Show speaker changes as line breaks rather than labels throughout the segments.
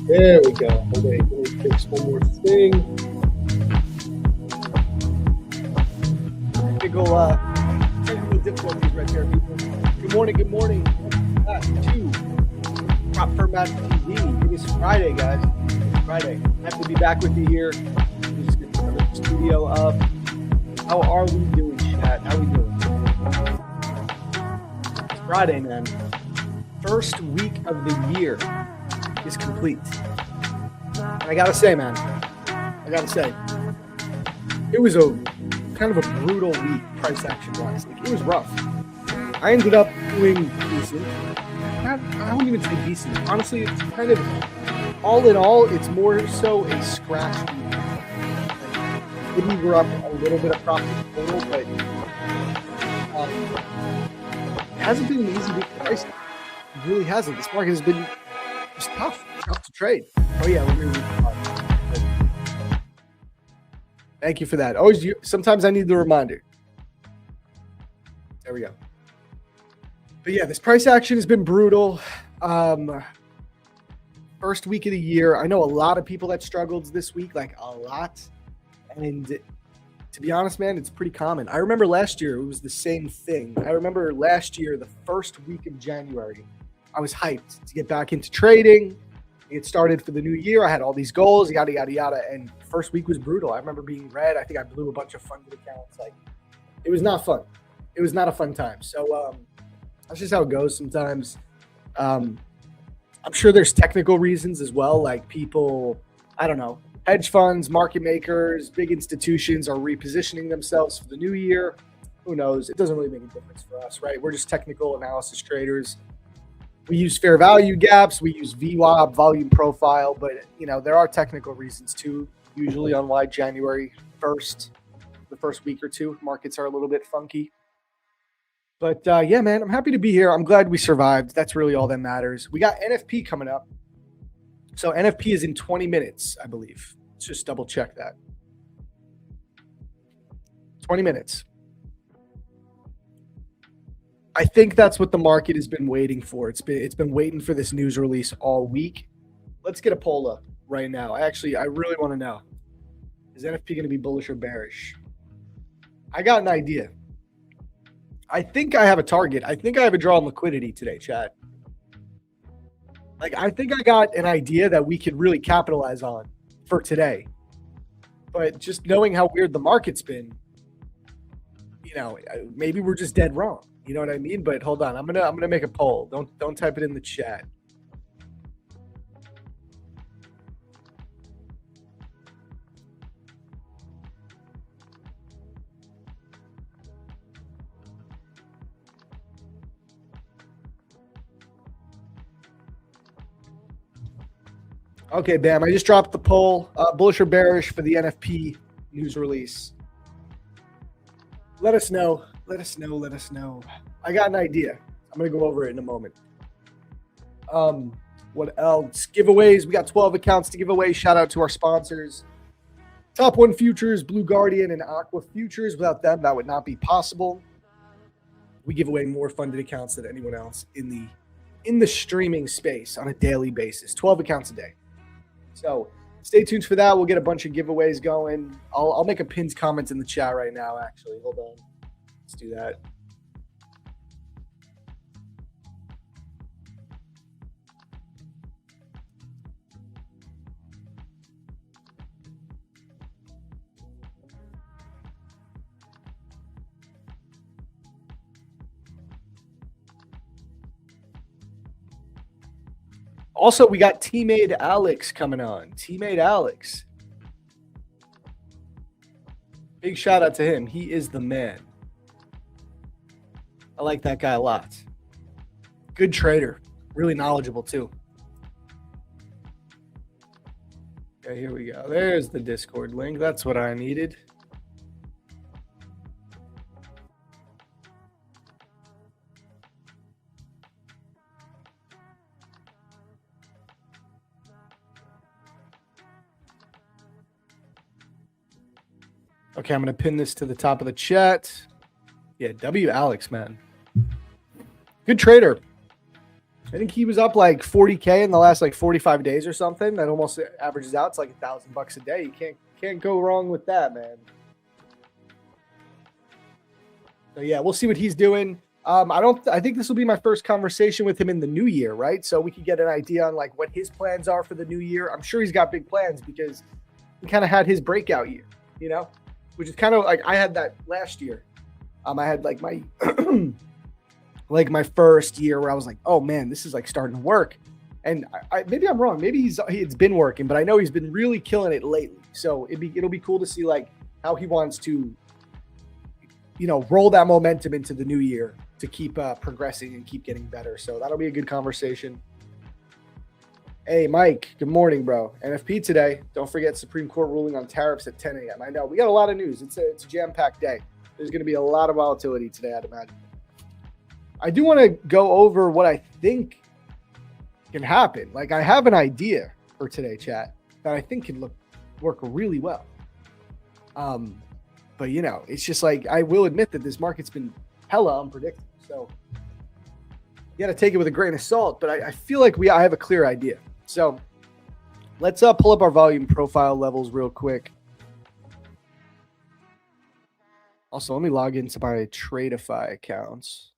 There we go. Okay, let me fix one more thing. Technical difficulties right there, people. Good morning, good morning. Welcome back to Prop Format TV. It is Friday, guys. It's Friday. Happy to be back with you here. We're just going to start the studio up. How are we doing, chat? How are we doing? It's Friday, man. First week of the year is complete. And I gotta say, man, it was a kind of a brutal week price action wise. Like, it was rough. I ended up doing decent. I wouldn't even say decent. Honestly, it's kind of, all in all, it's more so a scratch week. Like, maybe we're up a little bit of profit total, but it hasn't been an easy week for pricing. It really hasn't. This market has been just tough to trade. Oh yeah, thank you for that. Sometimes I need the reminder. There we go. But yeah, this price action has been brutal. First week of the year. I know a lot of people that struggled this week, like a lot. And to be honest, man, it's pretty common. I remember last year, it was the same thing. I remember last year, the first week of January, I was hyped to get back into trading, get started for the new year. I had all these goals, yada, yada, yada. And the first week was brutal. I remember being red. I think I blew a bunch of funded accounts. Like, it was not fun. It was not a fun time. So that's just how it goes sometimes. I'm sure there's technical reasons as well. Like, people, I don't know, hedge funds, market makers, big institutions are repositioning themselves for the new year. Who knows? It doesn't really make a difference for us, right? We're just technical analysis traders. We use fair value gaps. We use VWAP, volume profile. But, you know, there are technical reasons too, usually on why January 1st, the first week or two, markets are a little bit funky. But, yeah, man, I'm happy to be here. I'm glad we survived. That's really all that matters. We got NFP coming up. So NFP is in 20 minutes, I believe. Let's just double check that. 20 minutes. I think that's what the market has been waiting for. It's been waiting for this news release all week. Let's get a poll up right now. I really want to know. Is NFP going to be bullish or bearish? I got an idea. I think I have a target. I think I have a draw on liquidity today, chat. Like, I think I got an idea that we could really capitalize on for today. But just knowing how weird the market's been, you know, maybe we're just dead wrong. You know what I mean? But hold on, I'm gonna make a poll. Don't type it in the chat. Okay, bam. I just dropped the poll. Bullish or bearish for the NFP news release. Let us know. Let us know. I got an idea. I'm going to go over it in a moment. What else? Giveaways. We got 12 accounts to give away. Shout out to our sponsors. Top One Futures, Blue Guardian, and Aqua Futures. Without them, that would not be possible. We give away more funded accounts than anyone else in the streaming space on a daily basis. 12 accounts a day. So stay tuned for that. We'll get a bunch of giveaways going. I'll make a pinned comment in the chat right now, actually. Hold on. Let's do that. Also, we got TMadeAlex coming on. TMadeAlex. Big shout out to him. He is the man. I like that guy a lot. Good trader. Really knowledgeable too. Okay, here we go. There's the Discord link. That's what I needed. Okay, I'm going to pin this to the top of the chat. Yeah, W. Alex, man. Good trader. I think he was up like 40K in the last like 45 days or something. That almost averages out to like $1,000 a day. You can't go wrong with that, man. So yeah, we'll see what he's doing. I think this will be my first conversation with him in the new year, right? So we could get an idea on like what his plans are for the new year. I'm sure he's got big plans because he kind of had his breakout year, you know, which is kind of like I had that last year. I had like my like my first year where I was like, oh man, this is like starting to work. And I maybe I'm wrong. Maybe it's been working, but I know he's been really killing it lately. So it'll be cool to see like how he wants to, you know, roll that momentum into the new year to keep progressing and keep getting better. So that'll be a good conversation. Hey, Mike, good morning, bro. NFP today. Don't forget Supreme Court ruling on tariffs at 10 a.m. I know we got a lot of news. It's a jam-packed day. There's going to be a lot of volatility today, I'd imagine. I do want to go over what I think can happen. Like I have an idea for today, chat, that I think can work really well. But you know, it's just like I will admit that this market's been hella unpredictable. So you got to take it with a grain of salt. But I feel like I have a clear idea. So let's pull up our volume profile levels real quick. Also, let me log into my Tradeify accounts.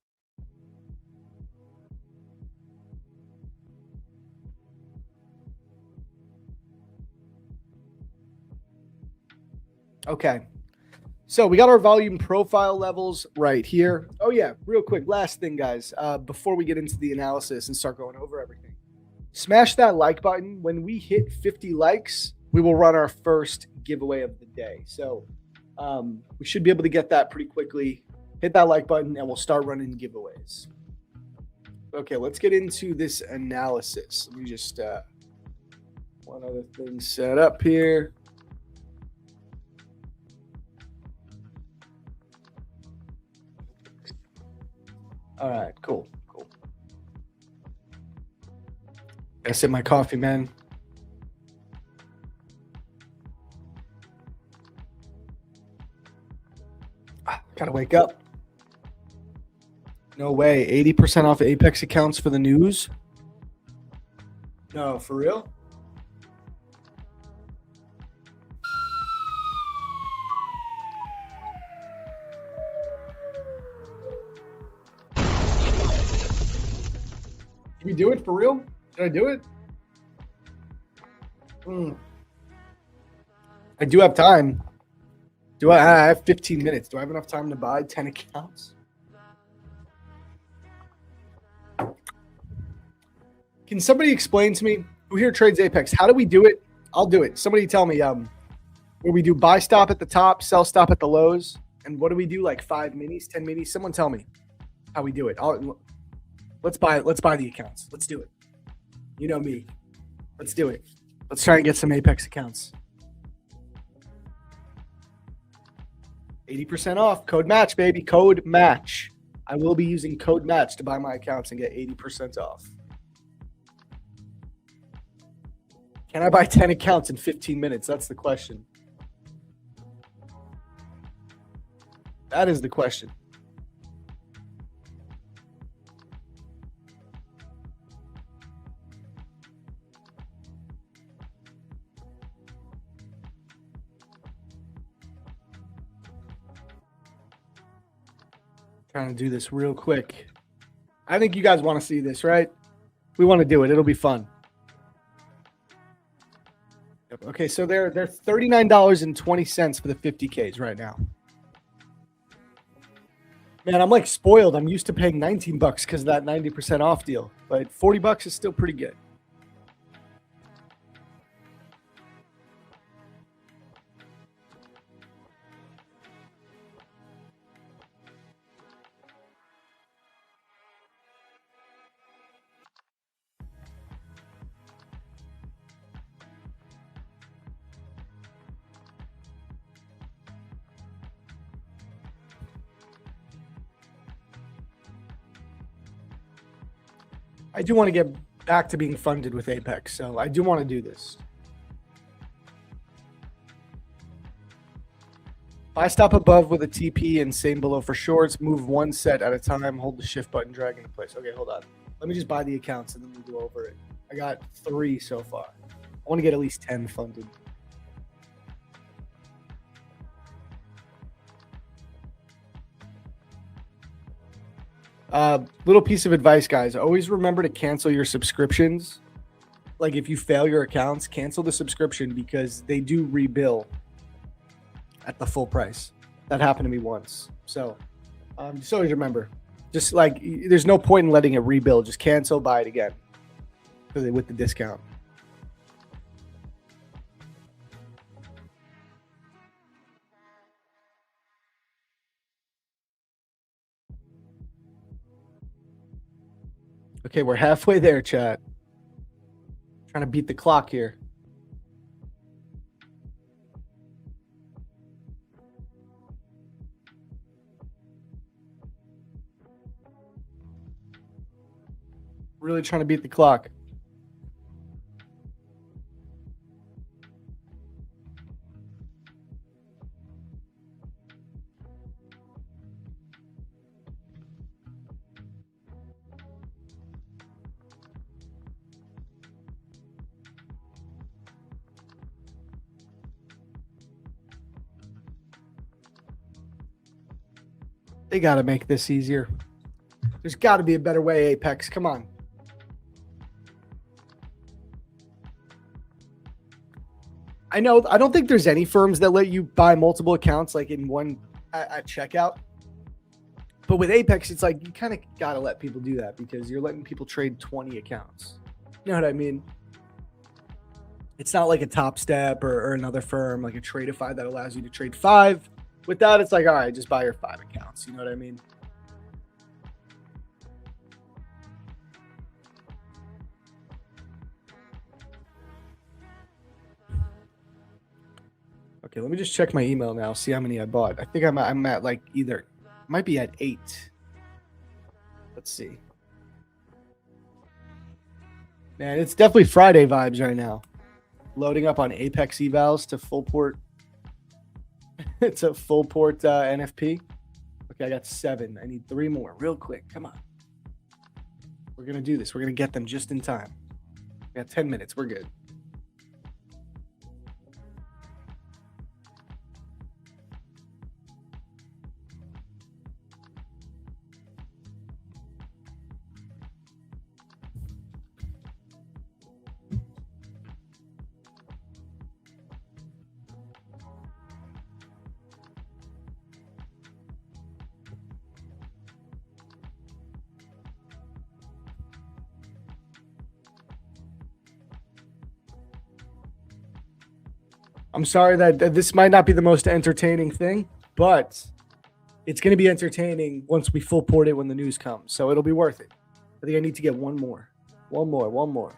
Okay. So we got our volume profile levels right here. Oh yeah, real quick. Last thing, guys, before we get into the analysis and start going over everything, smash that like button. When we hit 50 likes, we will run our first giveaway of the day. So we should be able to get that pretty quickly. Hit that like button and we'll start running giveaways. Okay, let's get into this analysis. Let me just one other thing set up here. All right, cool. Gotta sip my coffee, man. Gotta wake up. No way. 80% off Apex accounts for the news? No, for real? Did we do it for real? Did I do it? I do have time. I have 15 minutes. Do I have enough time to buy 10 accounts? Can somebody explain to me who here trades Apex? How do we do it? I'll do it. Somebody tell me where we do buy stop at the top, sell stop at the lows, and what do we do? Like 5 minis, 10 minis? Someone tell me how we do it. Let's buy the accounts. Let's do it. You know me. Let's do it. Let's try and get some Apex accounts. 80% off. Code match, baby. Code match. I will be using code match to buy my accounts and get 80% off. Can I buy 10 accounts in 15 minutes? That's the question. That is the question. Trying to do this real quick. I think you guys want to see this, right? We want to do it. It'll be fun. Okay, so they're $39.20 for the 50Ks right now. Man, I'm like spoiled. I'm used to paying $19 because of that 90% off deal, but $40 is still pretty good. I do want to get back to being funded with Apex, so I do want to do this. Buy stop above with a TP and same below for shorts. Move one set at a time. Hold the shift button, drag into place. Okay, hold on. Let me just buy the accounts and then we'll go over it. I got 3 so far. I want to get at least 10 funded. Little piece of advice, guys. Always remember to cancel your subscriptions. Like if you fail your accounts, cancel the subscription because they do rebill at the full price. That happened to me once. So just always remember, just like there's no point in letting it rebill. Just cancel, buy it again with the discount. Okay, we're halfway there, chat. Trying to beat the clock here. Really trying to beat the clock. They got to make this easier. There's got to be a better way, Apex. Come on. I know. I don't think there's any firms that let you buy multiple accounts like in one at checkout. But with Apex, it's like you kind of got to let people do that because you're letting people trade 20 accounts. You know what I mean? It's not like a Top Step or another firm like a Tradeify that allows you to trade 5. With that, it's like, all right, just buy your 5 accounts. You know what I mean? Okay, let me just check my email now, see how many I bought. I think I'm at like might be at 8. Let's see. Man, it's definitely Friday vibes right now. Loading up on Apex evals to full port. It's a full port NFP. Okay, I got 7. I need 3 more real quick. Come on. We're going to do this. We're going to get them just in time. We got 10 minutes. We're good. I'm sorry that this might not be the most entertaining thing, but it's going to be entertaining once we full port it when the news comes. So it'll be worth it. I think I need to get one more. One more.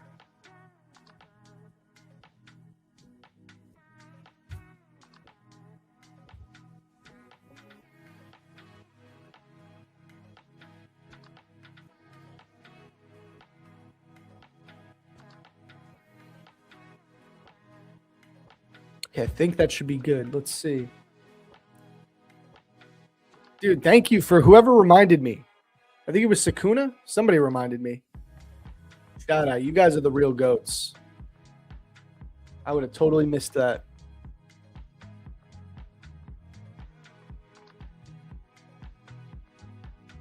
Okay, I think that should be good. Let's see. Dude, thank you for whoever reminded me. I think it was Sakuna. Somebody reminded me. Shout out. You guys are the real goats. I would have totally missed that.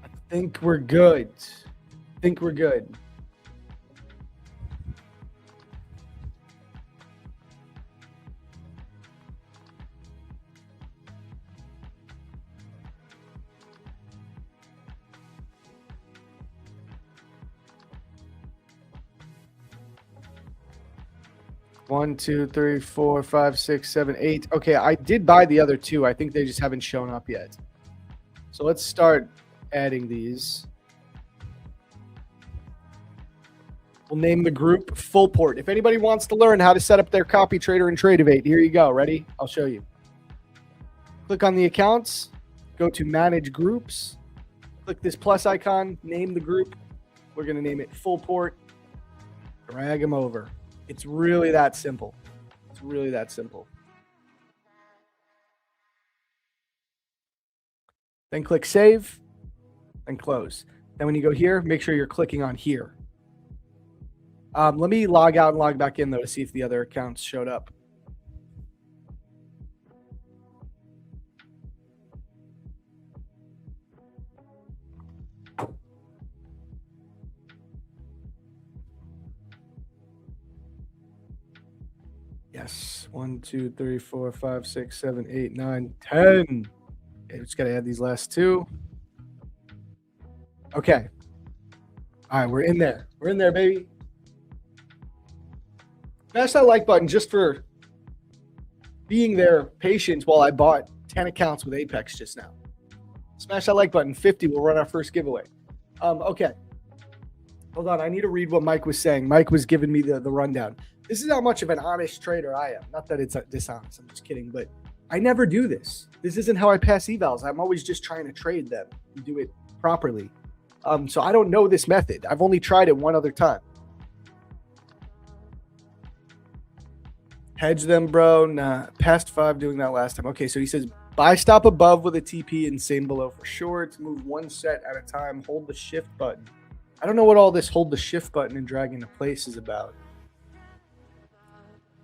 I think we're good. One, 2, 3, 4, 5, 6, 7, 8. Okay, I did buy the other 2. I think they just haven't shown up yet. So let's start adding these. We'll name the group Full Port. If anybody wants to learn how to set up their copy trader and Tradeivate, here you go. Ready? I'll show you. Click on the accounts. Go to Manage Groups. Click this plus icon. Name the group. We're going to name it Full Port. Drag them over. It's really that simple. Then click Save and Close. Then when you go here, make sure you're clicking on here. Let me log out and log back in, though, to see if the other accounts showed up. Yes. 1, 2, 3, 4, 5, 6, 7, 8, 9, 10. Okay, just got to add these last two. Okay. All right, we're in there. We're in there, baby. Smash that like button just for being there patient while I bought 10 accounts with Apex just now. Smash that like button. 50, we'll run our first giveaway. Okay. Hold on. I need to read what Mike was saying. Mike was giving me the rundown. This is how much of an honest trader I am. Not that it's dishonest. I'm just kidding. But I never do this. This isn't how I pass evals. I'm always just trying to trade them and do it properly. So I don't know this method. I've only tried it one other time. Hedge them, bro. Nah, past 5 doing that last time. Okay, so he says buy stop above with a TP and same below for shorts. Move one set at a time. Hold the shift button. I don't know what all this hold the shift button and drag into place is about.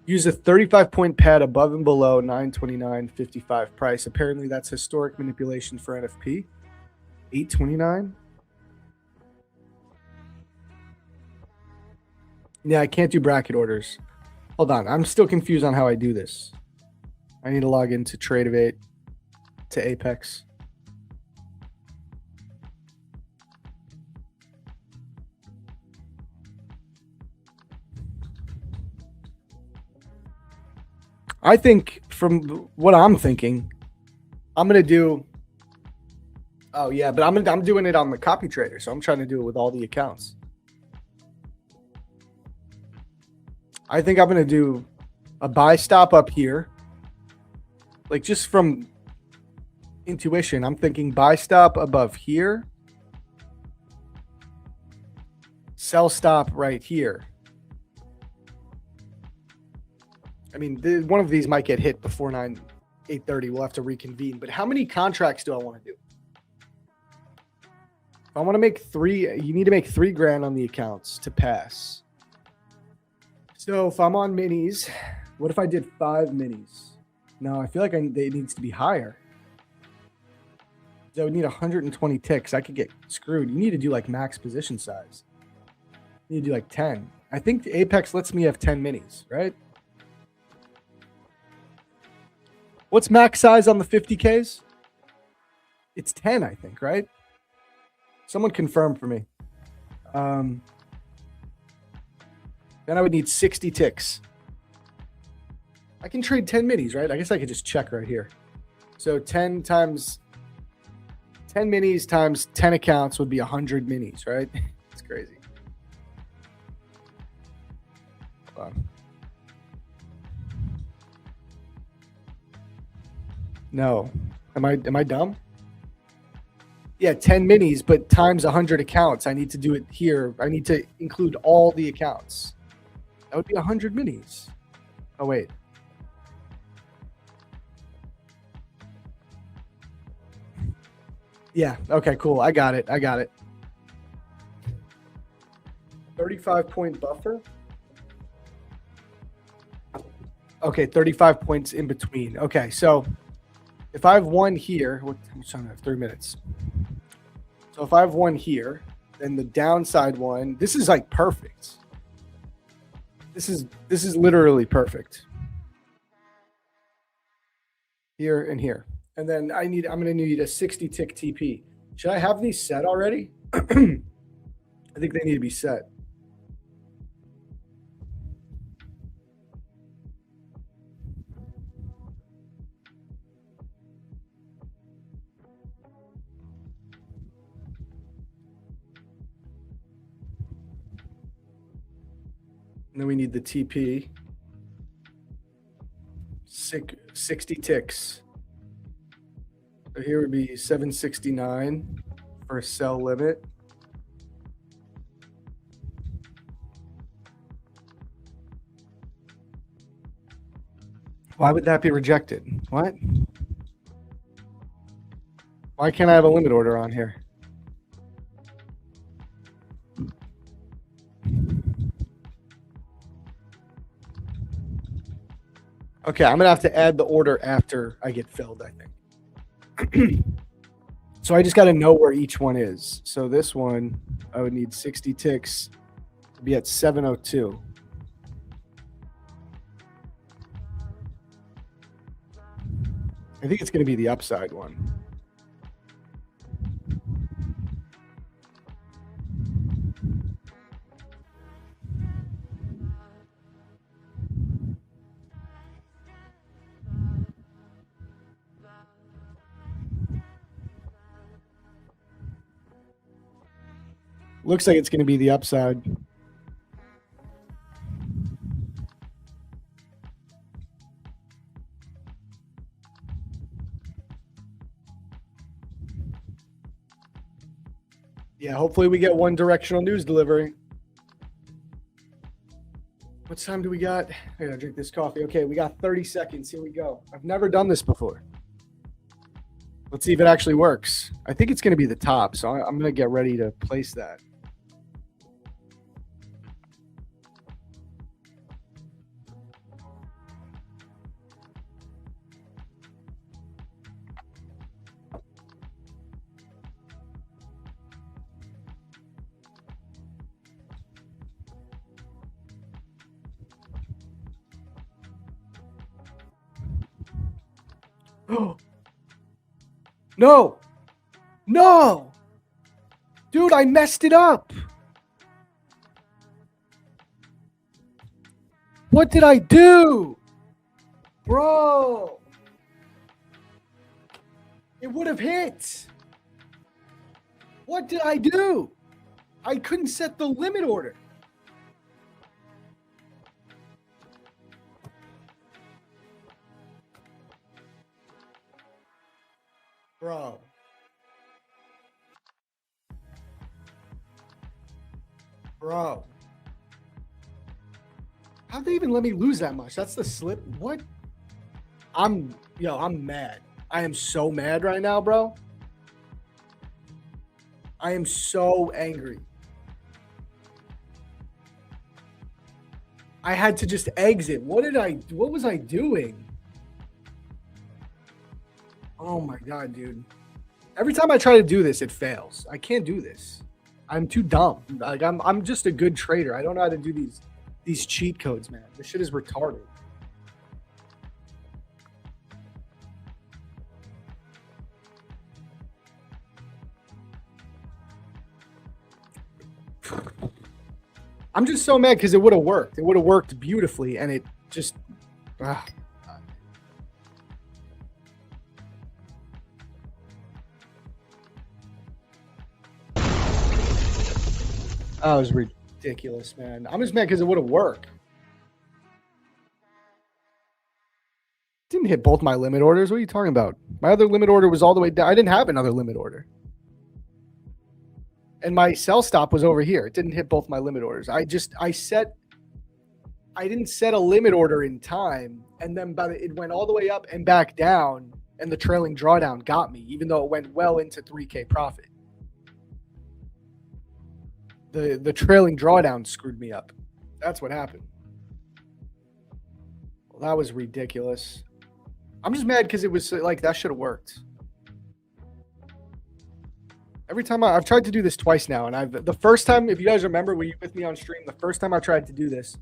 Use a 35-point pad above and below 929.55 price. Apparently that's historic manipulation for NFP. 829. Yeah, I can't do bracket orders. Hold on. I'm still confused on how I do this. I need to log into Trade8 to Apex. I think from what I'm thinking, I'm going to do. Oh, yeah, but I'm doing it on the copy trader. So I'm trying to do it with all the accounts. I think I'm going to do a buy stop up here. Like just from intuition, I'm thinking buy stop above here. Sell stop right here. I mean, one of these might get hit before 8:30. We'll have to reconvene. But how many contracts do I want to do? If I want to make 3, you need to make 3 grand on the accounts to pass. So if I'm on minis, what if I did 5 minis? No, I feel like it needs to be higher. So I would need 120 ticks. I could get screwed. You need to do like max position size. You need to do like 10. I think the Apex lets me have 10 minis, right? What's max size on the 50Ks? It's 10, I think, right? Someone confirm for me. Then I would need 60 ticks. I can trade 10 minis, right? I guess I could just check right here. So 10 minis times 10 accounts would be 100 minis, right? It's crazy. Hold on. No. Am I dumb? Yeah, 10 minis, but times 100 accounts. I need to do it here. I need to include all the accounts. That would be 100 minis. Oh, wait. Yeah. Okay, cool. I got it. 35-point buffer. Okay, 35 points in between. Okay, so if I have one here, how much time do I have? 3 minutes. So if I have one here, then the downside one, this is like perfect. This is literally perfect. Here and here. And then I'm going to need a 60 tick TP. Should I have these set already? I think they need to be set. And then we need the TP. 60 ticks. So here would be 769 for a sell limit. Why would that be rejected? What? Why can't I have a limit order on here? Okay, I'm gonna have to add the order after I get filled, I think. So I just got to know where each one is. So this one, I would need 60 ticks to be at 702. I think it's going to be the upside one. Looks like it's going to be the upside. Yeah, hopefully we get one directional news delivery. What time do we got? I gotta drink this coffee. Okay, we got 30 seconds. Here we go. I've never done this before. Let's see if it actually works. I think it's going to be the top, so I'm going to get ready to place that. No. No. Dude, I messed it up. What did I do? Bro. It would have hit. What did I do? I couldn't set the limit order. Bro. Bro. How'd they even let me lose that much? That's the slip. What? I'm mad. I am so mad right now, bro. I am so angry. I had to just exit. What was I doing? Oh my God, dude. Every time I try to do this, it fails. I can't do this. I'm too dumb. Like I'm just a good trader. I don't know how to do these cheat codes, man. This shit is retarded. I'm just so mad because it would have worked. It would have worked beautifully, and it just. That was ridiculous, man. I'm just mad because it would have worked. Didn't hit both my limit orders. What are you talking about? My other limit order was all the way down. I didn't have another limit order. And my sell stop was over here. It didn't hit both my limit orders. I didn't set a limit order in time, and then it went all the way up and back down, and the trailing drawdown got me, even though it went well into 3K profit. The trailing drawdown screwed me up. That's what happened. Well, that was ridiculous. I'm just mad because it was like that should have worked. Every time I've tried to do this twice now, and the first time, if you guys remember, were you with me on stream? The first time I tried to do this,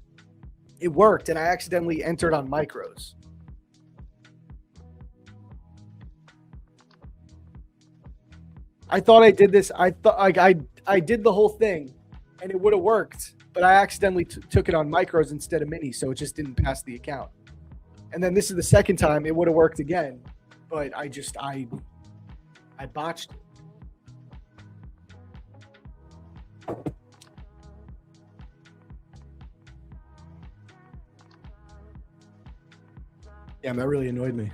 it worked, and I accidentally entered on micros. I thought I did this. I thought I did the whole thing, and it would have worked, but I accidentally took it on micros instead of minis, so it just didn't pass the account. And then this is the second time it would have worked again, but I botched it. Damn, that really annoyed me.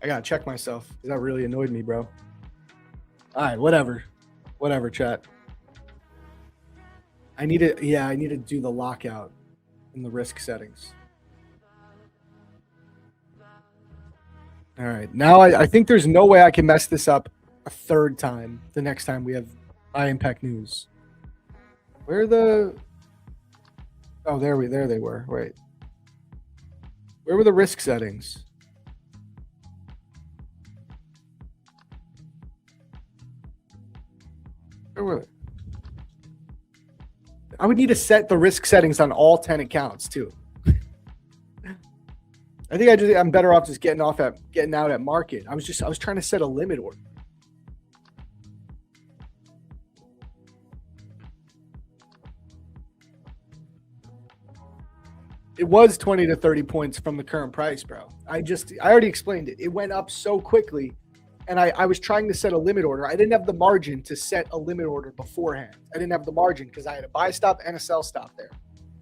I gotta check myself. That really annoyed me, bro. All right, whatever, chat. I need to do the lockout in the risk settings. All right, now I think there's no way I can mess this up a third time the next time we have impact news. Where the? Oh, there they were. Wait. Where were the risk settings? Where were they? I would need to set the risk settings on all 10 accounts too. I think I'm better off just getting out at market. I was trying to set a limit order. It was 20 to 30 points from the current price, bro. I already explained it. It went up so quickly, and I was trying to set a limit order. I didn't have the margin to set a limit order beforehand. I didn't have the margin because I had a buy stop and a sell stop there.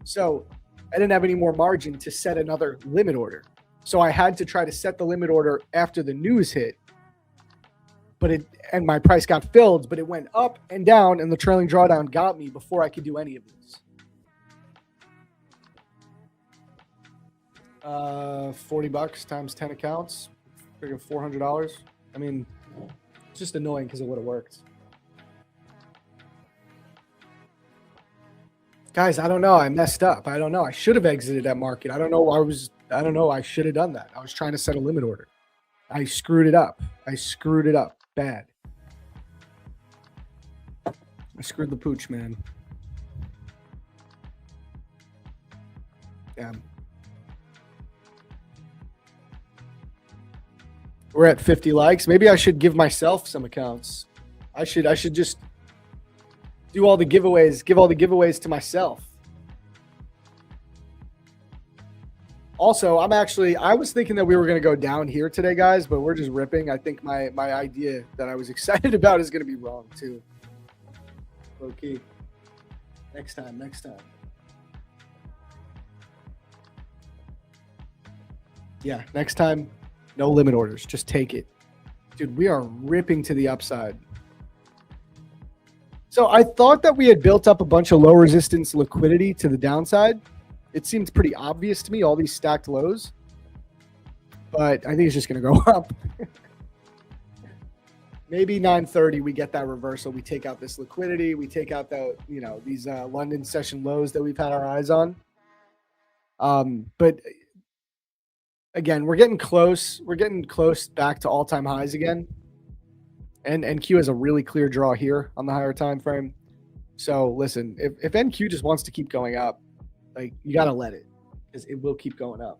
So I didn't have any more margin to set another limit order. So I had to try to set the limit order after the news hit. And my price got filled, but it went up and down, and the trailing drawdown got me before I could do any of this. 40 bucks times 10 accounts, figure $400. I mean, it's just annoying because it would have worked. Guys, I don't know. I messed up. I don't know. I should have exited that market. I don't know. I should have done that. I was trying to set a limit order. I screwed it up. Bad. I screwed the pooch, man. Yeah. We're at 50 likes. Maybe I should give myself some accounts. I should just do all the giveaways, give all the giveaways to myself. Also, I was thinking that we were going to go down here today, guys, but we're just ripping. I think my idea that I was excited about is going to be wrong too. Low key. Next time. Yeah, next time. No limit orders. Just take it. Dude, we are ripping to the upside. So I thought that we had built up a bunch of low resistance liquidity to the downside. It seemed pretty obvious to me, all these stacked lows. But I think it's just going to go up. Maybe 9:30 we get that reversal. We take out this liquidity. We take out these London session lows that we've had our eyes on. But again, we're getting close. We're getting close back to all-time highs again. And NQ has a really clear draw here on the higher time frame. So listen, if NQ just wants to keep going up, like, you got to let it, because it will keep going up.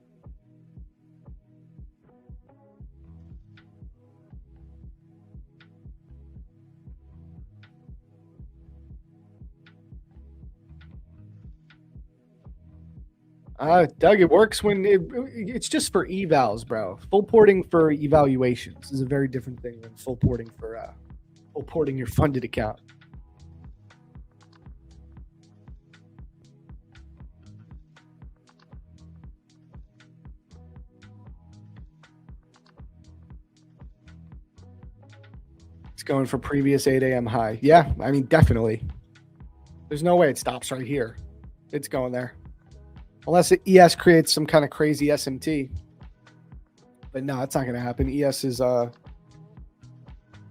Doug, it works when it's just for evals, bro. Full porting for evaluations is a very different thing than full porting for full porting your funded account. It's going for previous 8 a.m. high. Yeah, I mean, definitely. There's no way it stops right here. It's going there. Unless ES creates some kind of crazy SMT. But no, it's not going to happen. ES is all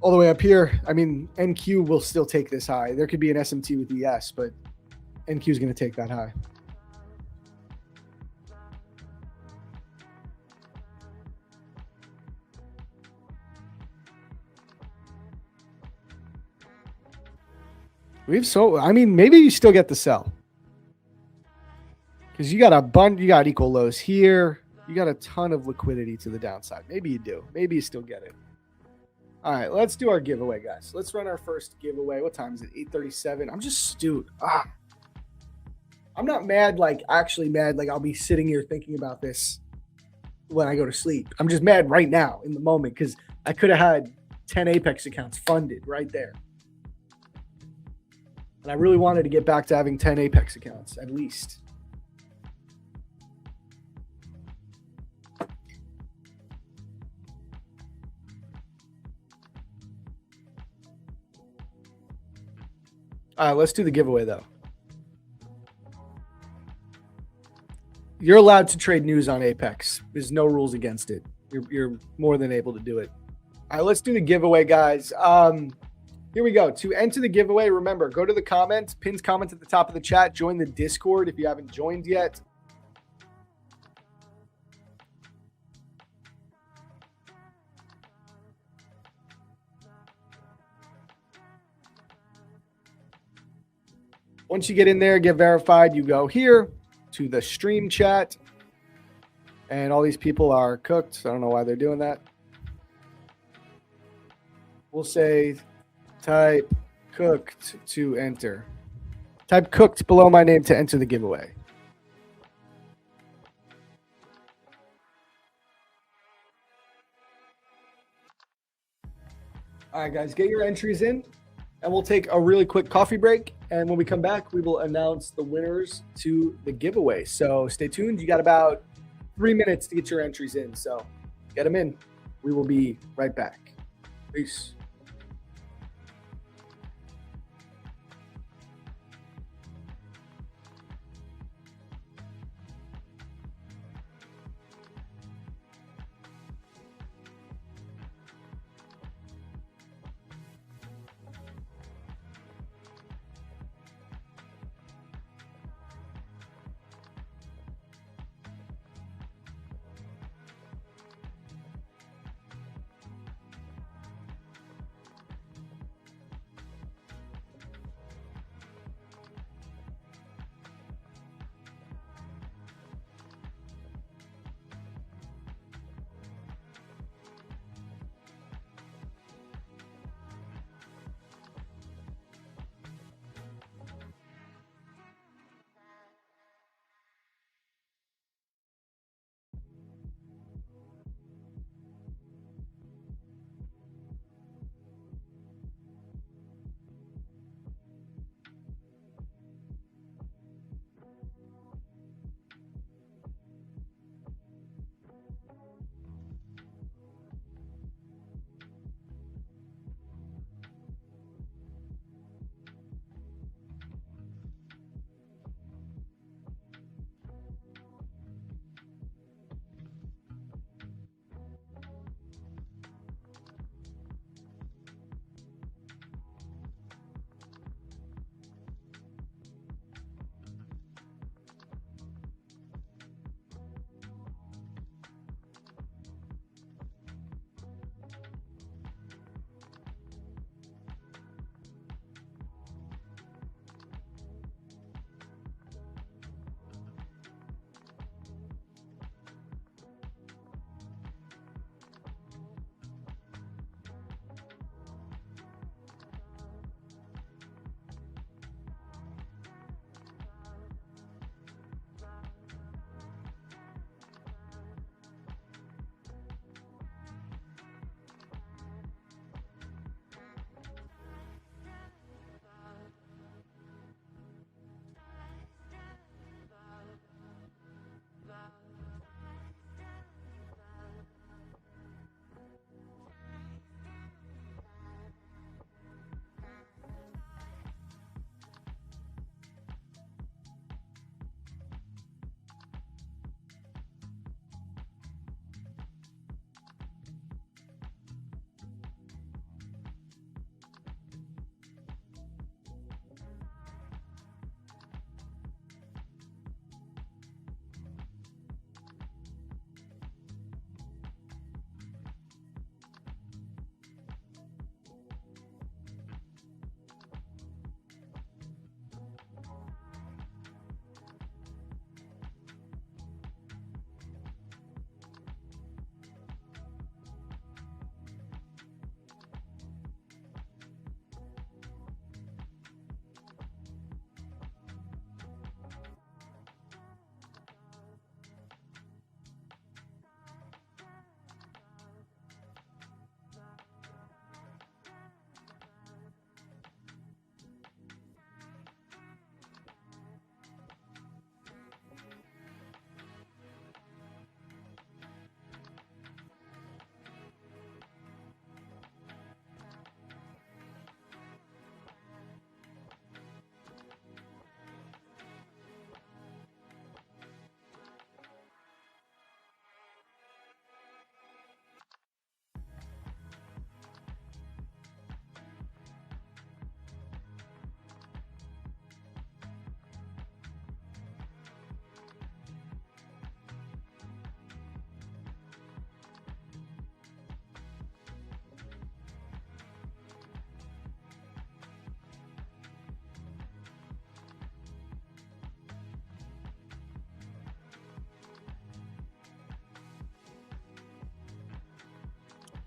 the way up here. I mean, NQ will still take this high. There could be an SMT with ES, but NQ is going to take that high. I mean, maybe you still get the sell. Because you got equal lows here. You got a ton of liquidity to the downside. Maybe you do. Maybe you still get it. All right, let's do our giveaway, guys. Let's run our first giveaway. What time is it? 8:37. I'm just stewed. I'm not mad, like actually mad. Like I'll be sitting here thinking about this when I go to sleep. I'm just mad right now in the moment because I could have had 10 Apex accounts funded right there. And I really wanted to get back to having 10 Apex accounts at least. All right, let's do the giveaway, though. You're allowed to trade news on Apex. There's no rules against it. You're more than able to do it. All right, let's do the giveaway, guys. Here we go. To enter the giveaway, remember, go to the comments, pins comment at the top of the chat, join the Discord if you haven't joined yet. Once you get in there, get verified, you go here to the stream chat. And all these people are cooked. I don't know why they're doing that. We'll say type cooked to enter. Type cooked below my name to enter the giveaway. All right, guys, get your entries in, and we'll take a really quick coffee break. And when we come back, we will announce the winners to the giveaway. So stay tuned. You got about 3 minutes to get your entries in. So get them in. We will be right back. Peace.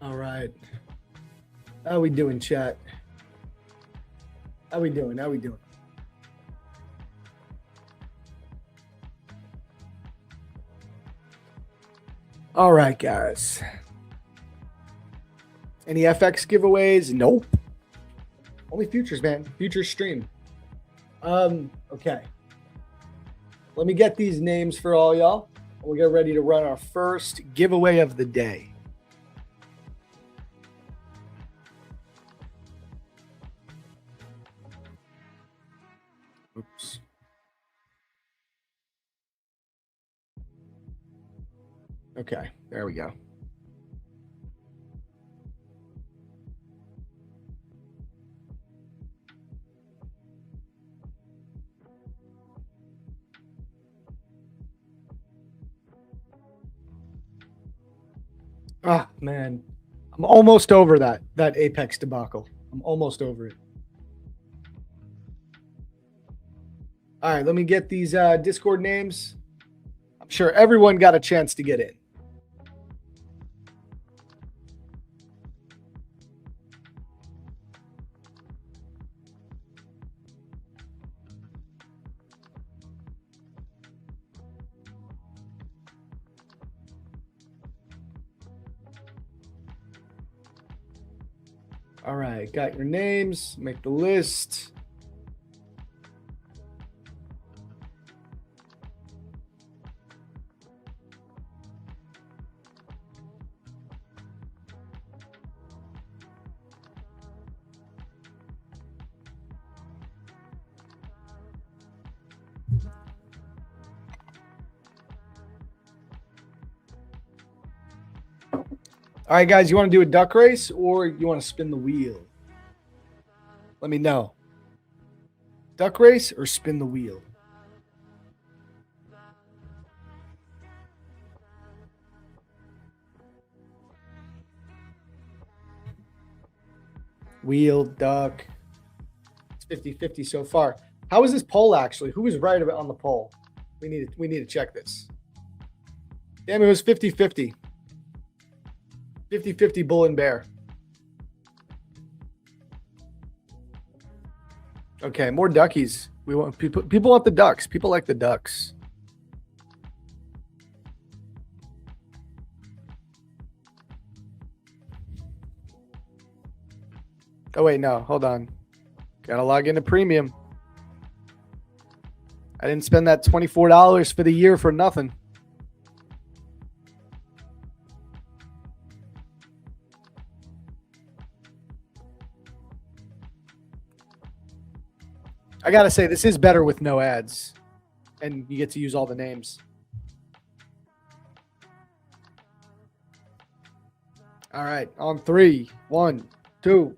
All right. How we doing, chat? How we doing? How we doing? All right, guys. Any FX giveaways? Nope. Only futures, man. Futures stream. Okay. Let me get these names for all y'all. We'll get ready to run our first giveaway of the day. Oops. Okay, there we go. Ah, man. I'm almost over that Apex debacle. I'm almost over it. All right, let me get these Discord names. I'm sure everyone got a chance to get in. All right, got your names. Make the list. All right, guys, you want to do a duck race or you want to spin the wheel? Let me know. Duck race or spin the wheel? Wheel, duck. It's 50-50 so far. How is this poll actually? Who was right about on the poll? We need to check this. Damn, it was 50-50. 50-50 bull and bear. Okay, more duckies. We want people want the ducks. People like the ducks. Oh wait, no, hold on. Gotta log into premium. I didn't spend that $24 for the year for nothing. I gotta say, this is better with no ads, and you get to use all the names. All right, on 3, 1, 2.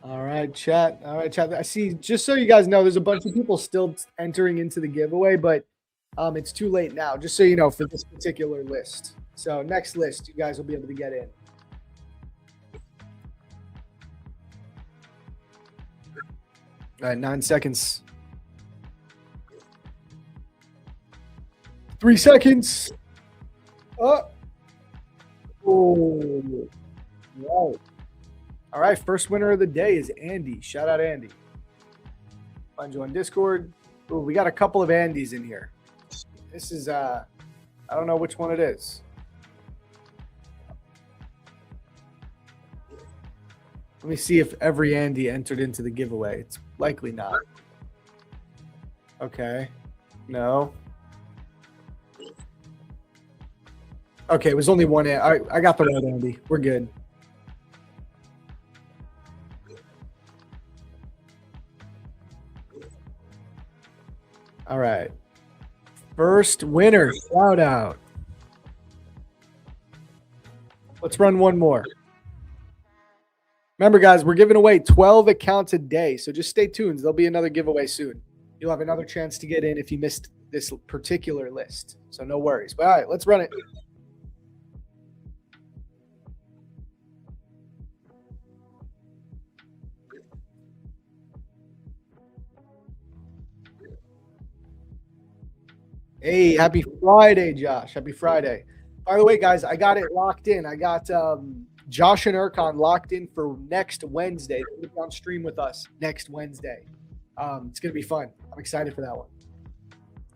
All right, chat. All right, chat. I see, just so you guys know, there's a bunch of people still entering into the giveaway, but it's too late now, just so you know, for this particular list. So next list, you guys will be able to get in. All right, 9 seconds. 3 seconds. Oh. Wow. All right, first winner of the day is Andy. Shout out Andy. Find you on Discord. Ooh, we got a couple of Andys in here. This is I don't know which one it is. Let me see if every Andy entered into the giveaway. It's likely not. Okay. No. Okay, it was only one. I got the right Andy. We're good. All right. First winner. Shout out. Let's run one more. Remember, guys, we're giving away 12 accounts a day, so just stay tuned. There'll be another giveaway soon. You'll have another chance to get in if you missed this particular list. So no worries. But all right, let's run it. Hey, happy Friday, Josh. Happy Friday. By the way, guys, I got it locked in. I got Josh and Erkan locked in for next Wednesday. They're going to be on stream with us next Wednesday. It's going to be fun. I'm excited for that one.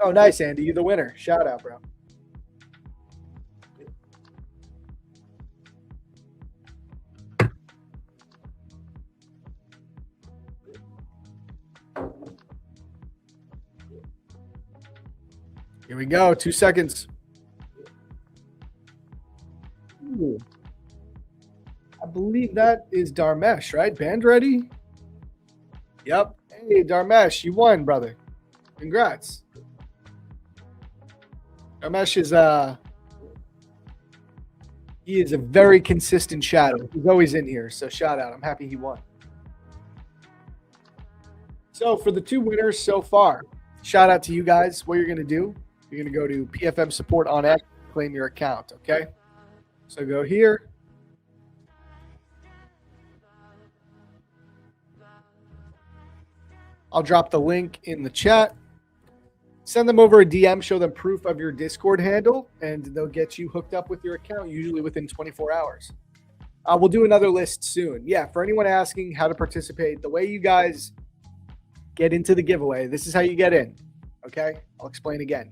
Oh, nice, Andy. You're the winner. Shout out, bro. Here we go. 2 seconds. Ooh. I believe that is Dharmesh, right? Band ready? Yep. Hey, Dharmesh, you won, brother. Congrats. Dharmesh is he is a very consistent shadow. He's always in here, so shout out. I'm happy he won. So for the 2 winners so far, shout out to you guys. What you're going to do, you're going to go to PFM support on X, claim your account, okay? So go here. I'll drop the link in the chat. Send them over a DM, show them proof of your Discord handle, and they'll get you hooked up with your account, usually within 24 hours. We'll do another list soon. Yeah, for anyone asking how to participate, the way you guys get into the giveaway, this is how you get in, okay? I'll explain again.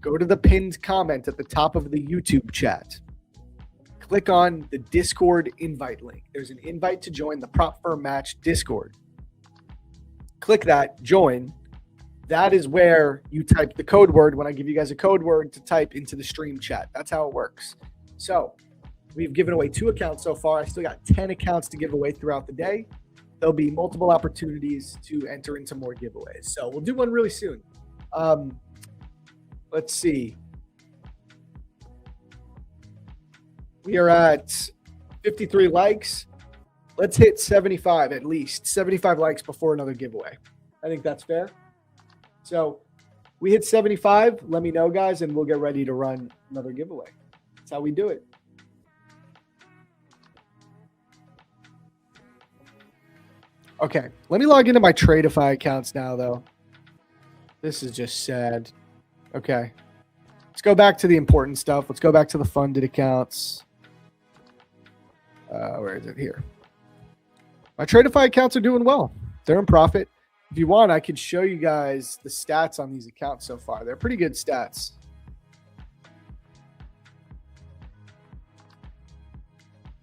Go to the pinned comment at the top of the YouTube chat. Click on the Discord invite link. There's an invite to join the Prop Firm Match Discord. Click that, join. That is where you type the code word when I give you guys a code word to type into the stream chat. That's how it works. So we've given away 2 accounts so far. I still got 10 accounts to give away throughout the day. There'll be multiple opportunities to enter into more giveaways. So we'll do one really soon. Let's see. We are at 53 likes. Let's hit 75 at least. 75 likes before another giveaway. I think that's fair. So we hit 75. Let me know, guys, and we'll get ready to run another giveaway. That's how we do it. Okay, let me log into my Tradeify accounts now, though. This is just sad. Okay. Let's go back to the important stuff. Let's go back to the funded accounts. Where is it? Here. My Tradeify accounts are doing well. They're in profit. If you want, I could show you guys the stats on these accounts so far. They're pretty good stats.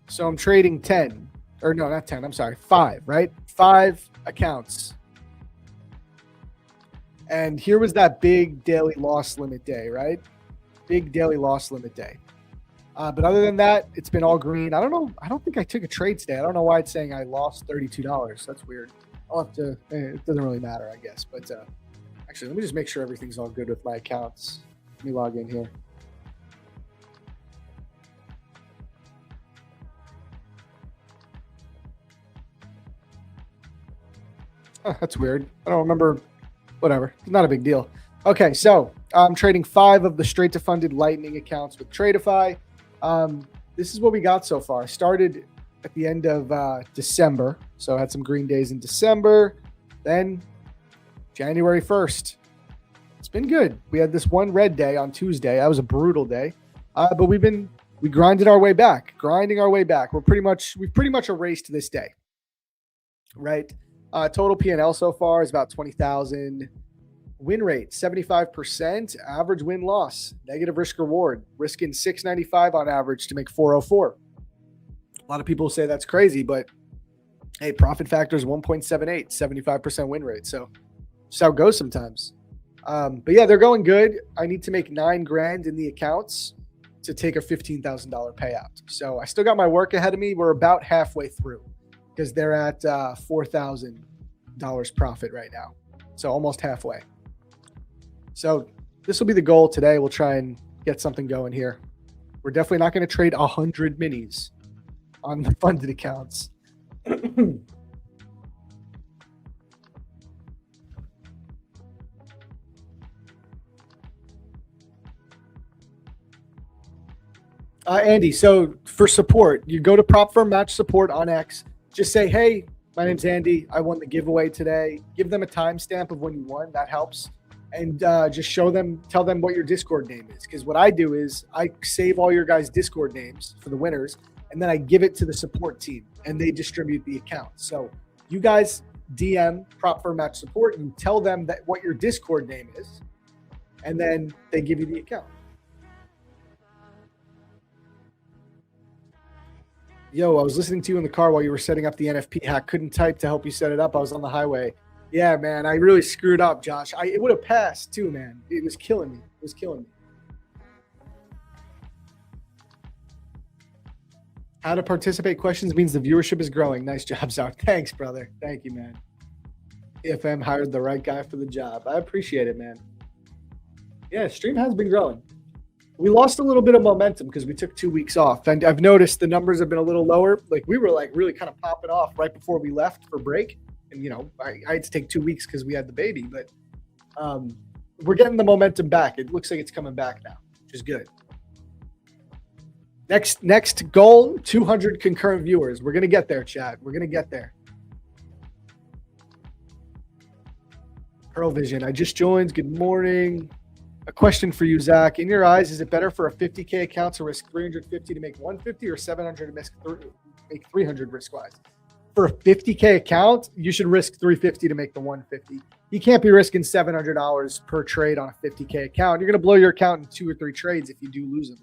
So I'm trading 10. Or no, not 10. I'm sorry. 5, right? 5 accounts. And here was that big daily loss limit day, right? Big daily loss limit day. But other than that, it's been all green. I don't know. I don't think I took a trade today. I don't know why it's saying I lost $32. That's weird. I'll have to, it doesn't really matter, I guess. But actually, let me just make sure everything's all good with my accounts. Let me log in here. Oh, that's weird. I don't remember. Whatever. It's not a big deal. Okay, so I'm trading 5 of the straight to funded Lightning accounts with Tradeify. This is what we got so far. Started at the end of December. So I had some green days in December. Then January 1st. It's been good. We had this one red day on Tuesday. That was a brutal day. But we grinded our way back. We've pretty much erased this day. Right? Total P&L so far is about 20,000. Win rate, 75%. Average win-loss, negative risk-reward. Risking 695 on average to make 404. A lot of people say that's crazy, but hey, profit factor is 1.78, 75% win rate. So just how it goes sometimes. But yeah, they're going good. I need to make $9,000 in the accounts to take a $15,000 payout. So I still got my work ahead of me. We're about halfway through because they're at $4,000 profit right now. So almost halfway. So this will be the goal today. We'll try and get something going here. We're definitely not going to trade 100 minis on the funded accounts. Andy, so for support, you go to Prop Firm Match Support on X. Just say, hey, my name's Andy. I won the giveaway today. Give them a timestamp of when you won. That helps. And just tell them what your Discord name is. Because what I do is I save all your guys' Discord names for the winners, and then I give it to the support team, and they distribute the account. So you guys DM Prop Firm Match Support and tell them that what your Discord name is, and then they give you the account. Yo, I was listening to you in the car while you were setting up the NFP hack. Couldn't type to help you set it up. I was on the highway. Yeah, man, I really screwed up, Josh. It would have passed too, man. It was killing me. It was killing me. How to participate questions means the viewership is growing. Nice job, Zach. Thanks, brother. Thank you, man. PFM hired the right guy for the job. I appreciate it, man. Yeah, stream has been growing. We lost a little bit of momentum because we took 2 weeks off. And I've noticed the numbers have been a little lower. Like we were like really kind of popping off right before we left for break. And, you know, I had to take 2 weeks because we had the baby. But we're getting the momentum back. It looks like it's coming back now, which is good. Next goal, 200 concurrent viewers. We're going to get there, Chad. We're going to get there. Pearl Vision, I just joined. Good morning. A question for you, Zach. In your eyes, is it better for a 50K account to risk 350 to make 150 or 700 to make 300 risk-wise? For a 50K account, you should risk 350 to make the 150. You can't be risking $700 per trade on a 50K account. You're going to blow your account in 2 or 3 trades if you do lose them.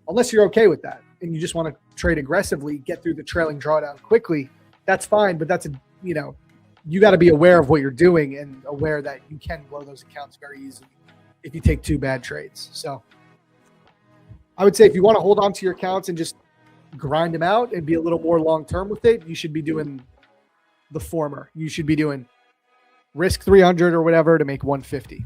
Unless you're okay with that and you just want to trade aggressively, get through the trailing drawdown quickly, that's fine. But that's you got to be aware of what you're doing and aware that you can blow those accounts very easily if you take 2 bad trades. So I would say if you want to hold on to your accounts and just grind them out and be a little more long-term with it, you should be doing the former. You should be doing risk 300 or whatever to make 150.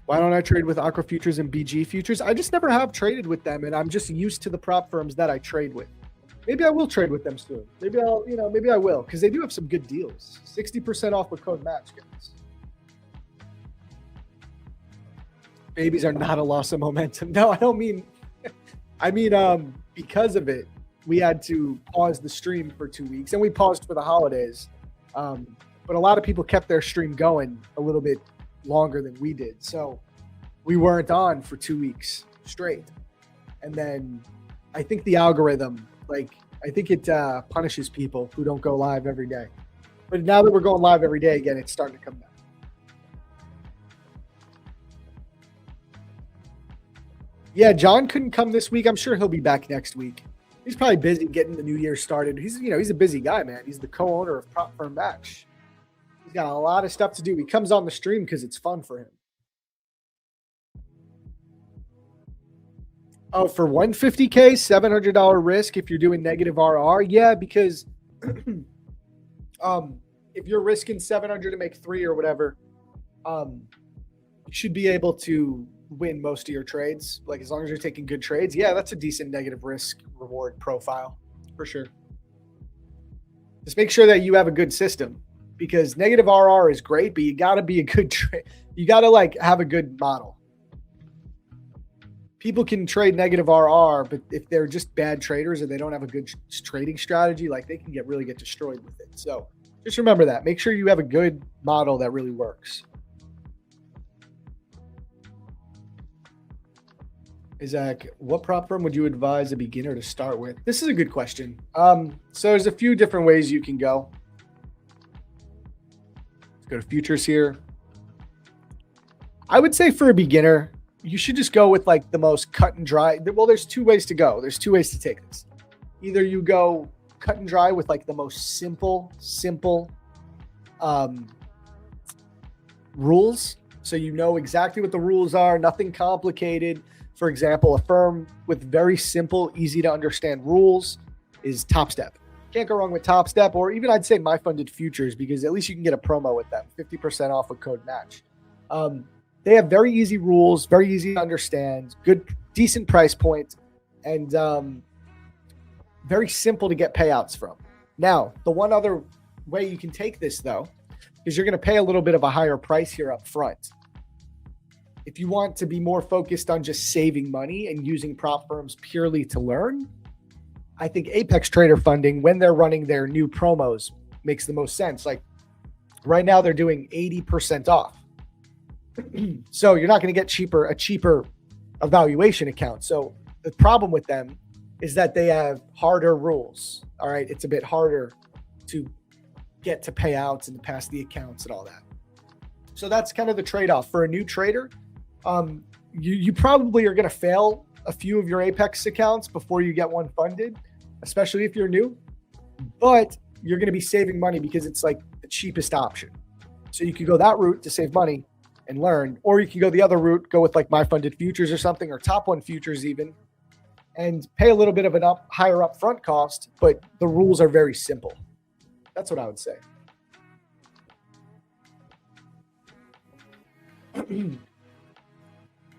Why don't I trade with Aqua Futures and BG Futures? I just never have traded with them, and I'm just used to the prop firms that I trade with. Maybe I will trade with them soon. Maybe I will, because they do have some good deals. 60% off with code match, guys. Babies are not a loss of momentum. No, I don't mean. I mean, because of it, we had to pause the stream for 2 weeks, and we paused for the holidays. But a lot of people kept their stream going a little bit longer than we did, so we weren't on for 2 weeks straight. And then I think the algorithm, I think it punishes people who don't go live every day. But now that we're going live every day again, it's starting to come back. Yeah, John couldn't come this week. I'm sure he'll be back next week. He's probably busy getting the new year started. He's a busy guy, man. He's the co-owner of Prop Firm Match. He's got a lot of stuff to do. He comes on the stream because it's fun for him. Oh, for 150K, $700 risk if you're doing negative RR? Yeah, because if you're risking 700 to make 3 or whatever, you should be able to win most of your trades. Like as long as you're taking good trades, yeah, that's a decent negative risk reward profile for sure. Just make sure that you have a good system, because negative RR is great, but you got to be a good trade. You got to have a good model. People can trade negative RR, but if they're just bad traders or they don't have a good trading strategy, they can really get destroyed with it. So just remember that. Make sure you have a good model that really works. Isaac, what prop firm would you advise a beginner to start with? This is a good question. So there's a few different ways you can go. Let's go to futures here. I would say for a beginner, you should just go with the most cut and dry. Well, there's 2 ways to go. There's 2 ways to take this. Either you go cut and dry with the most simple rules. So you know exactly what the rules are, nothing complicated. For example, a firm with very simple, easy to understand rules is Top Step. Can't go wrong with Top Step, or even I'd say My Funded Futures, because at least you can get a promo with them, 50% off with code match. They have very easy rules, very easy to understand, good, decent price point, and very simple to get payouts from. Now, the one other way you can take this, though, because you're going to pay a little bit of a higher price here up front. If you want to be more focused on just saving money and using prop firms purely to learn, I think Apex Trader Funding, when they're running their new promos, makes the most sense. Like right now, they're doing 80% off. So you're not going to get a cheaper evaluation account. So the problem with them is that they have harder rules. All right. It's a bit harder to get to payouts and to pass the accounts and all that. So that's kind of the trade-off for a new trader. You probably are going to fail a few of your Apex accounts before you get one funded, especially if you're new, but you're going to be saving money because it's like the cheapest option. So you could go that route to save money and learn, or you can go the other route, go with like My Funded Futures or something, or Top One Futures even, and pay a little bit of an higher upfront cost, but the rules are very simple. That's what I would say.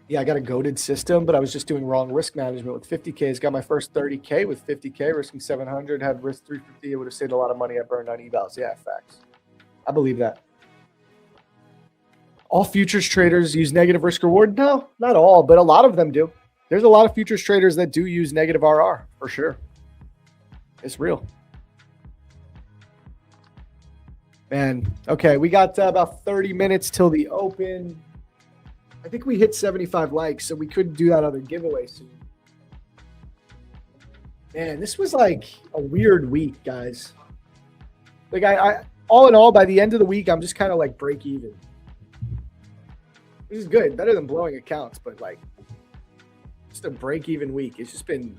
Yeah, I got a goated system, but I was just doing wrong risk management with 50Ks. Got my first 30K with 50K, risking 700, had risk 350. It would have saved a lot of money. I burned on evals. Yeah, facts. I believe that. All futures traders use negative risk reward? No, not all, but a lot of them do. There's a lot of futures traders that do use negative RR for sure. It's real. Man, okay, we got about 30 minutes till the open. I think we hit 75 likes, so we couldn't do that other giveaway soon. Man, this was like a weird week, guys. Like I all in all, by the end of the week, I'm just kind of like break even. This is good, better than blowing accounts, but like just a break even week. It's just been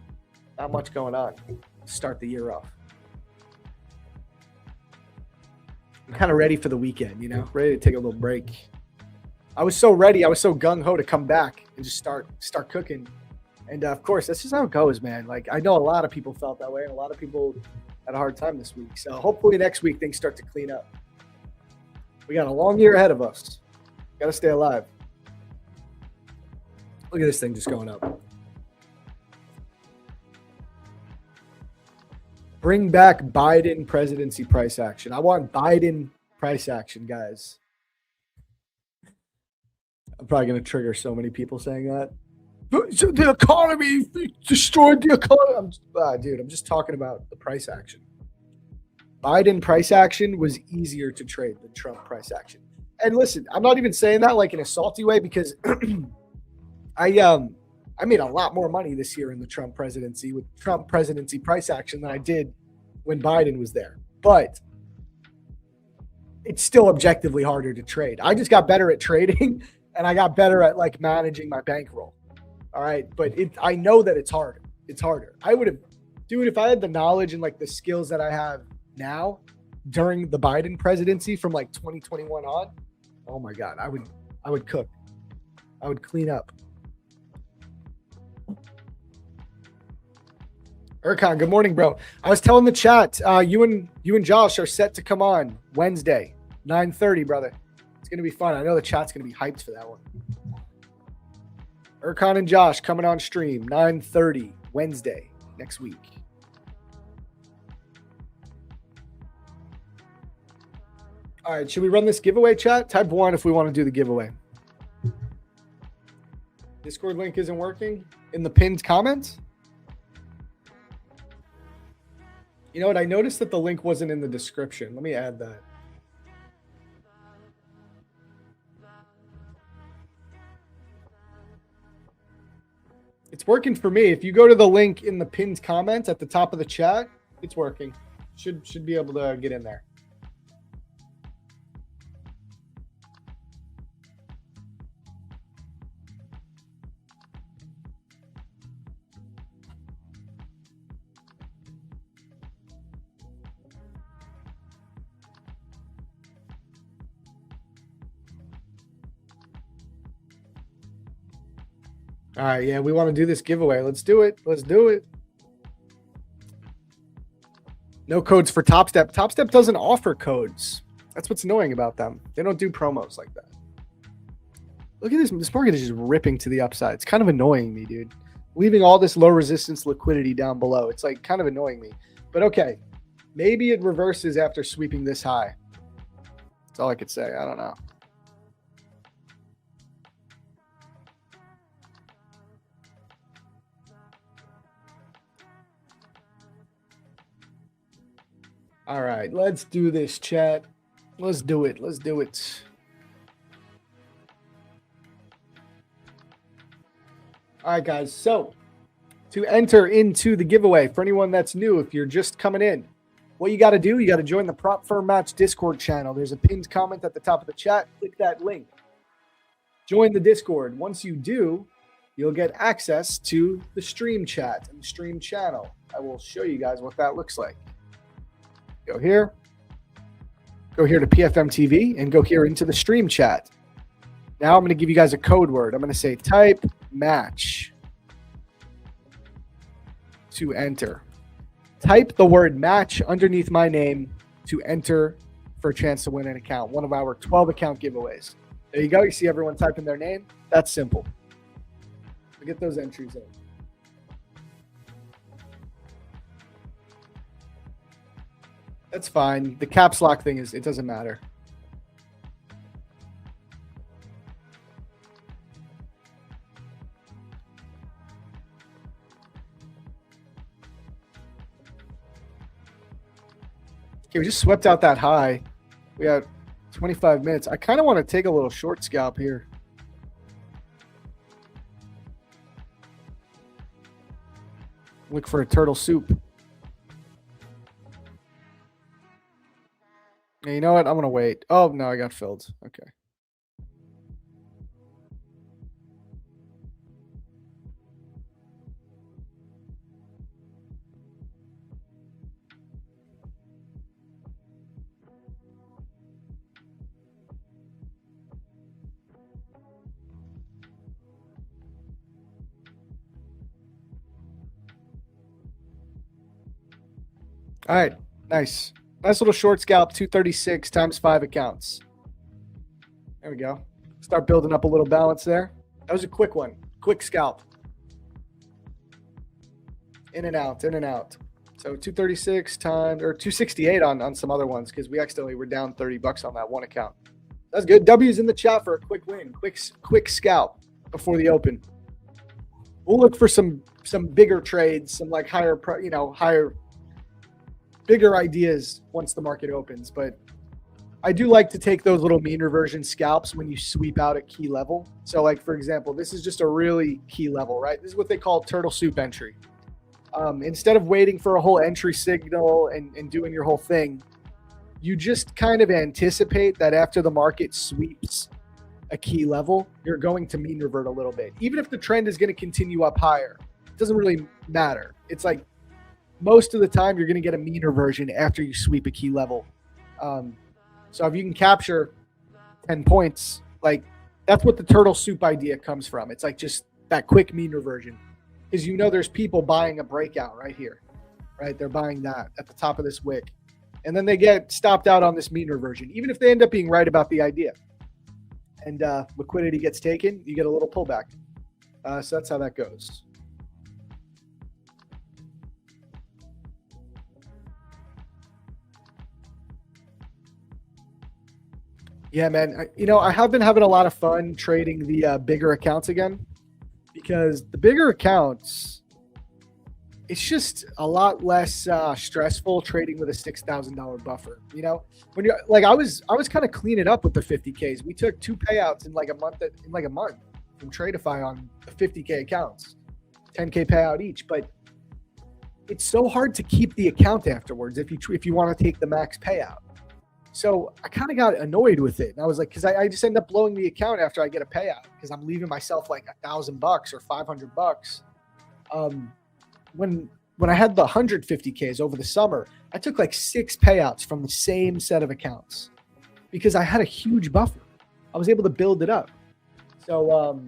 not much going on to start the year off. I'm kind of ready for the weekend, you know, ready to take a little break. I was so ready. I was so gung-ho to come back and just start cooking. And of course, that's just how it goes, man. Like I know a lot of people felt that way, and a lot of people had a hard time this week. So hopefully next week things start to clean up. We got a long year ahead of us. Got to stay alive. Look at this thing just going up. Bring back Biden presidency price action. I want Biden price action, guys. I'm probably going to trigger so many people saying that. The economy destroyed the economy. I'm just talking about the price action. Biden price action was easier to trade than Trump price action. And listen, I'm not even saying that like in a salty way, because I made a lot more money this year in the Trump presidency with Trump presidency price action than I did when Biden was there. But it's still objectively harder to trade. I just got better at trading, and I got better at like managing my bankroll. All right. But I know that it's harder. It's harder. I would have, dude, if I had the knowledge and like the skills that I have now during the Biden presidency from like 2021 on, oh my God, I would cook. I would clean up. Erkan, good morning, bro. I was telling the chat, you and Josh are set to come on Wednesday, 9:30, brother. It's going to be fun. I know the chat's going to be hyped for that one. Erkan and Josh coming on stream, 9:30, Wednesday, next week. All right, should we run this giveaway, chat? Type 1 if we want to do the giveaway. Discord link isn't working in the pinned comments? You know what? I noticed that the link wasn't in the description. Let me add that. It's working for me. If you go to the link in the pinned comment at the top of the chat, it's working. Should be able to get in there. All right, yeah, we want to do this giveaway. Let's do it. Let's do it. No codes for Top Step. Top Step doesn't offer codes. That's what's annoying about them. They don't do promos like that. Look at this. This market is just ripping to the upside. It's kind of annoying me, dude. Leaving all this low resistance liquidity down below. It's like kind of annoying me. But okay, maybe it reverses after sweeping this high. That's all I could say. I don't know. All right, let's do this, chat. Let's do it. Let's do it. All right, guys. So to enter into the giveaway, for anyone that's new, if you're just coming in, what you got to do, you got to join the Prop Firm Match Discord channel. There's a pinned comment at the top of the chat. Click that link. Join the Discord. Once you do, you'll get access to the stream chat and the stream channel. I will show you guys what that looks like. Go here to PFM TV and go here into the stream chat. Now I'm going to give you guys a code word. I'm going to say type match to enter. Type the word match underneath my name to enter for a chance to win an account. One of our 12 account giveaways. There you go. You see everyone typing their name? That's simple. We get those entries in. That's fine. The caps lock thing it doesn't matter. Okay, we just swept out that high. We got 25 minutes. I kind of want to take a little short scalp here. Look for a turtle soup. Yeah, you know what? I'm going to wait. Oh, no, I got filled. Okay. All right. Nice. Nice little short scalp, 236 times 5 accounts. There we go. Start building up a little balance there. That was a quick one. Quick scalp. In and out, in and out. So 236 times, or 268 on some other ones because we accidentally were down $30 on that one account. That's good. W's in the chat for a quick win. Quick scalp before the open. We'll look for some bigger trades, some like bigger ideas once the market opens. But I do like to take those little mean reversion scalps when you sweep out at key level. So like, for example, this is just a really key level, right? This is what they call turtle soup entry. Instead of waiting for a whole entry signal and doing your whole thing, you just kind of anticipate that after the market sweeps a key level, you're going to mean revert a little bit. Even if the trend is going to continue up higher, it doesn't really matter. It's like, most of the time, you're going to get a mean reversion after you sweep a key level. So if you can capture 10 points, like that's what the turtle soup idea comes from. It's like just that quick mean reversion. Because you know there's people buying a breakout right here, right? They're buying that at the top of this wick. And then they get stopped out on this mean reversion, even if they end up being right about the idea. And liquidity gets taken, you get a little pullback. So that's how that goes. Yeah, man. I have been having a lot of fun trading the bigger accounts again because the bigger accounts, it's just a lot less stressful trading with a $6,000 buffer. When you're like, I was kind of cleaning up with the 50Ks. We took 2 payouts in like a month from Tradeify on the 50K accounts, 10K payout each. But it's so hard to keep the account afterwards if you want to take the max payout. So I kind of got annoyed with it. And I was like, because I just end up blowing the account after I get a payout because I'm leaving myself like $1,000 or $500. When I had the 150Ks over the summer, I took like 6 payouts from the same set of accounts because I had a huge buffer. I was able to build it up. So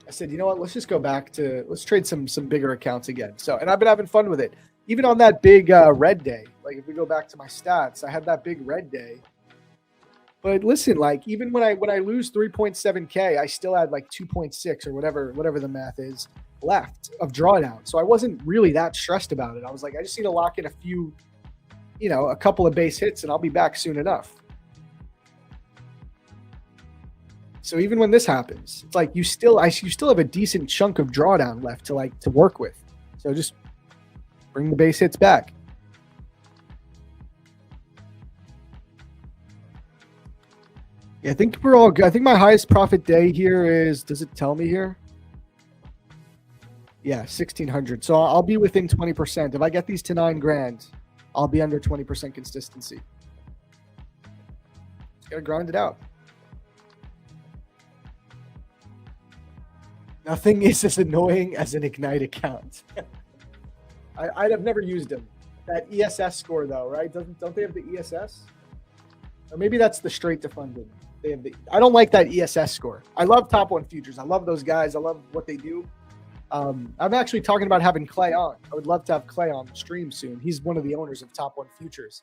I said, you know what? Let's just go back let's trade some bigger accounts again. And I've been having fun with it. Even on that big red day, like if we go back to my stats, I had that big red day. But listen, like even when I lose 3.7K, I still had like 2.6 or whatever the math is left of drawdown. So I wasn't really that stressed about it. I was like, I just need to lock in a couple of base hits and I'll be back soon enough. So even when this happens, it's like you still have a decent chunk of drawdown left to work with. So just bring the base hits back. Yeah, I think we're all good. I think my highest profit day here is, does it tell me here? Yeah, 1,600. So I'll be within 20%. If I get these to 9 grand, I'll be under 20% consistency. Just gotta grind it out. Nothing is as annoying as an Ignite account. I'd have never used them. That ESS score though, right? Don't they have the ESS? Or maybe that's the straight to funded. They have I don't like that ESS score. I love Top One Futures. I love those guys. I love what they do. I'm actually talking about having Clay on. I would love to have Clay on the stream soon. He's one of the owners of Top One Futures.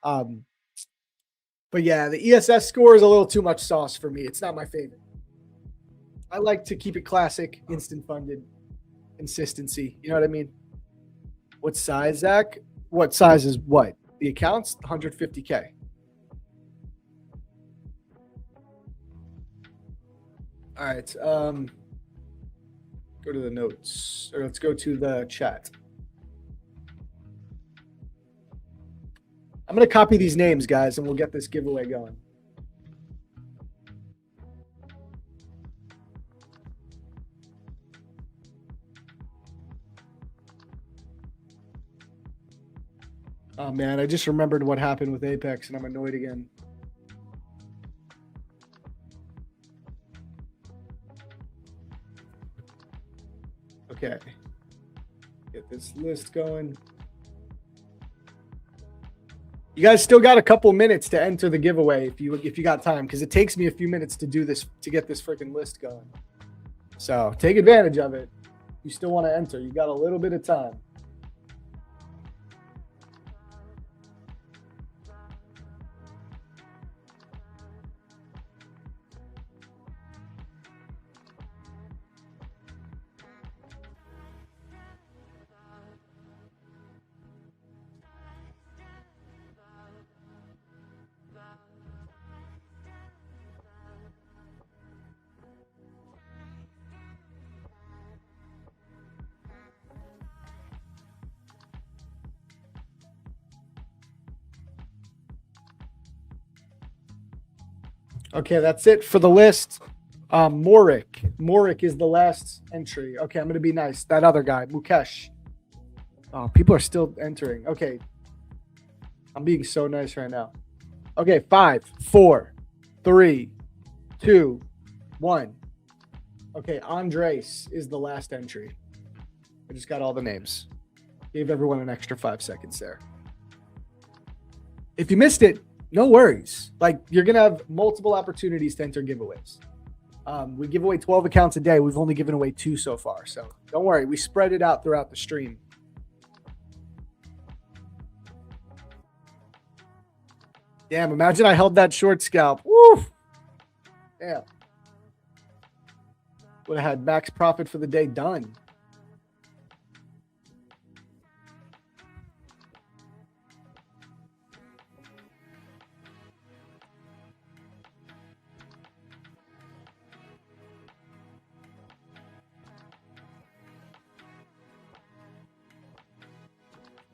But yeah, the ESS score is a little too much sauce for me. It's not my favorite. I like to keep it classic, instant funded, consistency. You know what I mean? What size, Zach? What size is what? The account's 150K. All right. Go to the notes, or let's go to the chat. I'm going to copy these names, guys, and we'll get this giveaway going. Oh, man, I just remembered what happened with Apex, and I'm annoyed again. Okay. Get this list going. You guys still got a couple minutes to enter the giveaway if you got time, because it takes me a few minutes to do this, to get this freaking list going. So take advantage of it. You still want to enter. You got a little bit of time. Okay, that's it for the list. Morik is the last entry. Okay, I'm going to be nice. That other guy, Mukesh. Oh, people are still entering. Okay. I'm being so nice right now. Okay, 5, 4, 3, 2, 1. Okay, Andres is the last entry. I just got all the names. Gave everyone an extra 5 seconds there. If you missed it, no worries. Like, you're going to have multiple opportunities to enter giveaways. We give away 12 accounts a day. We've only given away 2 so far. So don't worry. We spread it out throughout the stream. Damn, imagine I held that short scalp. Woo! Damn. Would have had max profit for the day done.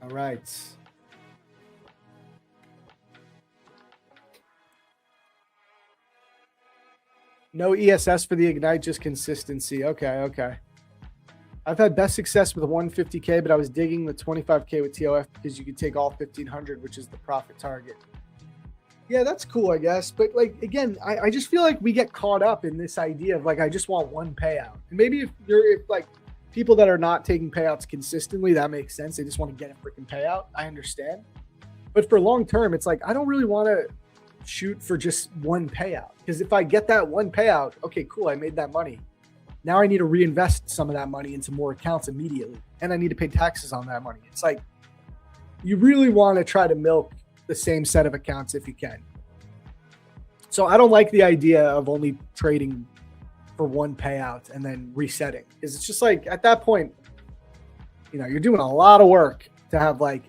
All right. No ESS for the Ignite, just consistency. Okay. I've had best success with 150K, but I was digging the 25K with TOF because you could take all 1,500, which is the profit target. Yeah, that's cool, I guess. But like, again, I just feel like we get caught up in this idea of like, I just want one payout. And maybe if like people that are not taking payouts consistently, that makes sense. They just want to get a freaking payout. I understand. But for long term, it's like, I don't really want to shoot for just one payout, because if I get that one payout, okay, cool, I made that money. Now I need to reinvest some of that money into more accounts immediately, and I need to pay taxes on that money. It's like, you really want to try to milk the same set of accounts if you can. So I don't like the idea of only trading for one payout and then resetting, because it's just like, at that point, you know, you're doing a lot of work to have like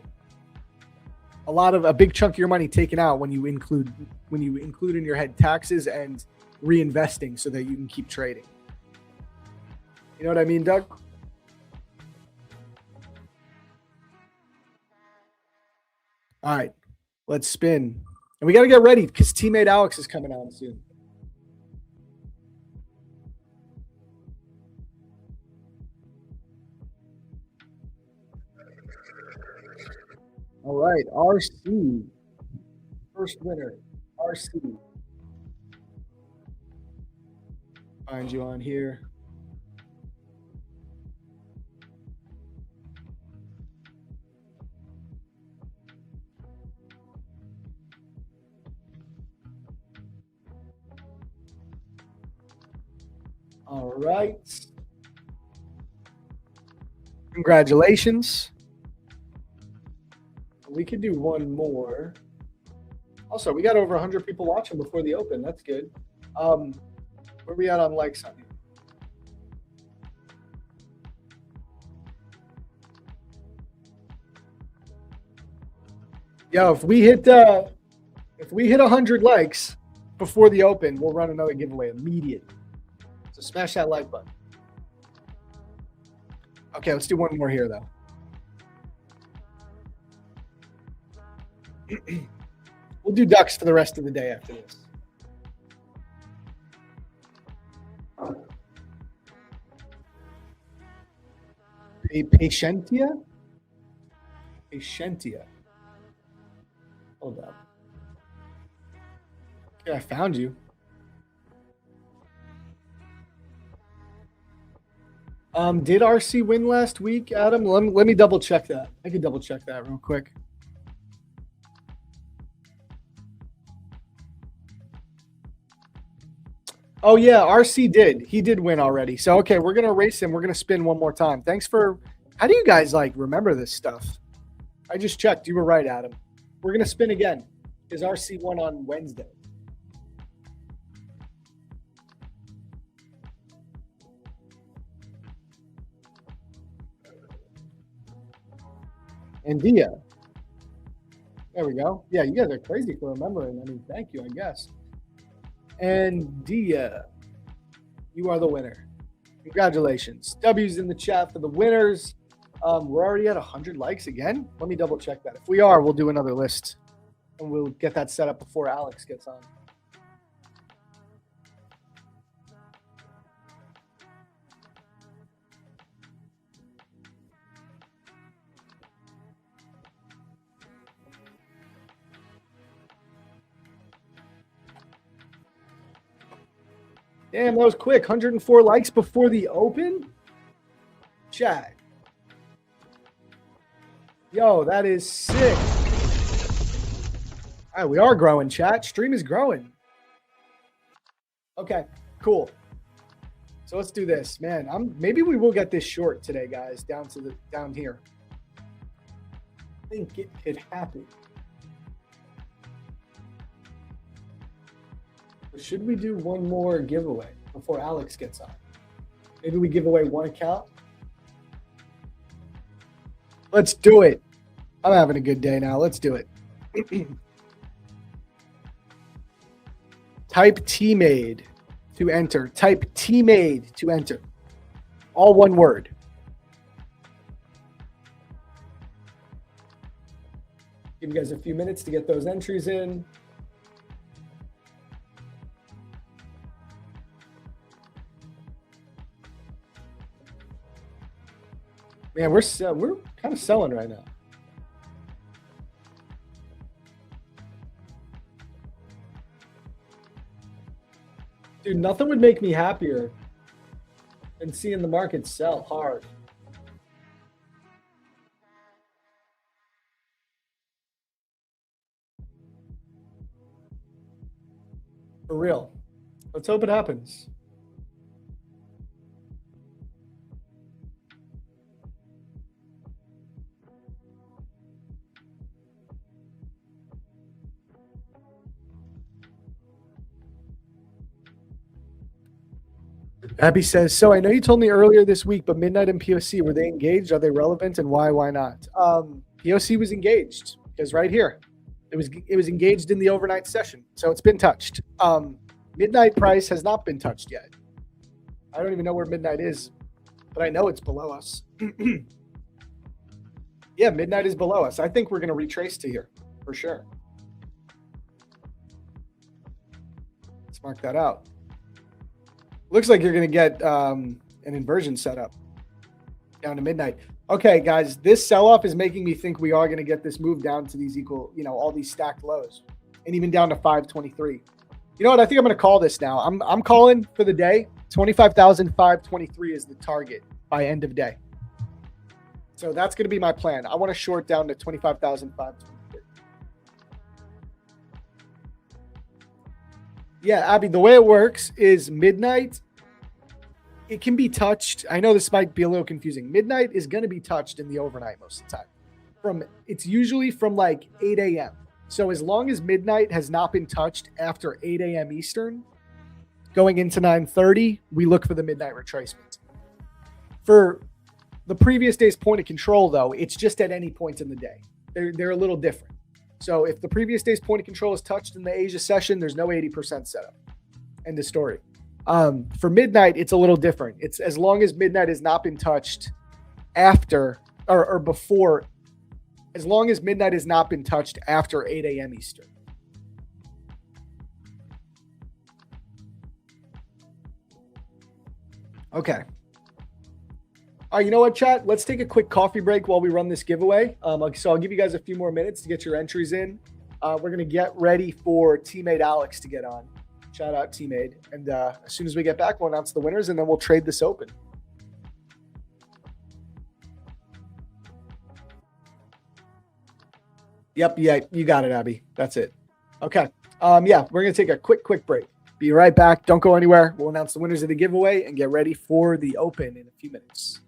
a big chunk of your money taken out when you include in your head taxes and reinvesting so that you can keep trading. You know what I mean, Doug? All right, let's spin. And we got to get ready because TMadeAlex is coming on soon. All right, RC. First winner, RC. Find you on here. All right. Congratulations. We could do one more. Also, we got over 100 people watching before the open. That's good. Where we at on likes on you? Yo, if we hit 100 likes before the open, we'll run another giveaway immediately. So smash that like button. Okay, let's do one more here though. We'll do ducks for the rest of the day after this. Patientia? Patientia. Hold up. Okay, I found you. Did RC win last week, Adam? Let me double check that. I can double check that real quick. Oh yeah, RC did. He did win already. So okay, we're gonna erase him. We're gonna spin one more time. Thanks for. How do you guys like remember this stuff? I just checked. You were right, Adam. We're gonna spin again because RC won on Wednesday. And Dia. There we go. Yeah, you guys are crazy for remembering. I mean, thank you, I guess. And Dia, you are the winner. Congratulations. W's in the chat for the winners. We're already at 100 likes again. Let me double check that. If we are, we'll do another list. And we'll get that set up before Alex gets on. Damn, that was quick. 104 likes before the open? Chat. Yo, that is sick. All right, we are growing, chat. Stream is growing. Okay, cool. So let's do this. Man, maybe we will get this short today, guys, down here. I think it could happen. Should we do one more giveaway before Alex gets on? Maybe we give away one account. Let's do it. I'm having a good day now. Let's do it. Type TMade to enter. Type TMade to enter. All one word. Give you guys a few minutes to get those entries in. Man, we're kind of selling right now. Dude, nothing would make me happier than seeing the market sell hard. For real. Let's hope it happens. Abby says, so I know you told me earlier this week, but Midnight and POC, were they engaged? Are they relevant? And why not? POC was engaged because right here, it was engaged in the overnight session. So it's been touched. Midnight price has not been touched yet. I don't even know where midnight is, but I know it's below us. Yeah, midnight is below us. I think we're going to retrace to here for sure. Let's mark that out. Looks like you're going to get an inversion setup down to midnight. Okay, guys, this sell-off is making me think we are going to get this move down to these equal, all these stacked lows, and even down to 523. You know what? I think I'm going to call this now. I'm calling for the day. 25,523 is the target by end of day. So that's going to be my plan. I want to short down to 25,523. Yeah, Abby, the way it works is midnight. It can be touched. I know this might be a little confusing. Midnight is going to be touched in the overnight most of the time. It's usually from like 8 a.m. So as long as midnight has not been touched after 8 a.m. Eastern, going into 9:30, we look for the midnight retracement. For the previous day's point of control, though, it's just at any point in the day. They're a little different. So if the previous day's point of control is touched in the Asia session, there's no 80% setup. End of story. For midnight, it's a little different. It's as long as midnight has not been touched after or before, as long as midnight has not been touched after 8 a.m. Eastern. Okay. All right, you know what, chat? Let's take a quick coffee break while we run this giveaway. So I'll give you guys a few more minutes to get your entries in. We're going to get ready for TMadeAlex to get on. Shout out TMade. And as soon as we get back, we'll announce the winners, and then we'll trade this open. Yep, yeah, you got it, Abby. That's it. Okay. Yeah, we're going to take a quick break. Be right back. Don't go anywhere. We'll announce the winners of the giveaway and get ready for the open in a few minutes.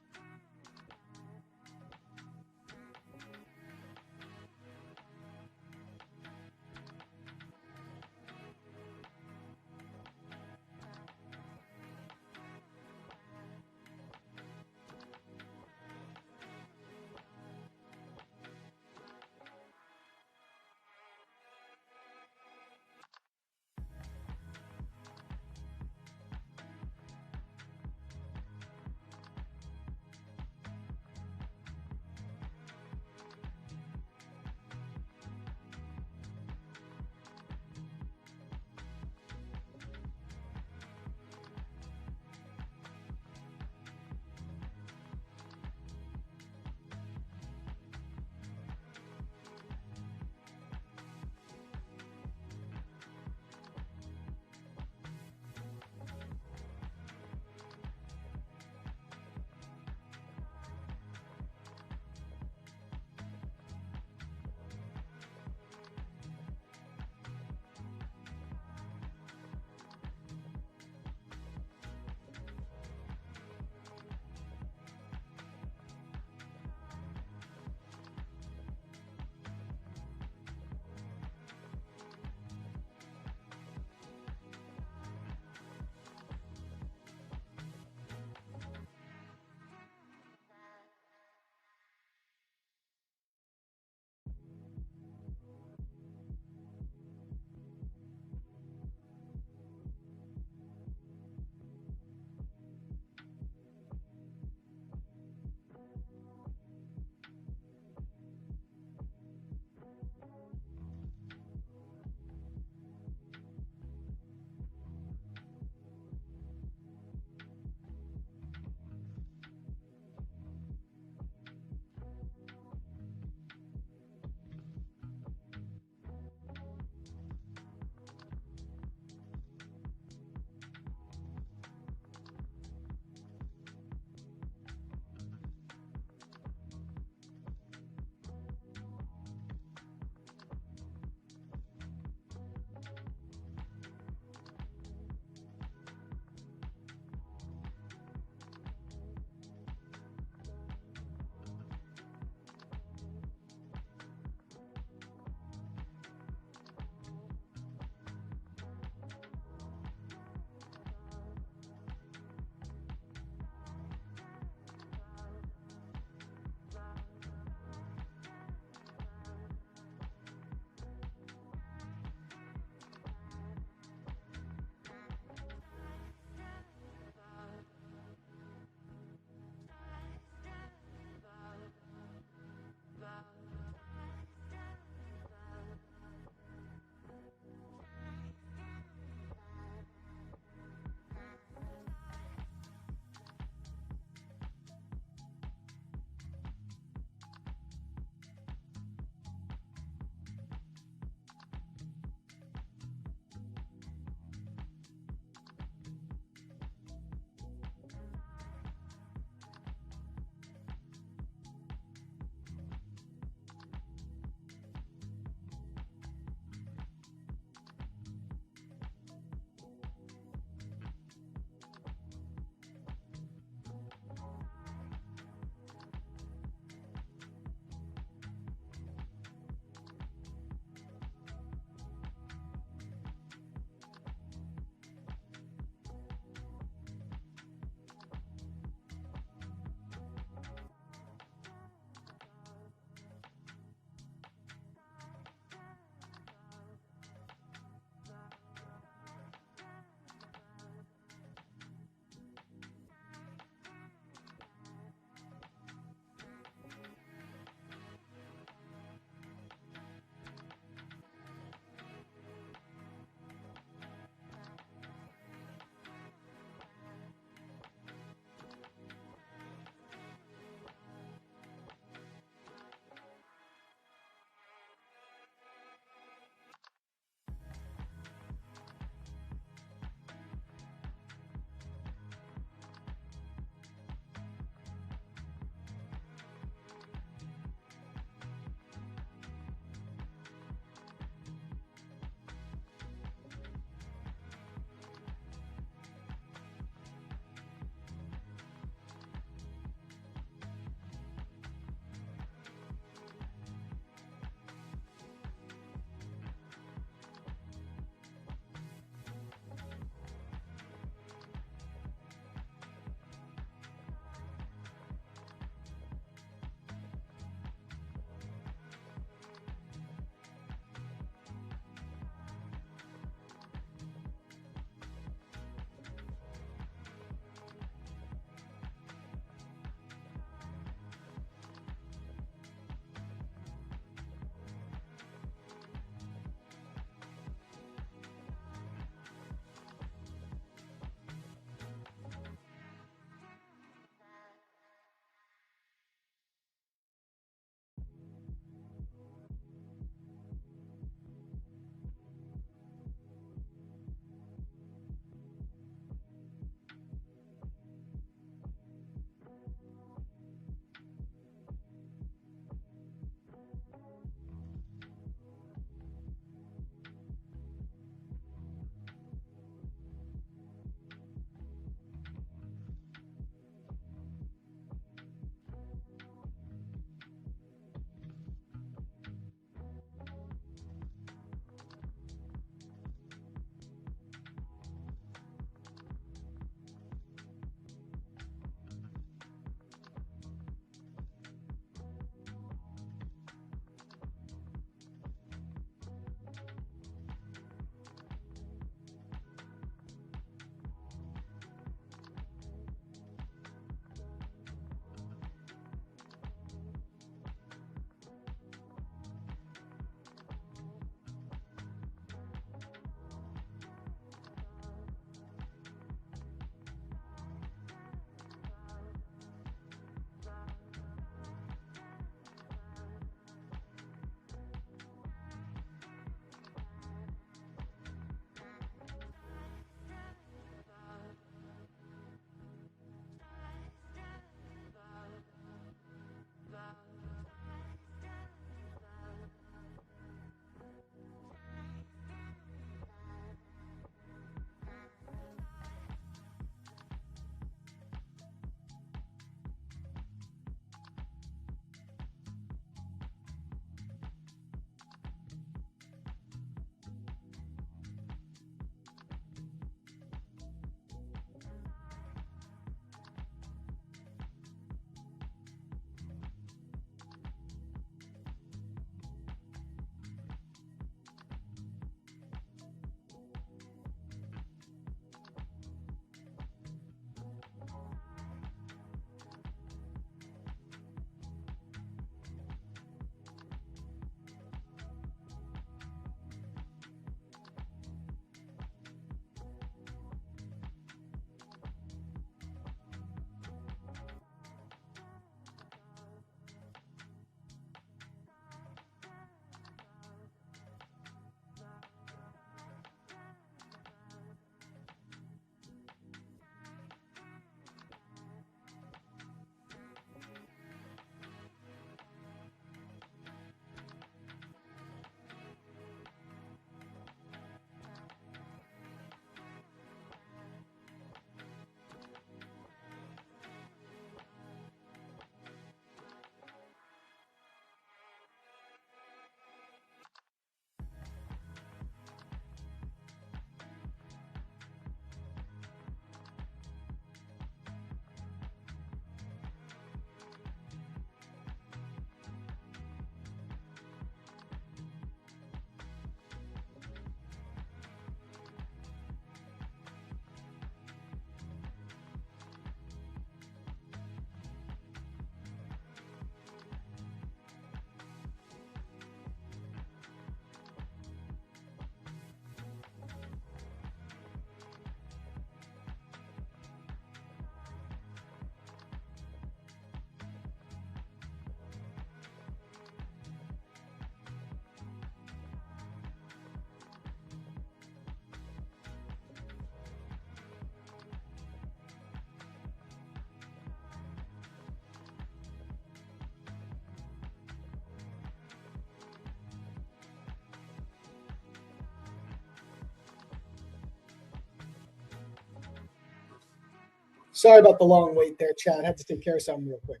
Sorry about the long wait there, Chad. I had to take care of something real quick.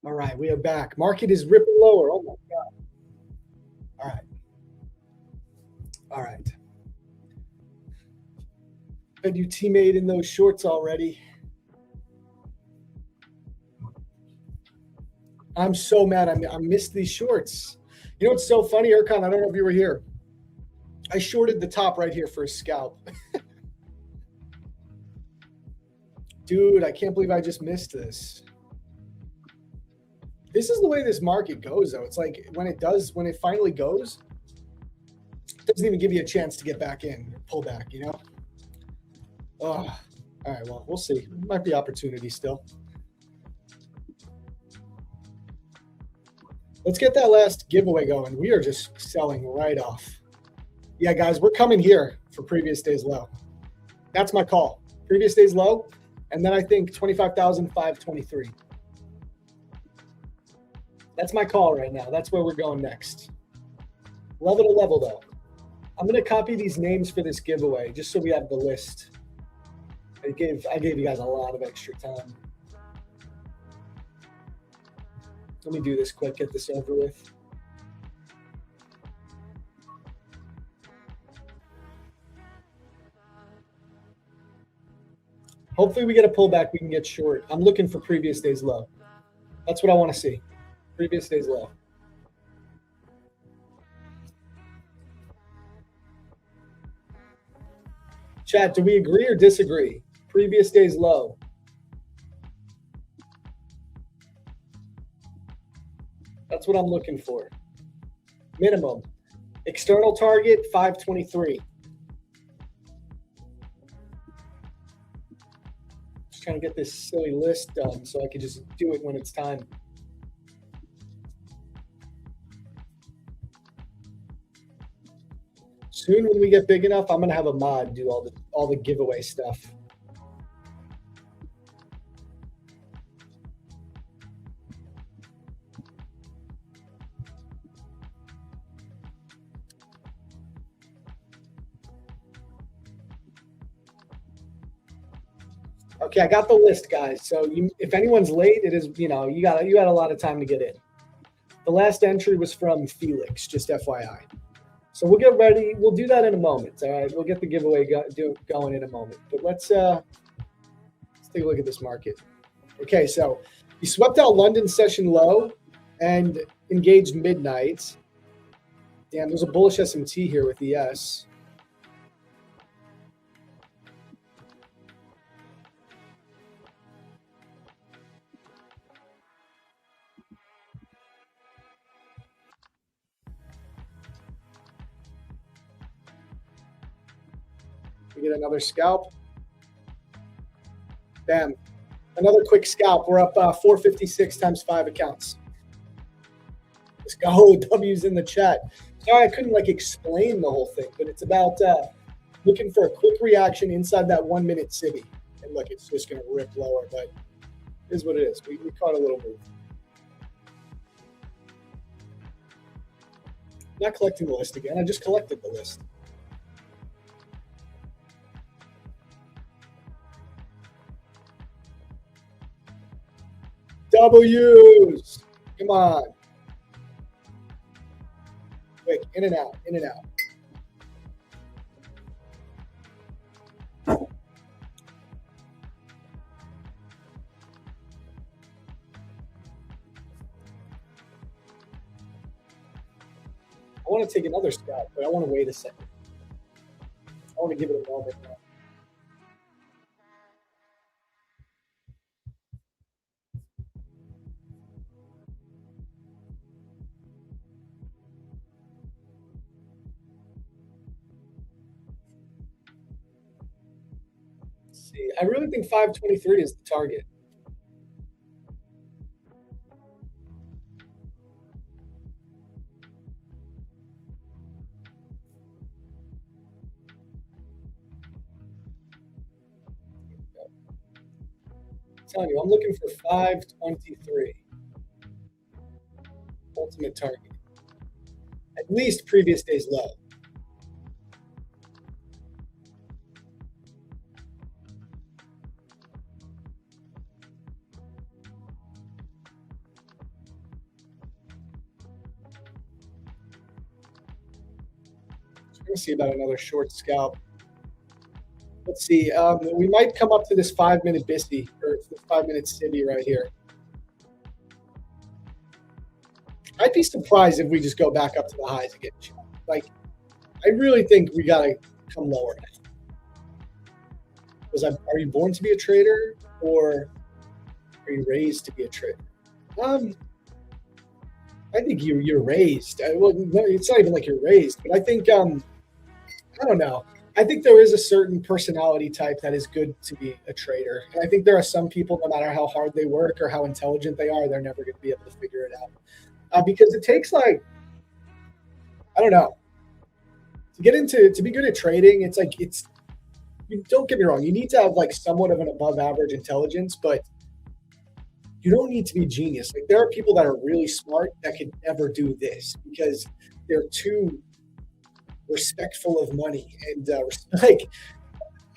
All right, we are back. Market is ripping lower. Oh my God. All right. All right. Bet you teammate in those shorts already. I'm so mad. I missed these shorts. You know what's so funny, Erkan? I don't know if you were here. I shorted the top right here for a scalp. Dude, I can't believe I just missed this. This is the way this market goes, though. It's like when it finally goes, it doesn't even give you a chance to get back in, pull back, you know? Oh, all right, well, we'll see. Might be opportunity still. Let's get that last giveaway going. We are just selling right off. Yeah, guys, we're coming here for previous day's low. That's my call. Previous day's low, and then I think 25,523. That's my call right now. That's where we're going next. Level to level, though. I'm going to copy these names for this giveaway just so we have the list. I gave you guys a lot of extra time. Let me do this quick, get this over with. Hopefully we get a pullback, we can get short. I'm looking for previous day's low. That's what I want to see. Previous day's low. Chat, do we agree or disagree? Previous day's low. That's what I'm looking for. Minimum. External target, 523. Just trying to get this silly list done so I can just do it when it's time. Soon when we get big enough, I'm going to have a mod do all the giveaway stuff. Okay, I got the list, guys. So if anyone's late, it is, you got a lot of time to get in. The last entry was from Felix, just FYI. So we'll get ready. We'll do that in a moment. All right, we'll get the giveaway going in a moment. But let's take a look at this market. Okay, so he swept out London session low and engaged midnight. Damn, there's a bullish SMT here with ES. We get another scalp. Bam. Another quick scalp. We're up 456 times 5 accounts. Let's go. W's in the chat. Sorry, I couldn't explain the whole thing, but it's about looking for a quick reaction inside that 1 minute city. And look, it's just going to rip lower, but it is what it is. We caught a little move. Not collecting the list again. I just collected the list. W's. Come on. Quick, in and out, in and out. I want to take another scalp, but I want to wait a second. I want to give it a moment now. See, I really think 523 is the target. I'm telling you, I'm looking for 523. Ultimate target. At least previous day's low. gonna see about another short scalp. Let's see. We might come up to this 5-minute BISI or this 5-minute SIBI right here. I'd be surprised if we just go back up to the highs again. Like, I really think we gotta come lower now. Because are you born to be a trader, or are you raised to be a trader? I think you're raised. Well, it's not even like you're raised, but I think I don't know. I think there is a certain personality type that is good to be a trader, and I think there are some people, no matter how hard they work or how intelligent they are, they're never going to be able to figure it out because it takes like, I don't know, to be good at trading. It's like don't get me wrong, you need to have like somewhat of an above average intelligence, but you don't need to be genius. Like, there are people that are really smart that could never do this because they're too respectful of money and like,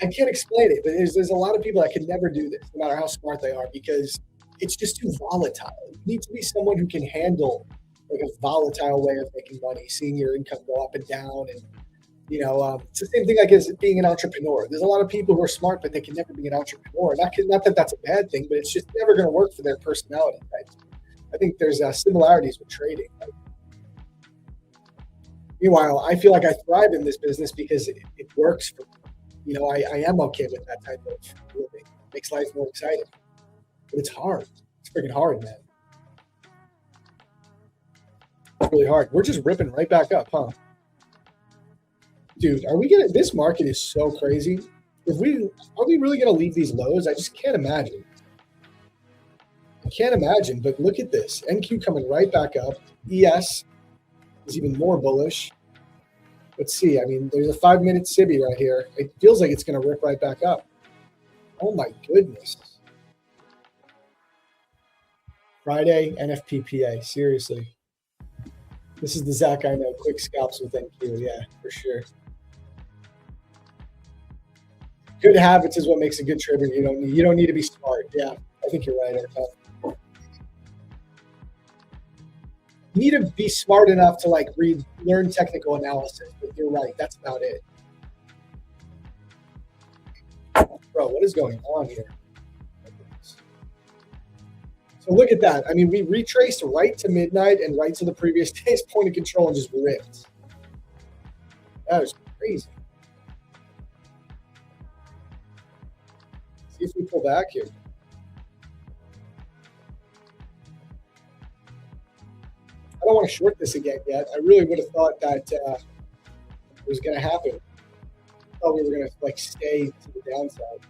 I can't explain it, but there's a lot of people that can never do this, no matter how smart they are, because it's just too volatile. You need to be someone who can handle like a volatile way of making money, seeing your income go up and down, and it's the same thing like as being an entrepreneur. There's a lot of people who are smart, but they can never be an entrepreneur. Not that that's a bad thing, but it's just never going to work for their personality types. I think there's similarities with trading. Meanwhile, I feel like I thrive in this business because it works for me. I am okay with that type of living. It makes life more exciting. But it's hard. It's freaking hard, man. It's really hard. We're just ripping right back up, huh? Dude, this market is so crazy. Are we really gonna leave these lows? I just can't imagine. I can't imagine, but look at this. NQ coming right back up. ES is even more bullish. Let's see. I mean, there's a 5-minute SIBI right here. It feels like it's gonna rip right back up. Oh my goodness. Friday, NFP seriously. This is the Zach I know. Quick scalps with NQ. Yeah, for sure. Good habits is what makes a good trader. You don't need to be smart. Yeah, I think you're right, Erica. You need to be smart enough to like learn technical analysis, but you're right. That's about it. Bro, what is going on here? So look at that. I mean, we retraced right to midnight and right to the previous day's point of control and just ripped. That is crazy. See if we pull back here. I don't want to short this again yet. I really would have thought that it was going to happen. I thought we were going to like stay to the downside.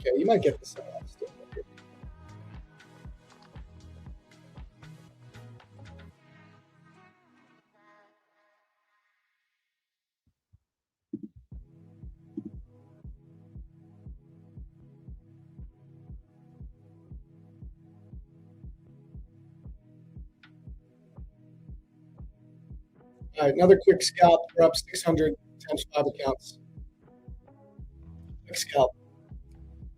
Okay, you might get the sell off still. All right, another quick scalp. We're up 600 times 5 accounts. Quick scalp.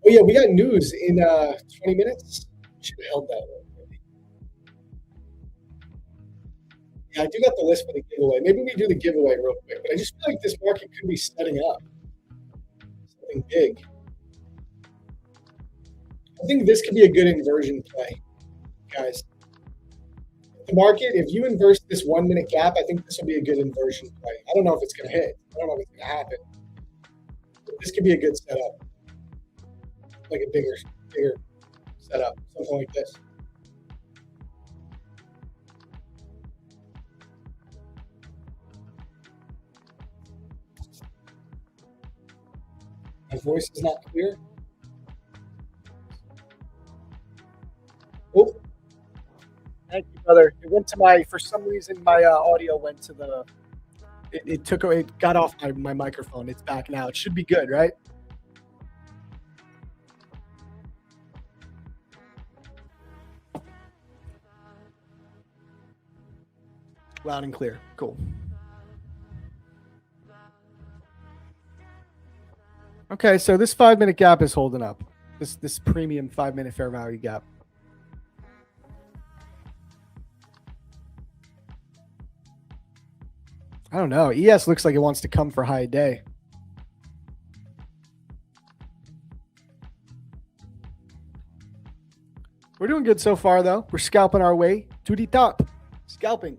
Oh yeah, we got news in 20 minutes. Should have held that one. Yeah, I do got the list for the giveaway. Maybe we do the giveaway real quick. But I just feel like this market could be setting up something big. I think this could be a good inversion play, guys. The market, if you inverse this 1-minute gap, I think this will be a good inversion play. I don't know if it's going to hit. I don't know if it's going to happen. But this could be a good setup. Like a bigger setup, something like this. My voice is not clear. Oh, thank you, brother. It went to for some reason, my audio went to it got off my microphone. It's back now. It should be good, right? Loud and clear. Cool. Okay, so this 5-minute gap is holding up. This premium 5-minute fair value gap. I don't know. ES looks like it wants to come for high day. We're doing good so far, though. We're scalping our way to the top. Scalping.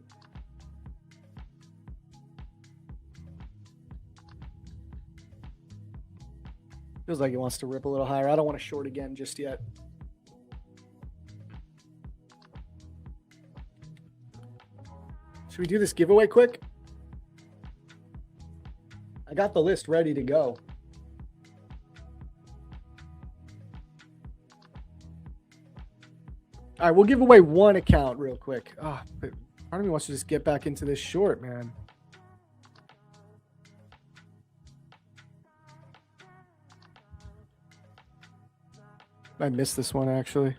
Feels like it wants to rip a little higher. I don't want to short again just yet. Should we do this giveaway quick? I got the list ready to go. All right, we'll give away one account real quick. Oh, but part of me wants to just get back into this short, man. I missed this one, actually.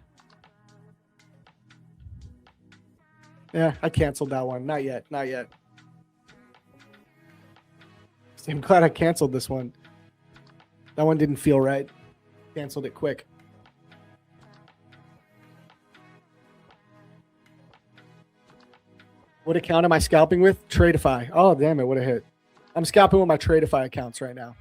Yeah, I canceled that one. Not yet. Not yet. I'm glad I canceled this one. That one didn't feel right. Canceled it quick. What account am I scalping with? Tradeify. Oh, damn it. What a hit. I'm scalping with my Tradeify accounts right now.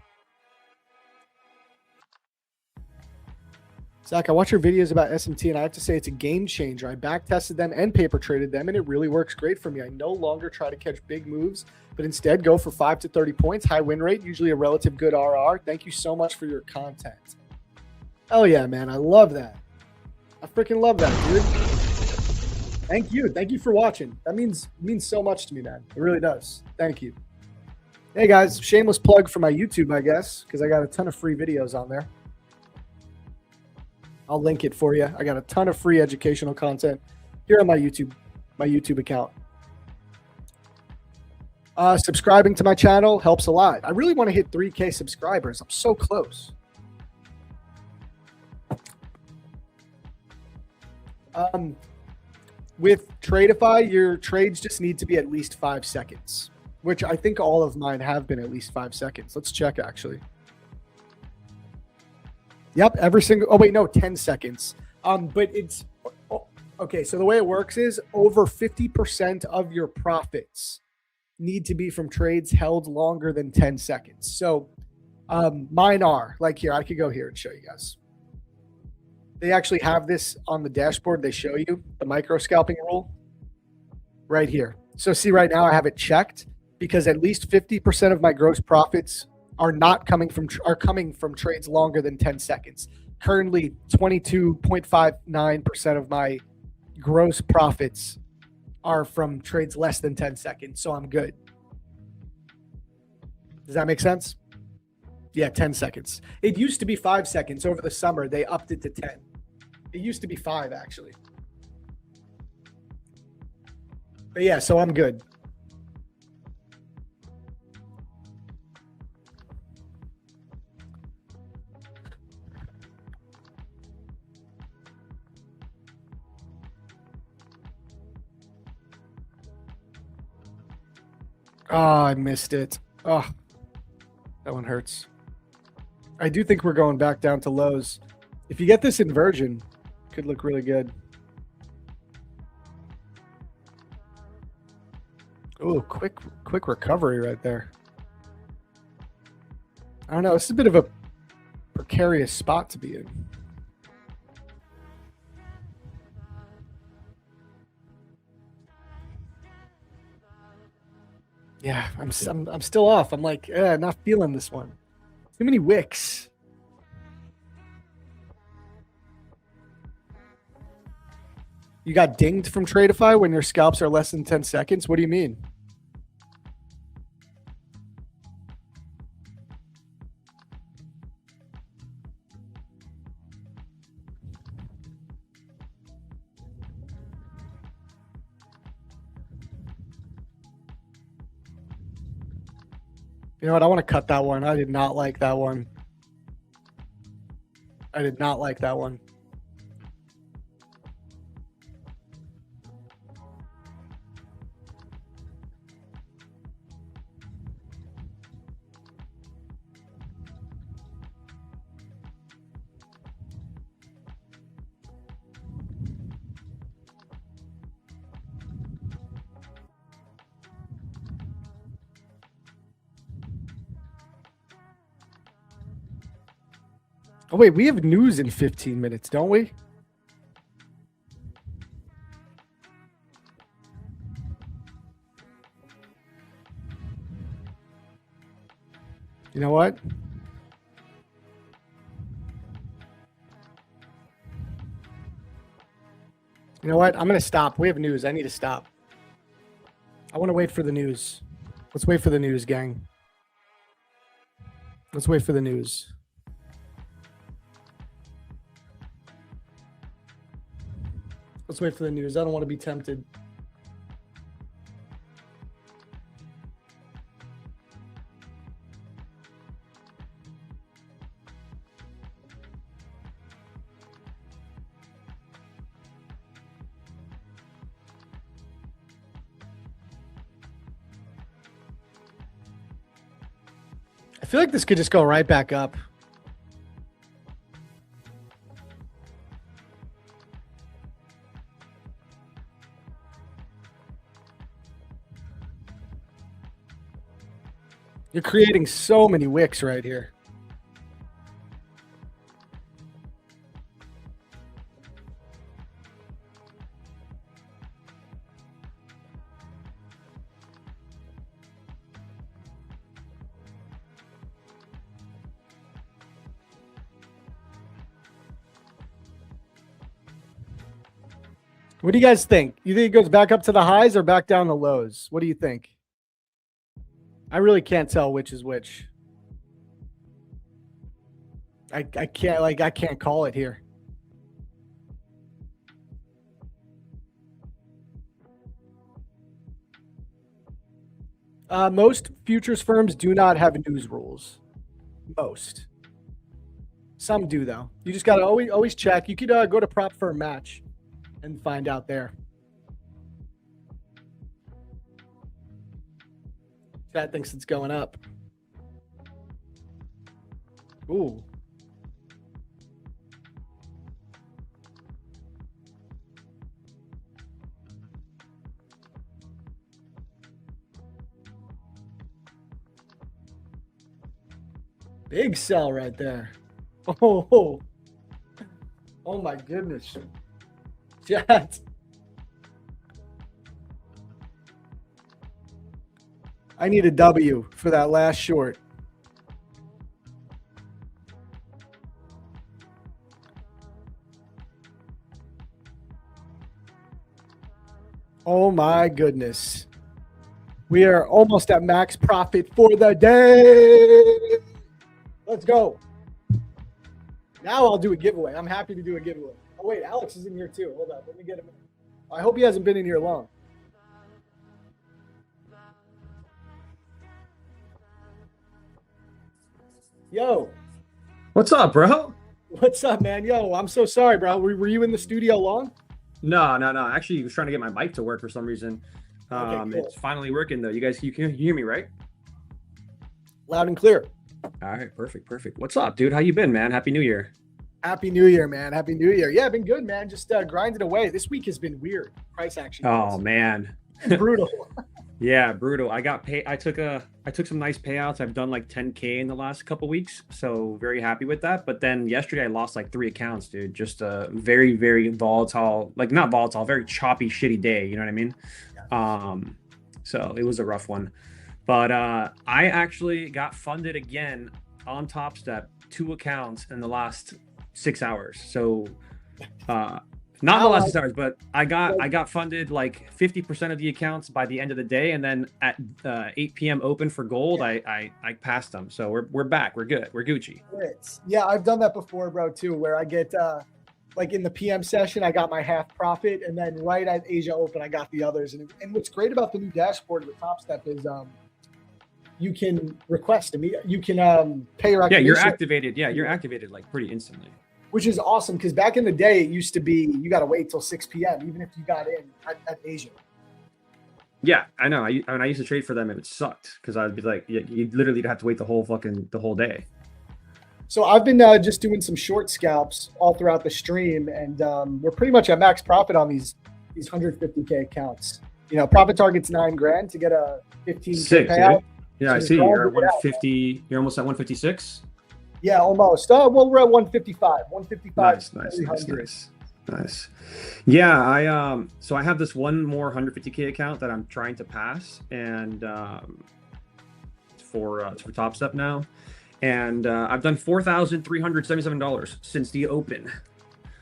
Zach, I watch your videos about SMT, and I have to say it's a game changer. I back tested them and paper traded them, and it really works great for me. I no longer try to catch big moves, but instead go for 5 to 30 points, high win rate, usually a relative good RR. Thank you so much for your content. Oh yeah, man. I love that. I freaking love that, dude. Thank you. Thank you for watching. That means so much to me, man. It really does. Thank you. Hey guys, shameless plug for my YouTube, I guess, because I got a ton of free videos on there. I'll link it for you. I got a ton of free educational content here on my YouTube account. Subscribing to my channel helps a lot. I really want to hit 3K subscribers. I'm so close. With Tradeify, your trades just need to be at least 5 seconds, which I think all of mine have been at least 5 seconds. Let's check, actually. Yep, every single, oh wait, no, 10 seconds. But it's, okay, so the way it works is over 50% of your profits need to be from trades held longer than 10 seconds. So mine are, like here, I could go here and show you guys. They actually have this on the dashboard. They show you the micro scalping rule right here. So see, right now I have it checked because at least 50% of my gross profits are coming from trades longer than 10 seconds. Currently, 22.59% of my gross profits are from trades less than 10 seconds, so I'm good. Does that make sense? Yeah, 10 seconds. It used to be 5 seconds. Over the summer, they upped it to 10. It used to be 5, actually. But yeah, so I'm good. Oh, I missed it. Oh, that one hurts. I do think we're going back down to lows. If you get this inversion, could look really good. Oh, quick recovery right there. I don't know. This is a bit of a precarious spot to be in. Yeah, I'm still off. I'm like, not feeling this one. Too many wicks. You got dinged from Tradeify when your scalps are less than 10 seconds? What do you mean? You know what? I want to cut that one. I did not like that one. I did not like that one. Oh, wait, we have news in 15 minutes, don't we? You know what? You know what? I'm going to stop. We have news. I need to stop. I want to wait for the news. Let's wait for the news, gang. Let's wait for the news. Let's wait for the news. I don't want to be tempted. I feel like this could just go right back up. You're creating so many wicks right here. What do you guys think? You think it goes back up to the highs or back down the lows? What do you think? I really can't tell which is which. I can't call it here. Most futures firms do not have news rules. Most. Some do though. You just gotta always check. You could go to prop firm match and find out there. Chat thinks it's going up. Ooh. Big sell right there. Oh my goodness. Chat. I need a W for that last short. Oh my goodness. We are almost at max profit for the day. Let's go. Now I'll do a giveaway. I'm happy to do a giveaway. Oh, wait, Alex is in here too. Hold on. Let me get him. I hope he hasn't been in here long. Yo.
What's up, bro?
What's up, man? Yo, I'm so sorry, bro. Were you in the studio long?
No. Actually, I was trying to get my mic to work for some reason.
Okay, cool.
It's finally working, though. You can hear me, right?
Loud and clear.
All right, perfect. What's up, dude? How you been, man? Happy New Year.
Happy New Year, man. Happy New Year. Yeah, been good, man. Just grinding away. This week has been weird. Price action.
Oh, man.
Brutal.
Yeah, brutal. I got paid. I took some nice payouts. I've done like 10K in the last couple weeks, so very happy with that. But then yesterday I lost like 3 accounts, dude. Just a very, very volatile, like not volatile, very choppy, shitty day. You know what I mean?
Yeah.
So it was a rough one. But I actually got funded again on Top Step, 2 accounts in the last 6 hours. So not the last 6 hours, but I got funded like 50% of the accounts by the end of the day, and then at 8 p.m. open for gold, I passed them. So we're back. We're good. We're Gucci.
Yeah, I've done that before, bro, too, where I get like in the PM session, I got my half profit, and then right at Asia Open, I got the others. And what's great about the new dashboard with Top Step is you can request you can pay your activation.
Yeah, you're activated. Yeah, you're activated like pretty instantly.
Which is awesome, because back in the day, it used to be you got to wait till 6 p.m. even if you got in at Asia.
Yeah, I know. I used to trade for them, and it sucked because I'd be like, you literally have to wait the whole day.
So I've been just doing some short scalps all throughout the stream, and we're pretty much at max profit on these 150K accounts. You know, profit target's $9,000 to get a 15K
Sick,
payout.
Dude. Yeah, so I see you're at 150. You're almost at 156.
Yeah, almost. Oh, well, we're at 155. 155.
Nice. Yeah, so I have this one more 150K account that I'm trying to pass, and it's for Top Step now, and I've done $4,377 since the open.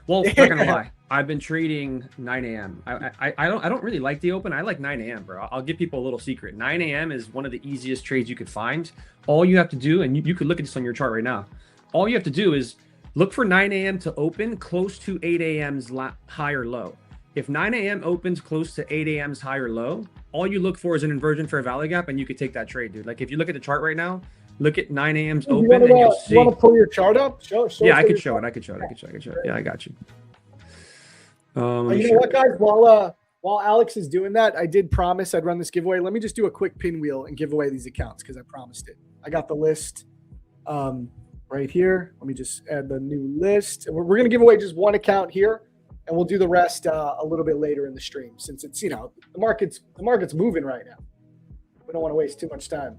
Well, not gonna lie, I've been trading 9 a.m. I don't really like the open. I like 9 a.m. bro. I'll give people a little secret. 9 a.m. is one of the easiest trades you could find. All you have to do, and you could look at this on your chart right now. All you have to do is look for 9 a.m. to open close to 8 a.m.'s high or low. If 9 a.m. opens close to 8 a.m.'s high or low, all you look for is an inversion fair value gap, and you could take that trade, dude. Like if you look at the chart right now, look at 9 a.m.'s open, and you'll see.
You want to pull your chart up? Show
yeah, I could show it. I could show it. Yeah, I got you.
You know what, guys? While Alex is doing that, I did promise I'd run this giveaway. Let me just do a quick pinwheel and give away these accounts because I promised it. I got the list right here. Let me just add the new list. We're going to give away just one account here, and we'll do the rest a little bit later in the stream since it's, you know, the market's moving right now. We don't want to waste too much time.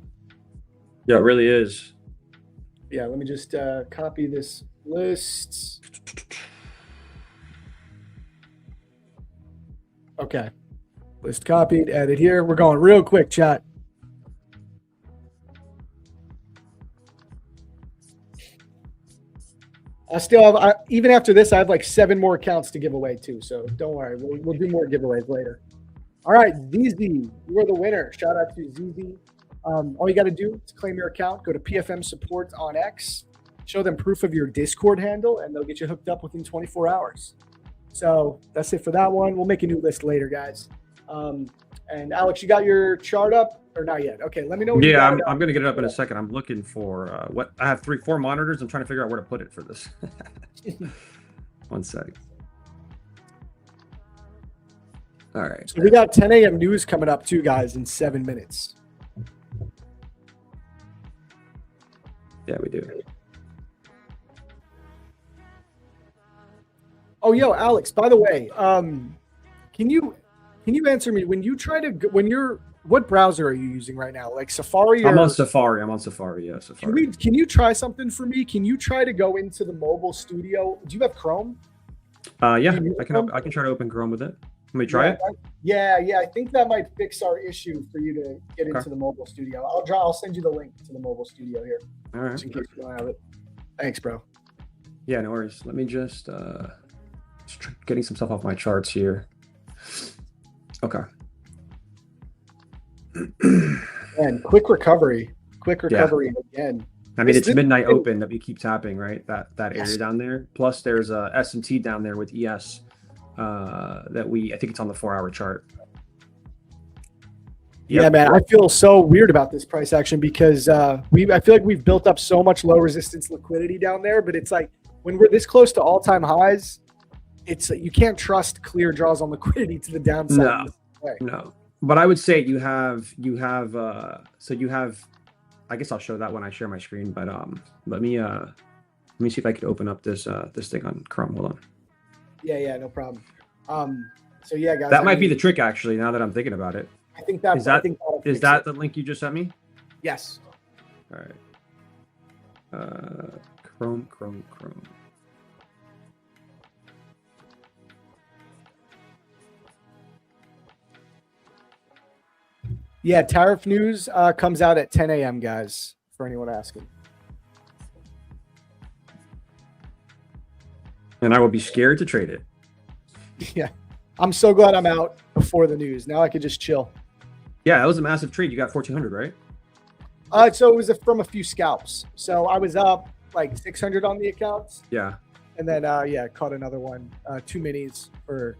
Yeah, it really is.
Yeah, let me just copy this list. Okay. List copied, added here. We're going real quick, chat. I still have, even after this, I have like 7 more accounts to give away too. So don't worry. We'll do more giveaways later. All right, ZZ, you are the winner. Shout out to ZZ. All you got to do is claim your account. Go to PFM Support on X. Show them proof of your Discord handle, and they'll get you hooked up within 24 hours. So that's it for that one. We'll make a new list later, guys. And Alex, you got your chart up or not yet? Okay, let me know.
Yeah, I'm going to get it up in a second. I'm looking for what I have 4 monitors. I'm trying to figure out where to put it for this. 1 sec. All right.
So we got 10 a.m. news coming up too, guys, in 7 minutes.
Yeah, we do.
Oh, yo, Alex, by the way, can you answer me what browser are you using right now? Like Safari?
I'm on Safari. Yeah, Safari.
Can you try something for me? Can you try to go into the mobile studio? Do you have Chrome?
Yeah, I can try to open Chrome with it. Let me try it.
Yeah. I think that might fix our issue for you to get into the mobile studio. I'll send you the link to the mobile studio here.
All right.
Just in case you don't have it. Thanks, bro.
Yeah, no worries. Let me just getting some stuff off my charts here. Okay.
And quick recovery again.
I mean, it's midnight open that we keep tapping, right? That area down there. Plus, there's a SMT down there with ES that I think it's on the 4-hour chart. Yep.
Yeah, man, I feel so weird about this price action because I feel like we've built up so much low resistance liquidity down there, but it's like when we're this close to all-time highs, it's you can't trust clear draws on liquidity to the downside.
No. But I would say you have I guess I'll show that when I share my screen, but let me see if I could open up this thing on Chrome. Hold on.
Yeah, no problem. So yeah, guys.
That might be the trick actually, now that I'm thinking about it.
I think that
is that the link you just sent me?
Yes.
All right. Chrome.
Yeah, tariff news comes out at 10 a.m., guys, for anyone asking.
And I will be scared to trade it.
Yeah. I'm so glad I'm out before the news. Now I could just chill.
Yeah, that was a massive trade. You got 1,400, right?
So it was from a few scalps. So I was up like 600 on the accounts.
Yeah.
And then, caught another one, 2 minis for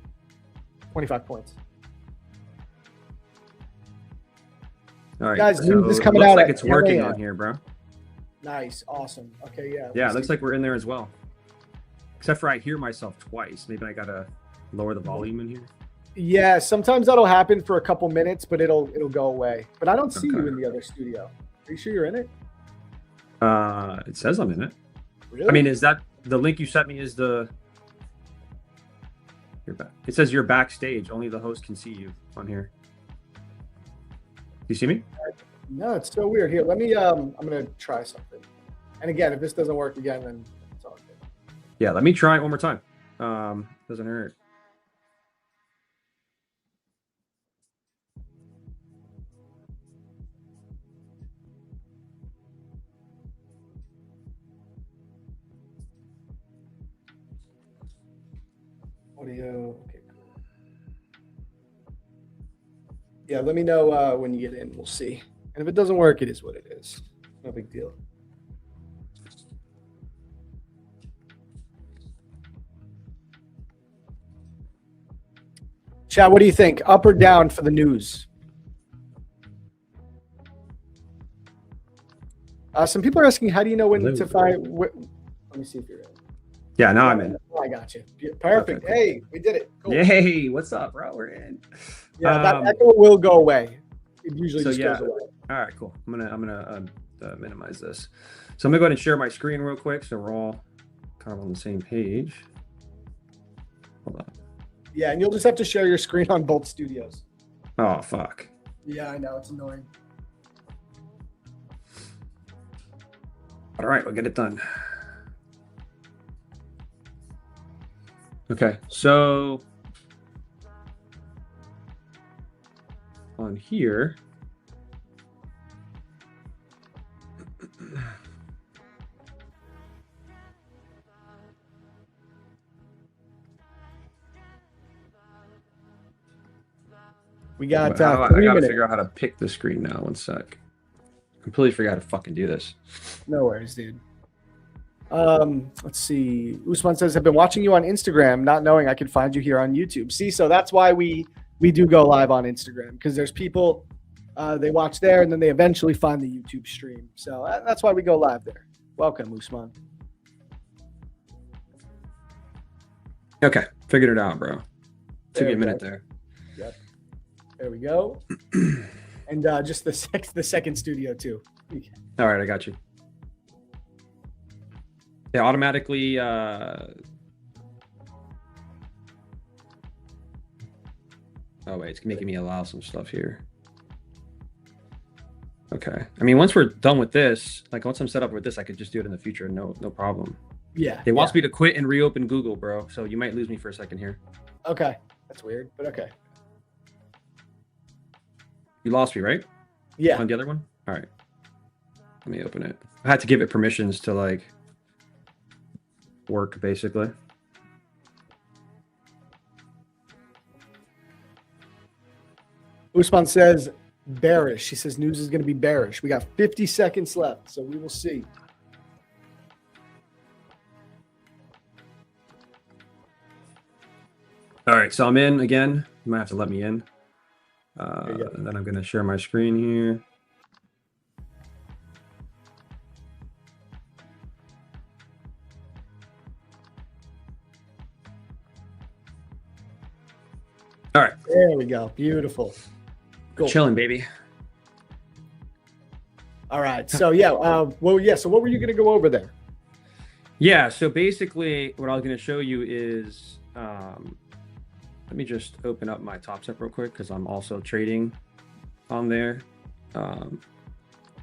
25 points.
All right,
guys, news is coming out.
Looks like it's working on here, bro.
Nice, awesome. Okay, yeah.
Yeah, it looks like we're in there as well. Except for I hear myself twice. Maybe I gotta lower the volume in here.
Yeah, sometimes that'll happen for a couple minutes, but it'll go away. But I don't see you in the other studio. Are you sure you're in it?
It says I'm in it.
Really?
I mean, is that the link you sent me? Is the it says you're backstage. Only the host can see you on here. Do you see me?
No, it's so weird. Here, let me. I'm gonna try something. And again, if this doesn't work again, then it's all good.
Yeah, let me try it one more time. Doesn't hurt.
Audio. Okay, cool. Yeah, let me know when you get in. We'll see. And if it doesn't work, it is what it is. No big deal. Chat, what do you think? Up or down for the news? Some people are asking, how do you know when to find? Let me see if you're in.
Yeah, now I'm in.
Oh, I got you. Perfect.
Okay, cool.
Hey, we did it. Cool.
Yay! What's up, bro? We're in.
Yeah, that echo will go away. It usually just goes away.
All right, cool. I'm gonna minimize this. So I'm gonna go ahead and share my screen real quick, so we're all kind of on the same page. Hold on.
Yeah, and you'll just have to share your screen on both studios.
Oh fuck.
Yeah, I know, it's annoying.
All right, we'll get it done. Okay, so on here,
we got
I
3
gotta
minutes.
figure out how to pick the screen now. One sec. Completely forgot to fucking do this.
No worries, dude. Let's see. Usman says, I've been watching you on Instagram, not knowing I could find you here on YouTube. See, so that's why we do go live on Instagram, because there's people, they watch there and then they eventually find the YouTube stream. So that's why we go live there. Welcome, Usman.
Okay, figured it out, bro. Took me a minute there.
Yep. There we go. And just the second studio too.
All right, I got you. Yeah, automatically. Oh wait, it's making me allow some stuff here. Okay. I mean, once we're done with this, like once I'm set up with this, I could just do it in the future. No problem.
Yeah.
It wants me to quit and reopen Google, bro. So you might lose me for a second here.
Okay. That's weird, but okay.
You lost me, right?
Yeah.
On the other one? All right. Let me open it. I had to give it permissions to like work, basically.
Usman says bearish. He says news is going to be bearish. We got 50 seconds left, so we will see.
All right, so I'm in again. You might have to let me in. And then I'm going to share my screen here. All right.
There we go. Beautiful. Cool.
Chilling, baby.
All right. So yeah. So what were you going to go over there?
Yeah. So basically, what I was going to show you is, let me just open up my Top Step real quick because I'm also trading on there.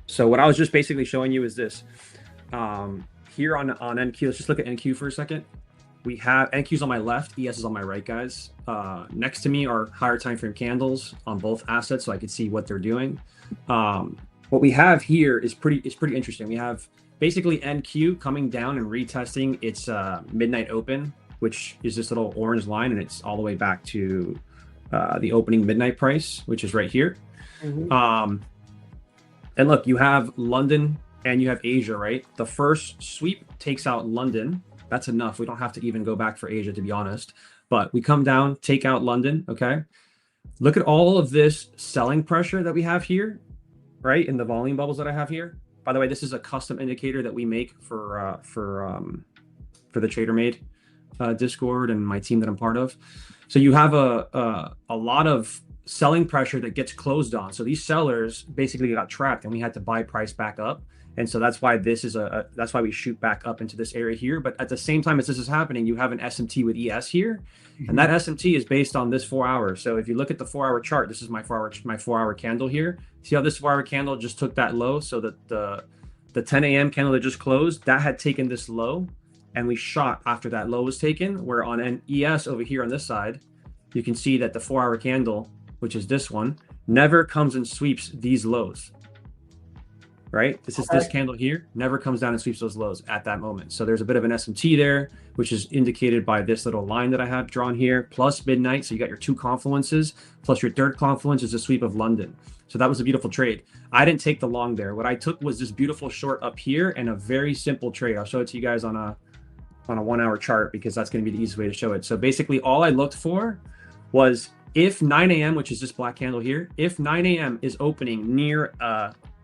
So what I was just basically showing you is this. Here on NQ, let's just look at NQ for a second. We have NQ's on my left, ES is on my right, guys. Next to me are higher time frame candles on both assets, so I can see what they're doing. What we have here is pretty interesting. We have basically NQ coming down and retesting its midnight open, which is this little orange line, and it's all the way back to the opening midnight price, which is right here. Mm-hmm. And look, you have London and you have Asia, right? The first sweep takes out London. That's enough. We don't have to even go back for Asia, to be honest. But we come down, take out London, okay? Look at all of this selling pressure that we have here, right? In the volume bubbles that I have here. By the way, this is a custom indicator that we make for the TraderMade Discord and my team that I'm part of. So you have a lot of selling pressure that gets closed on. So these sellers basically got trapped and we had to buy price back up. And so that's why this is that's why we shoot back up into this area here. But at the same time as this is happening, you have an SMT with ES here. Mm-hmm. And that SMT is based on this 4 hours. So if you look at the 4 hour chart, this is my 4 hour candle here. See how this 4 hour candle just took that low so that the 10 a.m. candle that just closed, that had taken this low, and we shot after that low was taken, where on an ES over here on this side, you can see that the 4-hour candle, which is this one, never comes and sweeps these lows, right? This is this candle here, never comes down and sweeps those lows at that moment. So there's a bit of an SMT there, which is indicated by this little line that I have drawn here, plus midnight. So you got your two confluences, plus your third confluence is a sweep of London. So that was a beautiful trade. I didn't take the long there. What I took was this beautiful short up here and a very simple trade. I'll show it to you guys on a 1-hour chart, because that's going to be the easiest way to show it. So basically all I looked for was if 9 a.m., which is this black candle here, if 9 a.m. is opening near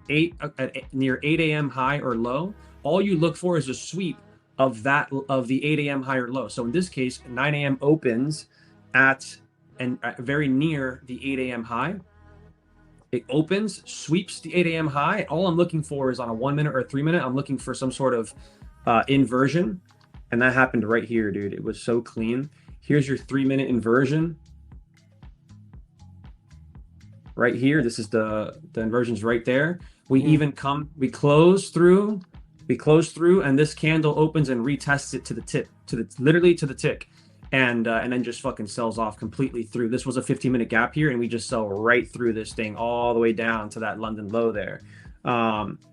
8 a.m. high or low, all you look for is a sweep of the 8 a.m. high or low. So in this case, 9 a.m. opens at very near the 8 a.m. high. It opens, sweeps the 8 a.m. high. All I'm looking for is on a 1 minute or a 3 minute, I'm looking for some sort of inversion. And that happened right here, dude. It was so clean. Here's your 3 minute inversion. Right here, this is the inversions right there. We close through, and this candle opens and retests it to the tip, literally to the tick, and then just fucking sells off completely through. This was a 15-minute gap here, and we just sell right through this thing all the way down to that London low there.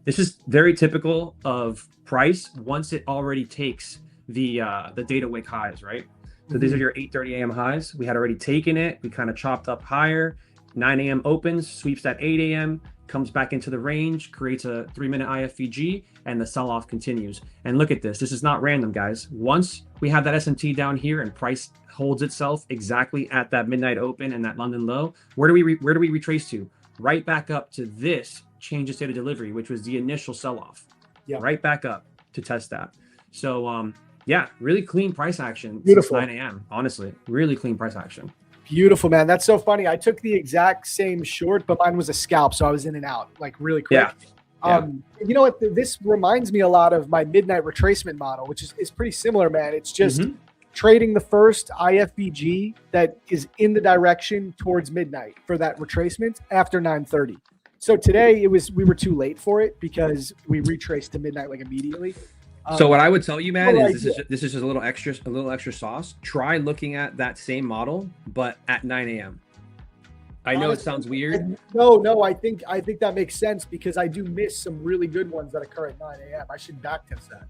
This is very typical of price once it already takes the data wick highs, right? So these are your 8:30 a.m. highs. We had already taken it. We kind of chopped up higher. 9 a.m. opens, sweeps that 8 a.m., comes back into the range, creates a 3-minute IFVG, and the sell-off continues. And look at this. This is not random, guys. Once we have that SMT down here and price holds itself exactly at that midnight open and that London low, where do we retrace to? Right back up to this change of state of delivery, which was the initial sell-off. Yeah. Right back up to test that. So, yeah, really clean price action.
Beautiful.
Since 9 a.m., honestly. Really clean price action.
Beautiful, man. That's so funny. I took the exact same short, but mine was a scalp, so I was in and out like really quick.
Yeah.
You know what? This reminds me a lot of my midnight retracement model, which is pretty similar, man. It's just trading the first IFVG that is in the direction towards midnight for that retracement after 9:30. So today we were too late for it because we retraced to midnight like immediately.
So what I would tell you, man, is this is just a little extra sauce. Try looking at that same model, but at 9 a.m. I know it sounds weird.
No, I think that makes sense because I do miss some really good ones that occur at 9 a.m. I should backtest that.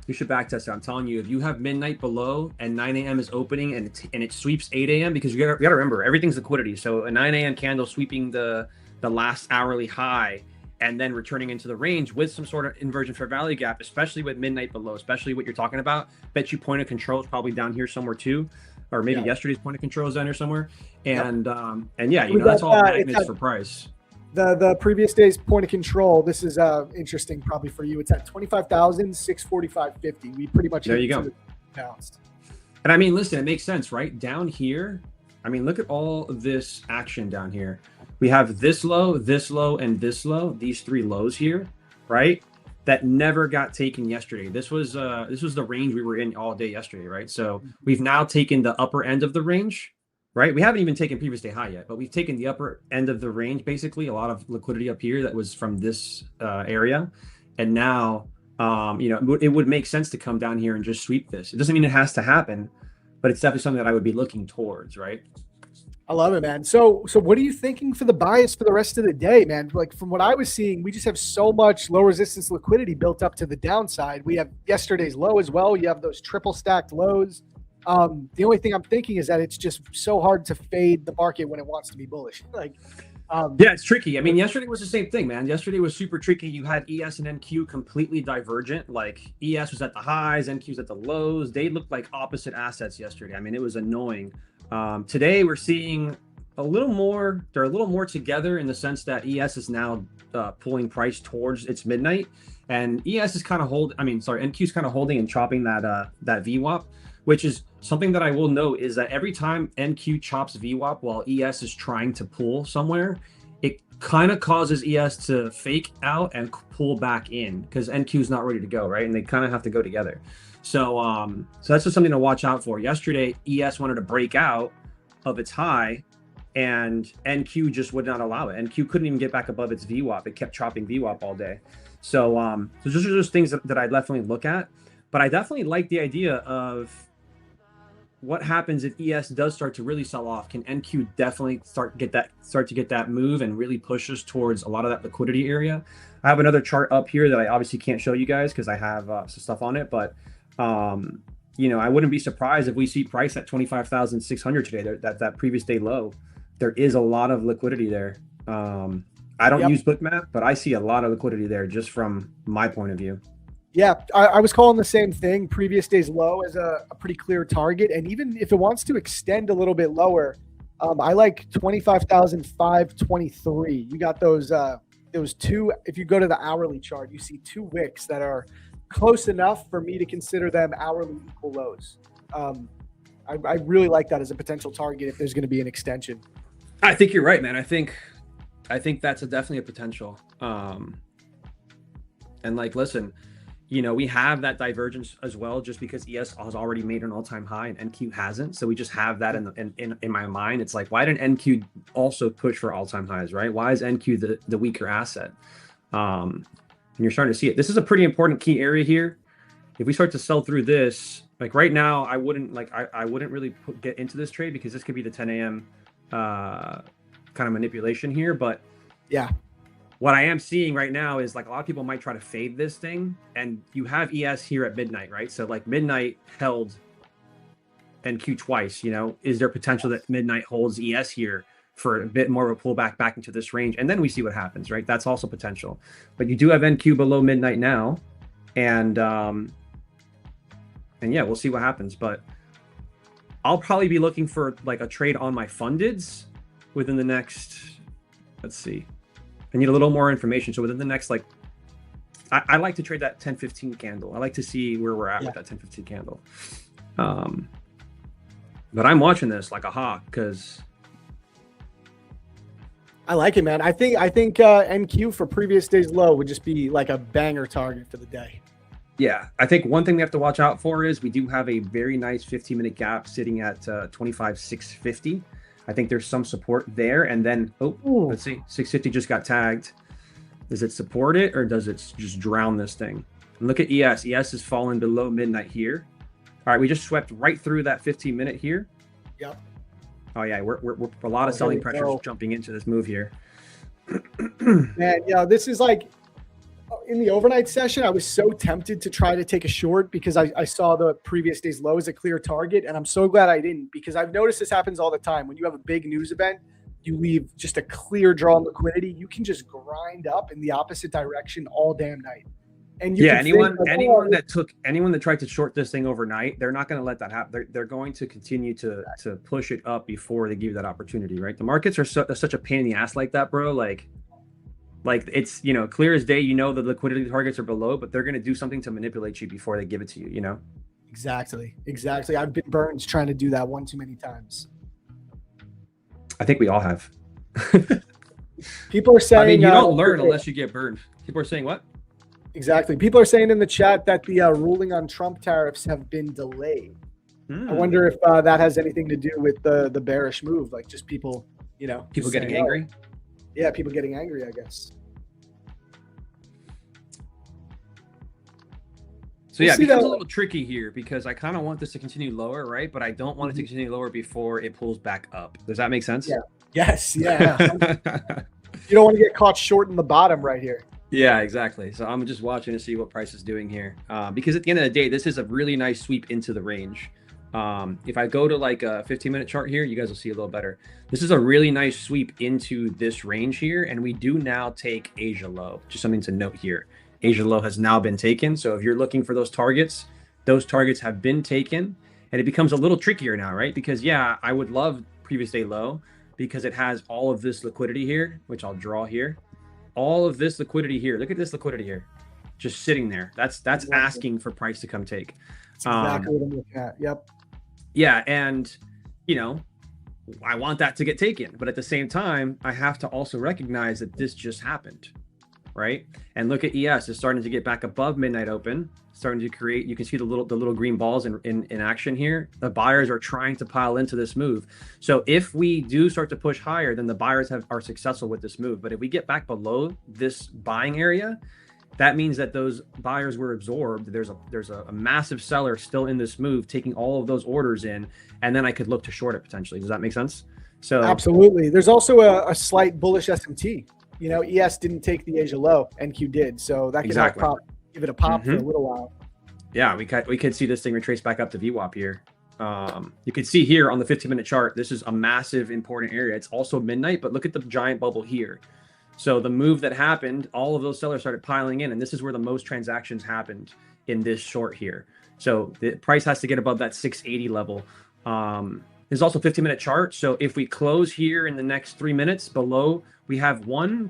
You should backtest it. I'm telling you, if you have midnight below and 9 a.m. is opening and it sweeps 8 a.m. because you gotta remember everything's liquidity. So a 9 a.m. candle sweeping the last hourly high and then returning into the range with some sort of inversion fair value gap, especially with midnight below, especially what you're talking about. Bet you point of control is probably down here somewhere too, or maybe yesterday's point of control is down here somewhere. And yeah, you know, that's all magnets for price.
The previous day's point of control, this is interesting probably for you. It's at 25,645.50. We pretty much
there you go.
Bounced.
And I mean, listen, it makes sense, right? Down here, I mean, look at all of this action down here. We have this low, and this low, these three lows here, right? That never got taken yesterday. This was the range we were in all day yesterday, right? So we've now taken the upper end of the range, right? We haven't even taken previous day high yet, but we've taken the upper end of the range, basically a lot of liquidity up here that was from this area. And now, you know, it would make sense to come down here and just sweep this. It doesn't mean it has to happen, but it's definitely something that I would be looking towards, right?
I love it, man. So what are you thinking for the bias for the rest of the day, man? Like from what I was seeing, we just have so much low resistance liquidity built up to the downside. We have yesterday's low as well. You have those triple stacked lows. The only thing I'm thinking is that it's just so hard to fade the market when it wants to be bullish. Like,
yeah, it's tricky. I mean, yesterday was the same thing, man. Yesterday was super tricky. You had ES and NQ completely divergent. Like ES was at the highs, NQ was at the lows. They looked like opposite assets yesterday. I mean, it was annoying. Today we're seeing they're a little more together in the sense that ES is now pulling price towards its midnight, and ES is kind of NQ is kind of holding and chopping that VWAP, which is something that I will note is that every time NQ chops VWAP while ES is trying to pull somewhere, it kind of causes ES to fake out and pull back in because NQ is not ready to go, right? And they kind of have to go together. So that's just something to watch out for. Yesterday, ES wanted to break out of its high and NQ just would not allow it. NQ couldn't even get back above its VWAP. It kept chopping VWAP all day. So so those are just things that I definitely look at. But I definitely like the idea of what happens if ES does start to really sell off. Can NQ definitely start to get that move and really push us towards a lot of that liquidity area? I have another chart up here that I obviously can't show you guys because I have some stuff on it, but you know, I wouldn't be surprised if we see price at 25,600 today. That previous day low, there is a lot of liquidity there. I don't use Bookmap, but I see a lot of liquidity there just from my point of view.
Yeah, I was calling the same thing. Previous day's low as a pretty clear target. And even if it wants to extend a little bit lower, I like 25,523. You got those two. If you go to the hourly chart, you see two wicks that are close enough for me to consider them hourly equal lows. I really like that as a potential target if there's going to be an extension.
I think you're right, man. I think that's definitely a potential. And like, listen, you know, we have that divergence as well, just because ES has already made an all-time high and NQ hasn't. So we just have that in my mind. It's like, why didn't NQ also push for all-time highs, right? Why is NQ the weaker asset? And you're starting to see it. This is a pretty important key area here. If we start to sell through this, like right now, I wouldn't really get into this trade because this could be the 10 a.m. Kind of manipulation here. But
yeah,
what I am seeing right now is like a lot of people might try to fade this thing, and you have ES here at midnight, right? So like midnight held NQ twice, you know, is there potential that midnight holds ES here for a bit more of a pullback back into this range? And then we see what happens, right? That's also potential. But you do have NQ below midnight now. And yeah, we'll see what happens. But I'll probably be looking for like a trade on my fundeds within the next, let's see. I need a little more information. So within the next, like, I like to trade that 10-15 candle. I like to see where we're at with that 10-15 candle. But I'm watching this like a hawk because
I like it, man. I think NQ for previous day's low would just be like a banger target for the day.
Yeah, I think one thing we have to watch out for is we do have a very nice 15-minute gap sitting at 25,650. I think there's some support there. And then, let's see, 650 just got tagged. Does it support it or does it just drown this thing? And look at ES. ES is falling below midnight here. All right, we just swept right through that 15-minute here.
Yep.
Oh yeah, we're a lot of selling pressures jumping into this move here.
Man, yeah, this is like in the overnight session, I was so tempted to try to take a short because I saw the previous day's low as a clear target. And I'm so glad I didn't, because I've noticed this happens all the time. When you have a big news event, you leave just a clear draw on liquidity. You can just grind up in the opposite direction all damn night. And you
anyone that tried to short this thing overnight, they're not going to let that happen. They're going to continue to push it up before they give you that opportunity, right? The markets are such a pain in the ass like that, bro. Like it's, you know, clear as day, you know, the liquidity targets are below, but they're going to do something to manipulate you before they give it to you, you know?
Exactly. I've been burned trying to do that one too many times.
I think we all have.
People are saying,
I mean, you don't learn unless you get burned. People are saying what?
Exactly. People are saying in the chat that the ruling on Trump tariffs have been delayed. I wonder if that has anything to do with the bearish move, like just people, you know,
people getting angry.
Yeah, people getting angry, I guess.
So yeah, it becomes a little tricky here because I kind of want this to continue lower, right? But I don't want it to continue lower before it pulls back up. Does that make sense?
Yeah. Yes. Yeah. You don't want to get caught short in the bottom right here.
Yeah, exactly. So I'm just watching to see what price is doing here, because at the end of the day, this is a really nice sweep into the range. If I go to like a 15-minute chart here, you guys will see a little better. This is a really nice sweep into this range here, and we do now take Asia low. Just something to note here. Asia low has now been taken. So if you're looking for those targets have been taken, and it becomes a little trickier now, right? Because yeah, I would love previous day low because it has all of this liquidity here, which I'll draw here. All of this liquidity here. Look at this liquidity here, just sitting there. That's asking for price to come take.
That's exactly what I'm looking at. Yep.
Yeah, and you know, I want that to get taken, but at the same time, I have to also recognize that this just happened, right? And look at ES, it's starting to get back above midnight open, starting to create, you can see the little green balls in action here. The buyers are trying to pile into this move. So if we do start to push higher, then the buyers are successful with this move. But if we get back below this buying area, that means that those buyers were absorbed. There's a massive seller still in this move, taking all of those orders in, and then I could look to short it potentially. Does that make sense? So
absolutely. There's also a slight bullish SMT. You know, ES didn't take the Asia low, NQ did, so that could give it a pop for a little while.
Yeah, we could see this thing retrace back up to VWAP here. You can see here on the 15-minute chart, this is a massive important area. It's also midnight, but look at the giant bubble here. So the move that happened, all of those sellers started piling in, and this is where the most transactions happened in this short here. So the price has to get above that 680 level. There's also 15-minute chart. So if we close here in the next 3 minutes below, we have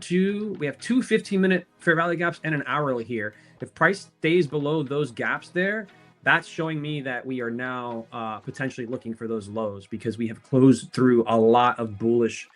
two 15-minute fair value gaps and an hourly here. If price stays below those gaps there, that's showing me that we are now potentially looking for those lows, because we have closed through a lot of bullish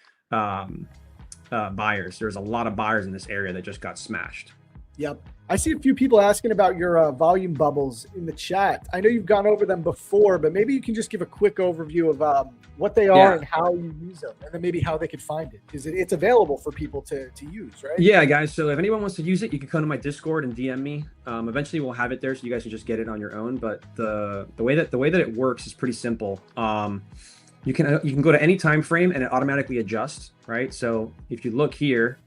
buyers. There's a lot of buyers in this area that just got smashed.
Yep. I see a few people asking about your volume bubbles in the chat. I know you've gone over them before, but maybe you can just give a quick overview of what they are and how you use them, and then maybe how they could find it, because it's available for people to use, right?
Yeah, guys. So if anyone wants to use it, you can come to my Discord and DM me. Eventually, we'll have it there, so you guys can just get it on your own. But the way that it works is pretty simple. You can go to any time frame and it automatically adjusts, right? So if you look here,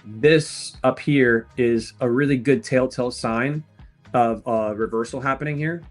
this up here is a really good telltale sign of a reversal happening here,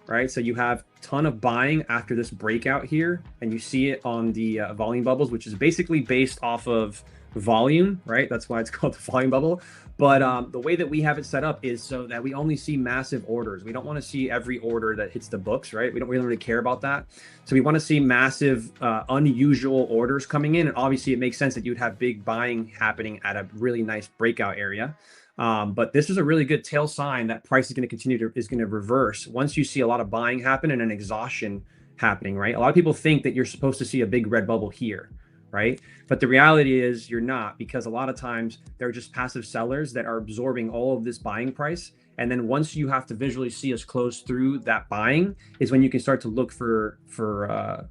right? So you have a ton of buying after this breakout here, and you see it on the volume bubbles, which is basically based off of volume, right? That's why it's called the volume bubble. But the way that we have it set up is so that we only see massive orders. We don't want to see every order that hits the books, right? We don't really care about that. So we want to see massive, unusual orders coming in. And obviously it makes sense that you'd have big buying happening at a really nice breakout area. But this is a really good tail sign that price is going to reverse once you see a lot of buying happen and an exhaustion happening, right? A lot of people think that you're supposed to see a big red bubble here, right? But the reality is you're not, because a lot of times they're just passive sellers that are absorbing all of this buying price. And then once you have to visually see us close through that buying is when you can start to look for a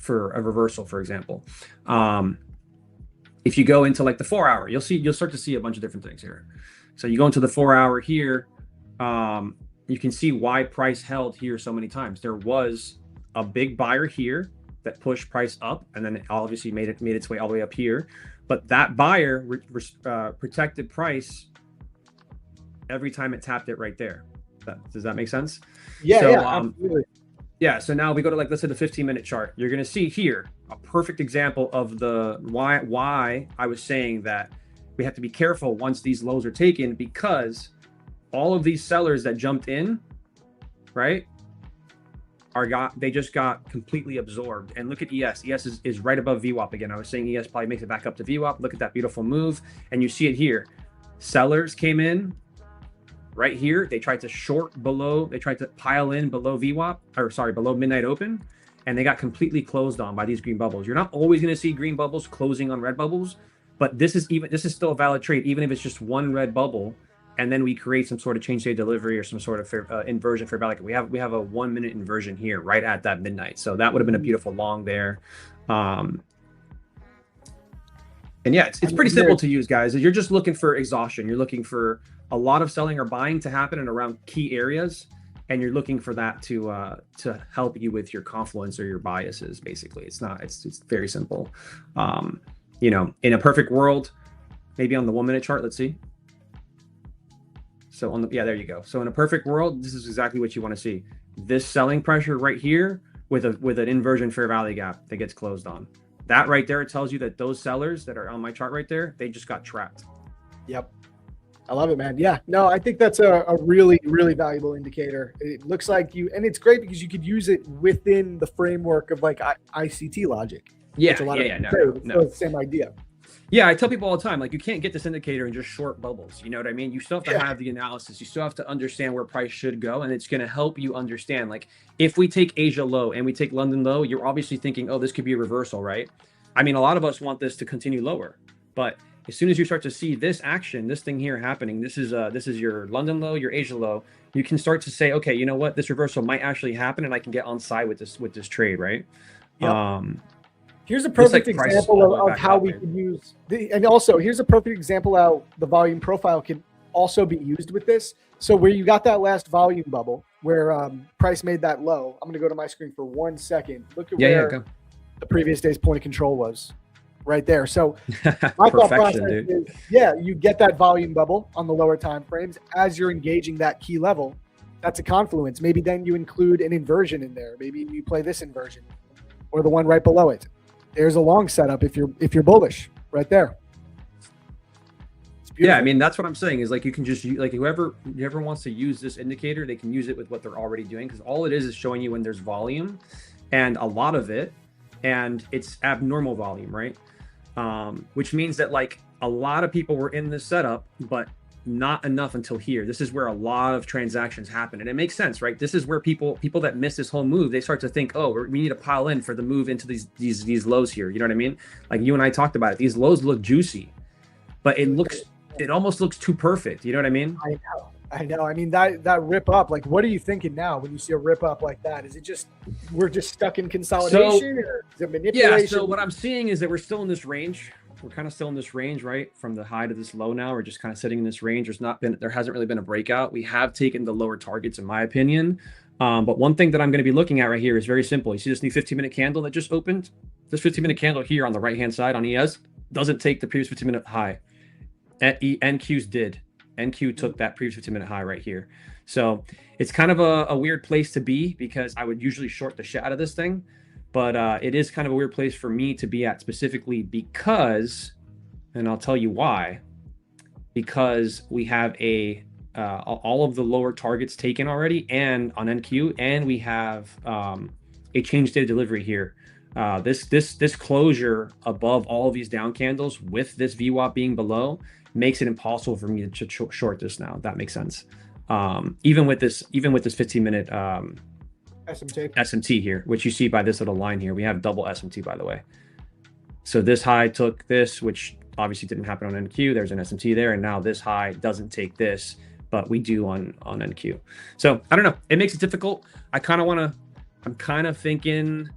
reversal, for example. If you go into like the 4 hour, you'll start to see a bunch of different things here. So you go into the 4 hour here, you can see why price held here so many times. There was a big buyer here that pushed price up, and then it obviously made its way all the way up here. But that buyer protected price every time it tapped it right there. Does that make sense?
Yeah,
so,
absolutely.
Yeah, so now we go to, like, let's say the 15-minute chart. You're going to see here a perfect example of the why I was saying that we have to be careful once these lows are taken, because all of these sellers that jumped in, right, they just got completely absorbed. And look at ES. ES is right above VWAP again. I was saying ES probably makes it back up to VWAP. Look at that beautiful move. And you see it here. Sellers came in right here. They tried to short below. They tried to pile in below VWAP, or sorry, below midnight open. And they got completely closed on by these green bubbles. You're not always going to see green bubbles closing on red bubbles, but this is still a valid trade, even if it's just one red bubble. And then we create some sort of change day delivery or some sort of inversion fair value. We have a 1 minute inversion here right at that midnight. So that would have been a beautiful long there. And yeah, it's pretty simple to use, guys. You're just looking for exhaustion. You're looking for a lot of selling or buying to happen in around key areas, and you're looking for that to help you with your confluence or your biases. Basically, it's very simple. You know, in a perfect world, maybe on the 1 minute chart, let's see. So there you go. So in a perfect world, this is exactly what you want to see. This selling pressure right here with an inversion fair value gap that gets closed on. That right there tells you that those sellers that are on my chart right there, they just got trapped.
Yep. I love it, man. Yeah, no, I think that's a really, really valuable indicator. It looks like and it's great because you could use it within the framework of like ICT logic.
Yeah,
no.
It's
the same idea.
Yeah, I tell people all the time, like, you can't get this indicator and just short bubbles. You know what I mean? You still have to have the analysis. You still have to understand where price should go. And it's going to help you understand, like, if we take Asia low and we take London low, you're obviously thinking, oh, this could be a reversal, right? I mean, a lot of us want this to continue lower, but as soon as you start to see this action, this thing here happening, this is your London low, your Asia low, you can start to say, okay, you know what, this reversal might actually happen, and I can get on side with this trade, right?
Yep. Here's a perfect example of how we can use and also here's a perfect example how the volume profile can also be used with this. So where you got that last volume bubble where price made that low, I'm going to go to my screen for 1 second. Look at where the previous day's point of control was right there. So my thought process is, you get that volume bubble on the lower time frames as you're engaging that key level. That's a confluence. Maybe then you include an inversion in there. Maybe you play this inversion or the one right below it. There's a long setup if you're bullish right there.
Yeah, I mean, that's what I'm saying is like you can just like whoever wants to use this indicator, they can use it with what they're already doing, because all it is showing you when there's volume, and a lot of it, and it's abnormal volume, right? Which means that like a lot of people were in this setup, but not enough until here. This is where a lot of transactions happen, and it makes sense, right? This is where people that miss this whole move, they start to think, oh, we need to pile in for the move into these lows here. You know what I mean? Like you and I talked about it. These lows look juicy, but it almost looks too perfect. You know what I mean?
I know. I mean, that rip up, like, what are you thinking now when you see a rip up like that? Is it just, we're just stuck in consolidation, or is it manipulation?
Yeah, so what I'm seeing is that we're still in this range. We're kind of still in this range, right? From the high to this low now, we're just kind of sitting in this range. There hasn't really been a breakout. We have taken the lower targets, in my opinion. But one thing that I'm going to be looking at right here is very simple. You see this new 15-minute candle that just opened? This 15-minute candle here on the right-hand side on ES doesn't take the previous 15-minute high. NQ's did. NQ took that previous 15-minute high right here. So it's kind of a weird place to be, because I would usually short the shit out of this thing. But it is kind of a weird place for me to be at, specifically because, and I'll tell you why, because we have all of the lower targets taken already and on NQ, and we have a change date of delivery here. This closure above all of these down candles with this VWAP being below makes it impossible for me to short this now. If that makes sense. Even with this 15-minute SMT here, which you see by this little line here, we have double SMT, by the way. So this high took this, which obviously didn't happen on NQ. There's an SMT there, and now this high doesn't take this, but we do on NQ. So I don't know. It makes it difficult. I'm kind of thinking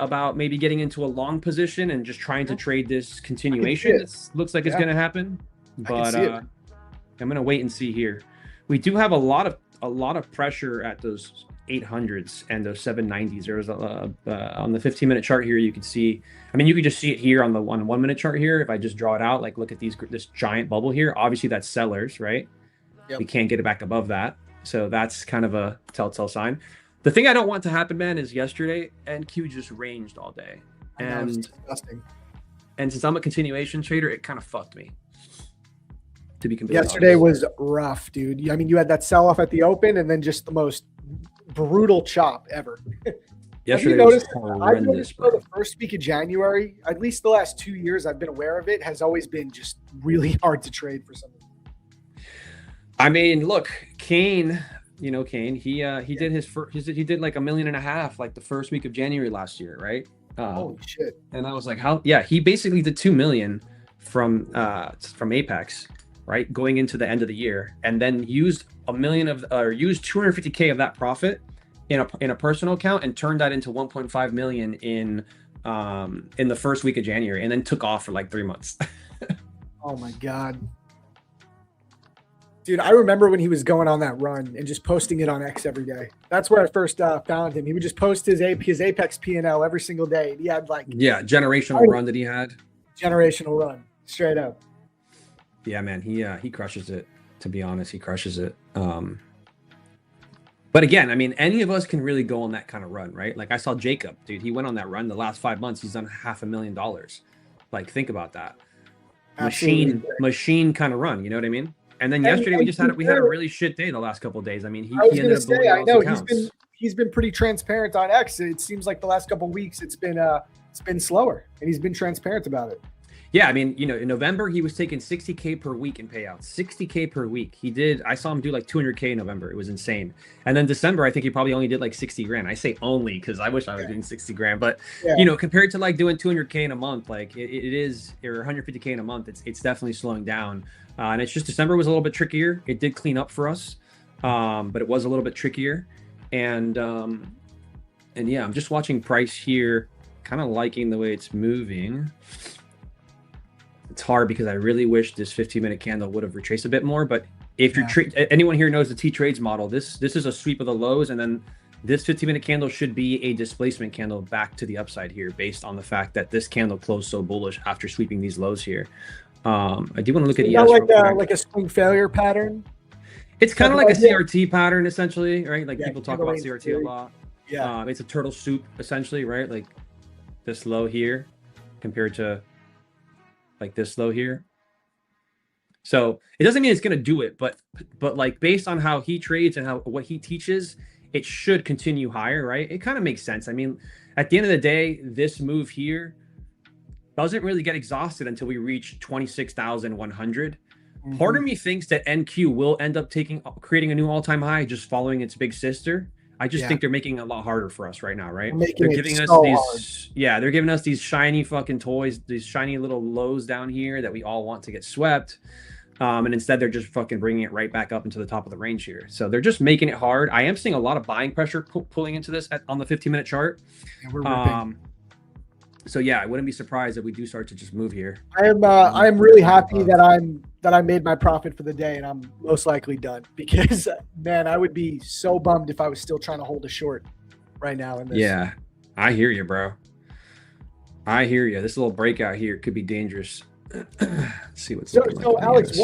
about maybe getting into a long position and just trying to trade this continuation. It looks like it's going to happen, but I'm going to wait and see here. We do have a lot of pressure at those 800s and those 790s. There was on the 15-minute chart here, you can see, I mean, you can just see it here on the 1 minute chart here. If I just draw it out, like look at this giant bubble here, obviously that's sellers, right? Yep. We can't get it back above that. So that's kind of a telltale sign. The thing I don't want to happen, man, is yesterday NQ just ranged all day. And
disgusting.
And since I'm a continuation trader, it kind of fucked me. To be completely
yesterday
honest.
Was rough, dude. I mean, you had that sell off at the open and then just the most brutal chop ever.
Yesterday was horrendous.
I've noticed for the first week of January, at least the last 2 years I've been aware of it, has always been just really hard to trade for some reason.
I mean, look, Kane, you know, Kane, he did his first, he did like $1.5 million like the first week of January last year, right?
Holy shit.
And I was like, how? Yeah, he basically did 2 million from Apex, right, going into the end of the year, and then used used 250K of that profit in a personal account and turned that into 1.5 million in the first week of January, and then took off for like 3 months.
Oh my God. Dude, I remember when he was going on that run and just posting it on X every day. That's where I first found him. He would just post his Apex P&L every single day. He had like
generational run that he had.
Generational run, straight up.
Yeah, man, he crushes it. To be honest, he crushes it. But again, I mean, any of us can really go on that kind of run, right? Like I saw Jacob, dude. He went on that run the last 5 months. He's done $500,000. Like, think about that. Machine kind of run. You know what I mean? And then yesterday we had a really shit day the last couple of days. I mean, he ended up blowing all his accounts.
He's been pretty transparent on X. It seems like the last couple of weeks it's been slower, and he's been transparent about it.
Yeah, I mean, in November he was taking 60K per week in payouts. 60K per week. I saw him do like 200K in November. It was insane. And then December, I think he probably only did like 60 grand. I say only because I wish I was doing 60 grand. But
Yeah.
compared to like doing 200K in a month, like it is, or 150K in a month, it's definitely slowing down. And it's just December was a little bit trickier. It did clean up for us, but it was a little bit trickier. And yeah, I'm just watching price here, kind of liking the way it's moving. It's hard because I really wish this 15-minute candle would have retraced a bit more. But if you're anyone here knows the T-Trades model, this is a sweep of the lows, and then this 15-minute candle should be a displacement candle back to the upside here, based on the fact that this candle closed so bullish after sweeping these lows here. I do want to look at ES
like a swing failure pattern.
It's kind of like a CRT pattern, essentially, right? Like people talk about CRT
theory.
a lot.
Yeah,
it's a turtle soup, essentially, right? Like this low here compared to like this low here. So it doesn't mean it's going to do it, but like based on how he trades and what he teaches, it should continue higher, right? It kind of makes sense. I mean, at the end of the day, this move here doesn't really get exhausted until we reach 26,100. Part of me thinks that NQ will end up creating a new all-time high, just following its big sister. I just think they're making it a lot harder for us right now, right? They're giving us these, they're giving us these shiny fucking toys, these shiny little lows down here that we all want to get swept. And instead they're just fucking bringing it right back up into the top of the range here. So they're just making it hard. I am seeing a lot of buying pressure pulling into this on the 15-minute chart.
Yeah, we're ripping.
So yeah, I wouldn't be surprised if we do start to just move here.
I am really happy that I made my profit for the day, and I'm most likely done, because man, I would be so bummed if I was still trying to hold a short right now in this.
Yeah, I hear you, bro. I hear you. This little breakout here could be dangerous. Let's see what's
so Alex,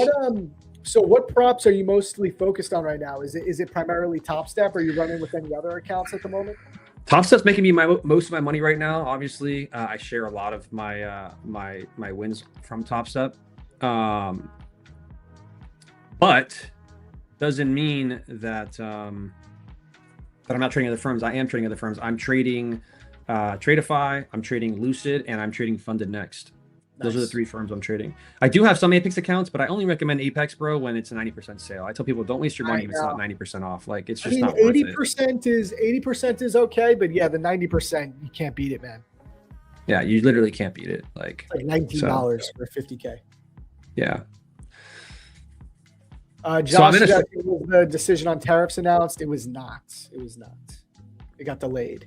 what props are you mostly focused on right now? Is it primarily Top Step? Or are you running with any other accounts at the moment?
Top Step's making me most of my money right now. Obviously, I share a lot of my my wins from Top Step, but doesn't mean that that I'm not trading other firms. I am trading other firms. I'm trading Tradeify, I'm trading Lucid, and I'm trading Funded Next. Those are the three firms I'm trading. I do have some Apex accounts, but I only recommend Apex, bro, when it's a 90% sale. I tell people, don't waste your money if it's not 90% off. Like, it's just not worth it.
80% is okay, but yeah, the 90%, you can't beat it, man.
Yeah, you literally can't beat it. Like
$19 for 50K.
Yeah.
Josh, the decision on tariffs announced. It was not. It got delayed.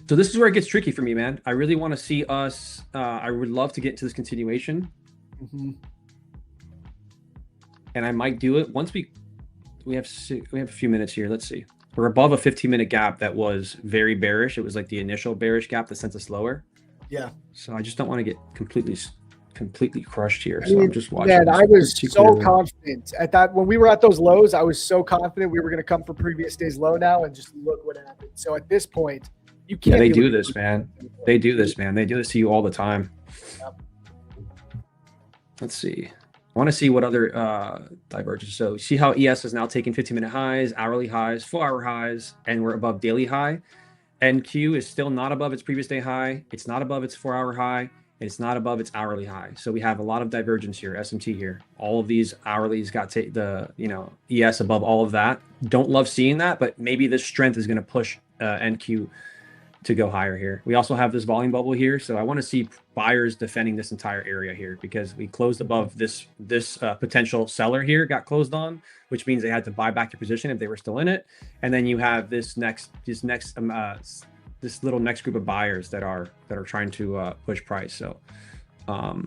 So this is where it gets tricky for me, man. I really want to see us. I would love to get into this continuation, and I might do it once we have a few minutes here. Let's see. We're above a 15-minute gap that was very bearish. It was like the initial bearish gap that sent us lower.
Yeah.
So I just don't want to get completely crushed here. So I'm just watching.
Man, I was so confident at that when we were at those lows. I was so confident we were going to come from previous day's low now, and just look what happened. So at this point. You can't.
Yeah, they do this, man. They do this, man. They do this to you all the time.
Yep.
Let's see. I want to see what other divergence. So see how ES is now taking 15-minute highs, hourly highs, 4-hour highs, and we're above daily high. NQ is still not above its previous day high. It's not above its 4-hour high, and it's not above its hourly high. So we have a lot of divergence here, SMT here. All of these hourlies got the ES above all of that. Don't love seeing that, but maybe this strength is going to push NQ to go higher here. We also have this volume bubble here, so I want to see buyers defending this entire area here, because we closed above this potential seller here got closed on, which means they had to buy back their position if they were still in it. And then you have this little next group of buyers that are trying to push price. So yeah,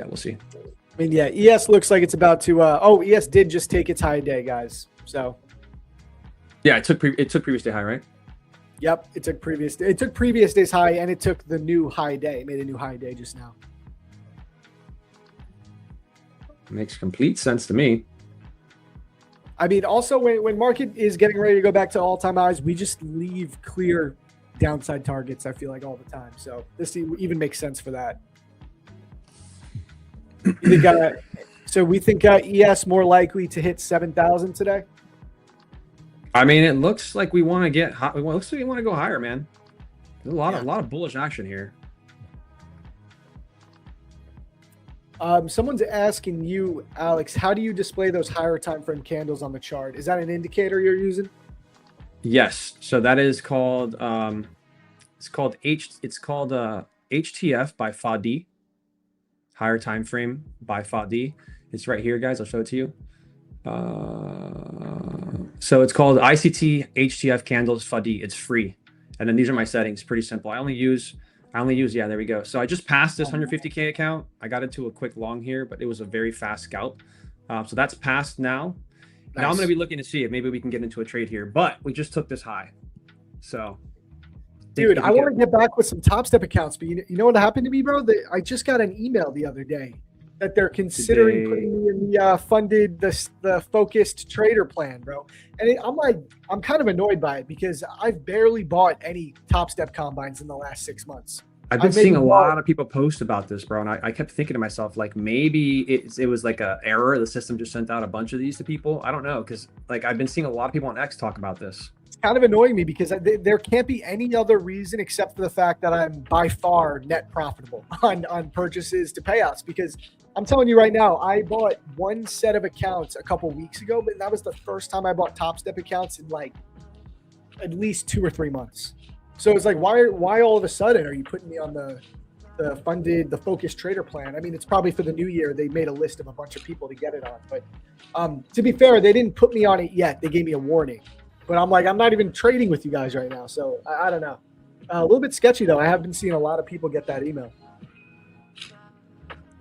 we'll see.
I mean, yeah, ES looks like it's about to ES did just take its high day, guys. So
yeah, it took previous day high, right?
Yep, it took previous day's high, and it took the new high day. It made a new high day just now.
Makes complete sense to me.
I mean, also when market is getting ready to go back to all-time highs, we just leave clear downside targets, I feel like, all the time. So this even makes sense for that. So we think ES more likely to hit 7,000 today?
I mean, it looks like we want to get hot. It looks like we want to go higher, man. There's a lot of bullish action here.
Someone's asking you, Alex, how do you display those higher time frame candles on the chart? Is that an indicator you're using?
Yes. So that is called HTF by FAD, higher time frame by FAD. It's right here, guys. I'll show it to you. So it's called ICT HTF candles FAD. It's free. And then these are my settings. Pretty simple. I only use, yeah, there we go. So I just passed this 150K account. I got into a quick long here, but it was a very fast scalp. So that's passed now. Nice. Now I'm going to be looking to see if maybe we can get into a trade here, but we just took this high. So,
dude, I want to get back with some Top Step accounts, but you know what happened to me, bro? I just got an email the other day that they're considering putting me in the funded, the focused trader plan, bro. And I'm kind of annoyed by it because I've barely bought any Top Step combines in the last 6 months.
I've been seeing a lot of people post about this, bro. And I kept thinking to myself, like, maybe it was like a error. The system just sent out a bunch of these to people. I don't know. Cause like I've been seeing a lot of people on X talk about this.
It's kind of annoying me because there can't be any other reason except for the fact that I'm by far net profitable on purchases to payouts, because I'm telling you right now, I bought one set of accounts a couple weeks ago, but that was the first time I bought Top Step accounts in like at least 2 or 3 months. So it's like, why all of a sudden are you putting me on the focused trader plan? I mean, it's probably for the new year. They made a list of a bunch of people to get it on. But to be fair, they didn't put me on it yet. They gave me a warning. But I'm like, I'm not even trading with you guys right now. So I don't know. A little bit sketchy, though. I have been seeing a lot of people get that email.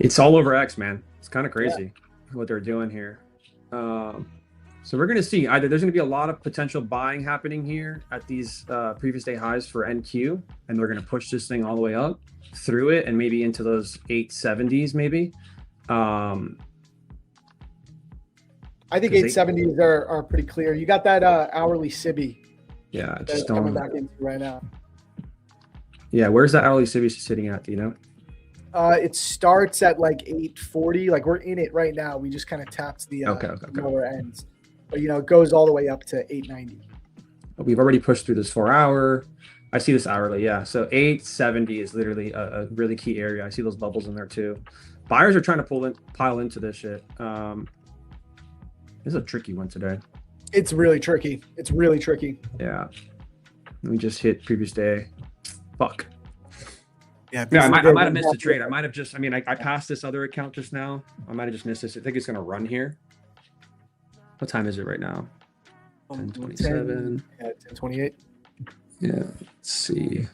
It's all over X, man. It's kind of crazy what they're doing here. So we're going to see either there's going to be a lot of potential buying happening here at these previous day highs for NQ, and they're going to push this thing all the way up through it and maybe into those 870s maybe.
I think 870s are pretty clear. You got that hourly SIBI.
Yeah,
just coming back into right now.
Yeah, where's that hourly SIBI sitting at? Do you know?
It starts at like 840. Like we're in it right now. We just kind of tapped the lower ends. But, you know, it goes all the way up to 890.
We've already pushed through this 4 hour. I see this hourly, yeah. So 870 is literally a really key area. I see those bubbles in there too. Buyers are trying to pile into this shit. This is a tricky one today.
It's really tricky. It's really tricky.
Yeah. We just hit previous day. Fuck.
Yeah,
I might have missed a trade. I might have just, I passed this other account just now. I might have just missed this. I think it's going to run here. What time is it right now? 10:27.
Yeah, 10:28.
Yeah, let's see.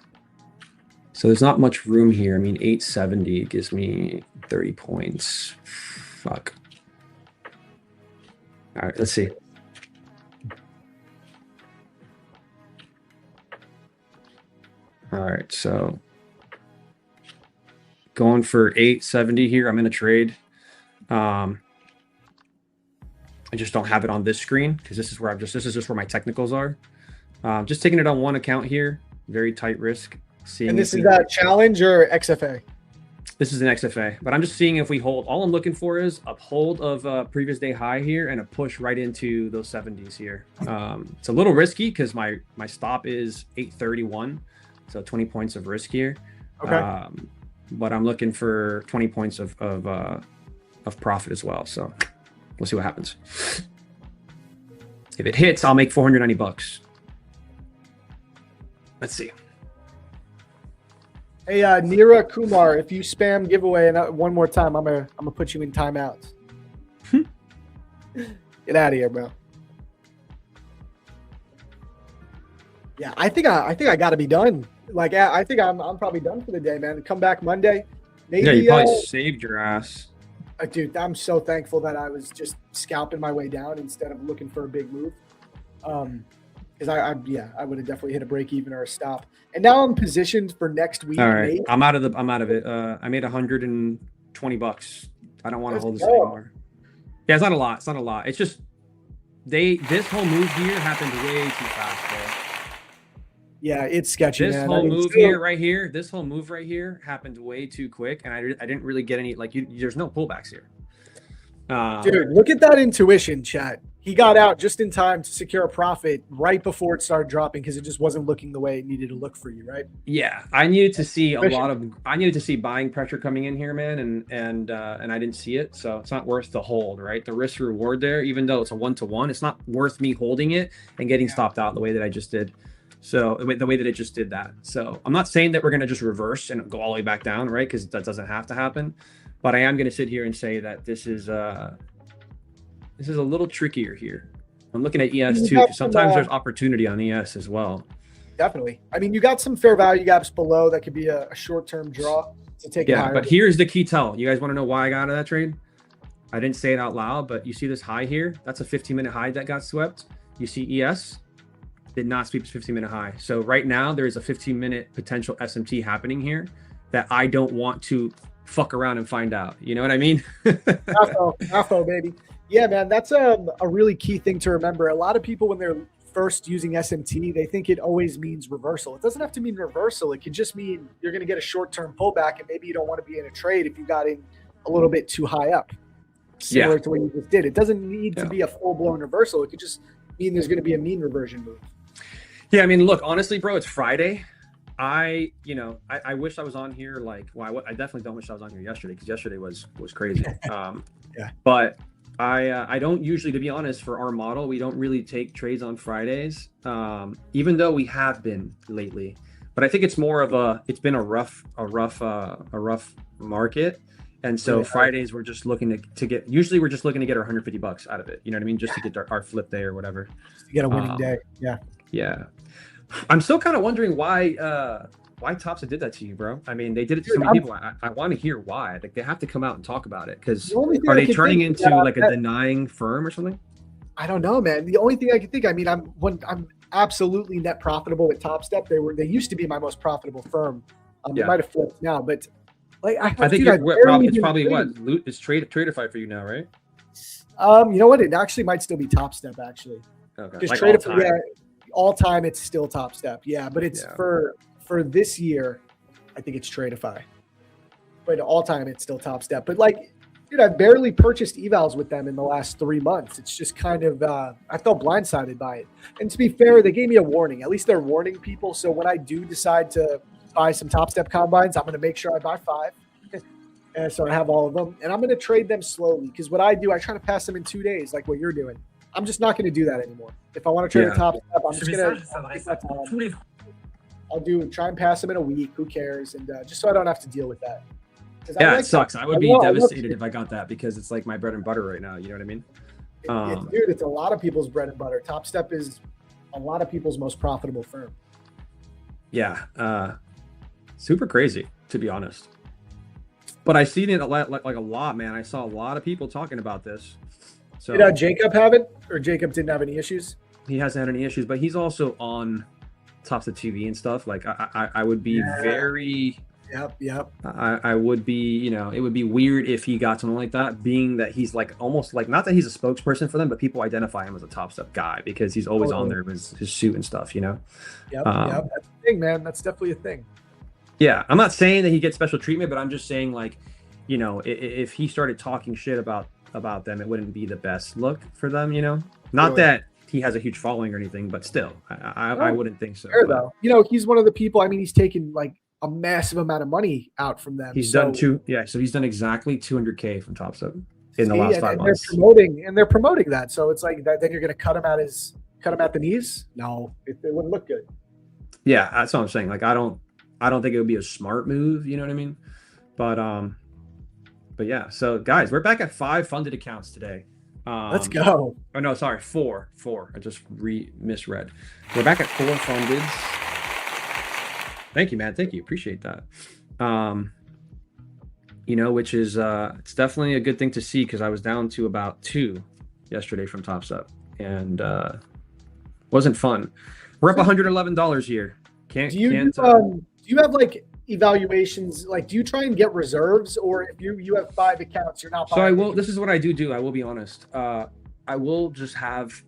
So there's not much room here. 870 gives me 30 points. Fuck. All right, let's see. All right, so going for 870 here. I'm in a trade. I just don't have it on this screen because this is where this is just where my technicals are. Just taking it on one account here, very tight risk.
And this is a challenge or XFA?
This is an XFA, but I'm just seeing if we hold. All I'm looking for is a hold of previous day high here and a push right into those 70s here. It's a little risky because my stop is 831, so 20 points of risk here.
Okay.
But I'm looking for 20 points of profit as well. So we'll see what happens. If it hits, I'll make 490 bucks. Let's see.
Hey, Neera Kumar, if you spam giveaway and one more time, I'm gonna put you in timeouts. Get out of here, bro. Yeah, I think I got to be done. Like, I think I'm probably done for the day, man. Come back Monday. Maybe,
yeah, you probably saved your ass.
Dude, I'm so thankful that I was just scalping my way down instead of looking for a big move. Because I would have definitely hit a break even or a stop. And now I'm positioned for next week.
All right, I'm out of it. I made 120 bucks. I don't want to hold this anymore. Yeah, it's not a lot. It's not a lot. It's just this whole move here happened way too fast, bro.
Yeah, it's sketchy.
This whole move right here happened way too quick, and I didn't really get any there's no pullbacks here.
Dude, look at that intuition, chat. he got out just in time to secure a profit right before it started dropping because it just wasn't looking the way it needed to look for you, right?
Yeah, I needed to see I needed to see buying pressure coming in here, man, and I didn't see it, so it's not worth the hold, right? The risk reward there, even though it's a 1-to-1, it's not worth me holding it and getting stopped out the way that I just did. So the way that it just did that. So I'm not saying that we're gonna just reverse and go all the way back down, right? Because that doesn't have to happen. But I am gonna sit here and say that this is a little trickier here. I'm looking at ES too, because sometimes there's opportunity on ES as well.
Definitely. I mean, you got some fair value gaps below that could be a short-term draw to take it higher.
But here's the key tell. You guys want to know why I got out of that trade? I didn't say it out loud, but you see this high here? That's a 15-minute high that got swept. You see ES did not sweep its 15-minute high. So right now there's a 15-minute potential SMT happening here that I don't want to fuck around and find out. You know what I mean?
AFO, baby. Yeah, man, that's a really key thing to remember. A lot of people, when they're first using SMT, they think it always means reversal. It doesn't have to mean reversal. It could just mean you're going to get a short-term pullback, and maybe you don't want to be in a trade if you got in a little bit too high up, similar to what you just did. It doesn't need to be a full-blown reversal. It could just mean there's going to be a mean reversion move.
Yeah, I mean, look, honestly, bro, it's Friday. I wish I was on here. I definitely don't wish I was on here yesterday, because yesterday was crazy. But I don't usually, to be honest, for our model, we don't really take trades on Fridays, even though we have been lately. But I think it's more of it's been a rough market. And so Fridays, we're just looking to get, usually we're just looking to get our $150 out of it. You know what I mean? Just to get our flip day or whatever.
Just to get a winning day. Yeah.
Yeah. I'm still kind of wondering why Topsa did that to you, bro. I mean, they did it to so many people. I want to hear why. Like, they have to come out and talk about it, because are they turning into like a denying firm or something?
I don't know, man. The only thing I can think, I mean, I'm absolutely net profitable at Top Step. They used to be my most profitable firm. They might have flipped now, but like I think
it's probably what it's Tradeify for you now, right?
You know what? It actually might still be Top Step, actually.
Okay.
Just
like
Tradeify, all time it's still Top Step. Yeah, but it's for this year, I think it's Tradeify. But all time it's still Top Step. But like, dude, I've barely purchased evals with them in the last 3 months. It's just kind of I felt blindsided by it. And to be fair, they gave me a warning. At least they're warning people. So when I do decide to buy some Top Step combines, I'm going to make sure I buy 5. And so I have all of them. And I'm going to trade them slowly, because what I do, I try to pass them in 2 days, like what you're doing. I'm just not going to do that anymore. If I want to trade a Top Step, I'm just going to try and pass them in a week. Who cares? And just so I don't have to deal with that.
Yeah, it sucks. I would be devastated if I got that, because it's like my bread and butter right now. You know what I mean?
Dude, it's a lot of people's bread and butter. Top Step is a lot of people's most profitable firm.
Yeah. Super crazy, to be honest. But I've seen it a lot, man. I saw a lot of people talking about this. So
did Jacob have it, or Jacob didn't have any issues?
He hasn't had any issues, but he's also on Top Step TV and stuff. Like I would be very.
Yep.
I would be, it would be weird if he got something like that, being that he's like almost like, not that he's a spokesperson for them, but people identify him as a Top Step guy because he's always on there with his suit and stuff,
Yep. That's a thing, man. That's definitely a thing.
Yeah. I'm not saying that he gets special treatment, but I'm just saying, like, if he started talking shit about them, it wouldn't be the best look for them, Not that he has a huge following or anything, but still, I wouldn't think so.
Fair, though. He's one of the people, I mean, he's taken like a massive amount of money out from them.
He's done so he's done exactly 200K from Top Step in the last 5 months.
They're promoting that. So it's like that, then you're going to cut him at the knees? No, it wouldn't look good.
Yeah, that's what I'm saying. Like, I don't think it would be a smart move, you know what I mean? But yeah, so guys, we're back at 5 funded accounts today.
Let's go.
Oh no, sorry, 4. I just misread. We're back at 4 funded. Thank you, man. Thank you. Appreciate that. Which is it's definitely a good thing to see, because I was down to about 2 yesterday from Top Step, and wasn't fun. We're up $111 here. Do
you have like evaluations? Like, do you try and get reserves, or if you have 5 accounts, you're not buying?
So I will. This is what I do. I will be honest. I will just have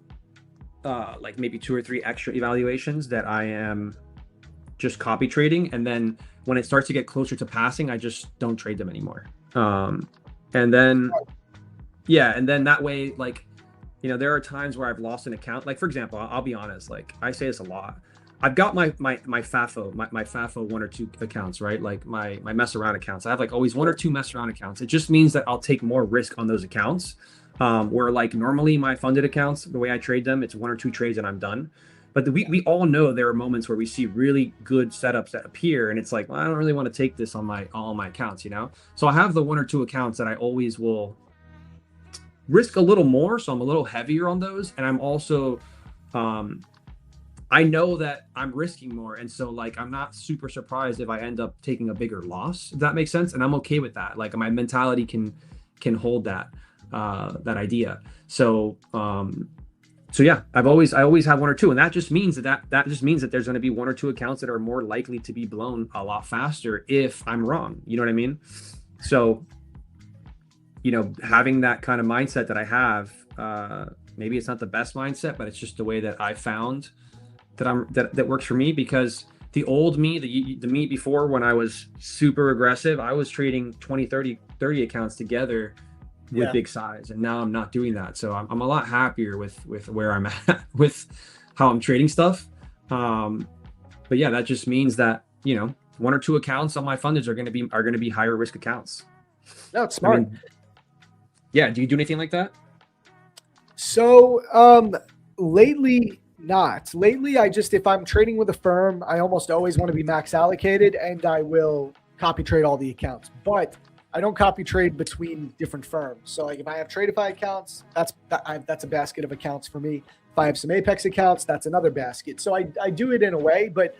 like maybe 2 or 3 extra evaluations that I am just copy trading, and then when it starts to get closer to passing, I just don't trade them anymore. And then that way, like, You know, there are times where I've lost an account. Like, for example, I'll be honest, like I say this a lot. I've got my FAFO, my FAFO 1 or 2 accounts, right? Like my mess around accounts. I have like always 1 or 2 mess around accounts. It just means that I'll take more risk on those accounts. Where like normally my funded accounts, the way I trade them, it's 1 or 2 trades and I'm done. But we all know there are moments where we see really good setups that appear, and it's like, well, I don't really want to take this on all my accounts, you know? So I have the 1 or 2 accounts that I always will risk a little more, so I'm a little heavier on those. And I'm also I know that I'm risking more, and so like I'm not super surprised if I end up taking a bigger loss, if that makes sense. And I'm okay with that. Like my mentality can hold that idea. So yeah, I always have 1 or 2, and that just means that just means that there's going to be 1 or 2 accounts that are more likely to be blown a lot faster if I'm wrong. You know what I mean? So, you know, having that kind of mindset that I have, maybe it's not the best mindset, but it's just the way that I found that works for me. Because the old me, the me before, when I was super aggressive, I was trading 20, 30 accounts together with big size, and now I'm not doing that. So I'm a lot happier with where I'm at with how I'm trading stuff. But yeah, that just means that, you know, 1 or 2 accounts on my fundeds are going to be higher risk accounts.
No, it's smart.
I mean, yeah. Do you do anything like that?
So lately, not. Lately, if I'm trading with a firm, I almost always want to be max allocated, and I will copy trade all the accounts. But I don't copy trade between different firms. So like if I have Tradeify accounts, that's a basket of accounts for me. If I have some Apex accounts, that's another basket. So I do it in a way, but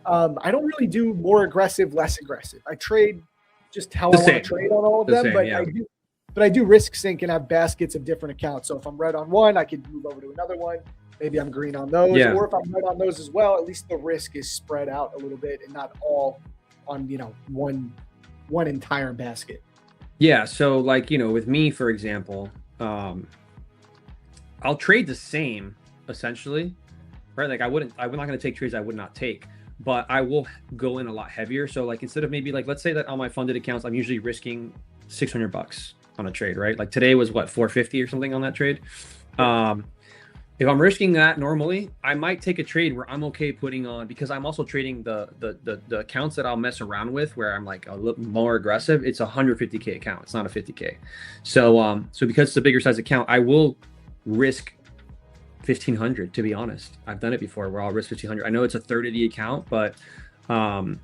I don't really do more aggressive, less aggressive. I trade just how I want to trade on all of them, but I do risk sync and have baskets of different accounts. So if I'm red on one, I could move over to another one. Maybe I'm green on those, or if I'm red on those as well, at least the risk is spread out a little bit and not all on, you know, one entire basket.
Yeah. So like, you know, with me, for example, I'll trade the same essentially, right? Like I'm not going to take trades I would not take, but I will go in a lot heavier. So like, instead of maybe like, let's say that on my funded accounts, I'm usually risking $600 on a trade, right? Like today was what, 450 or something on that trade. If I'm risking that normally, I might take a trade where I'm okay putting on, because I'm also trading the accounts that I'll mess around with, where I'm like a little more aggressive. It's a 150K account. It's not a 50K. So because it's a bigger size account, I will risk 1,500, to be honest. I've done it before where I'll risk 1,500. I know it's a third of the account, but I'm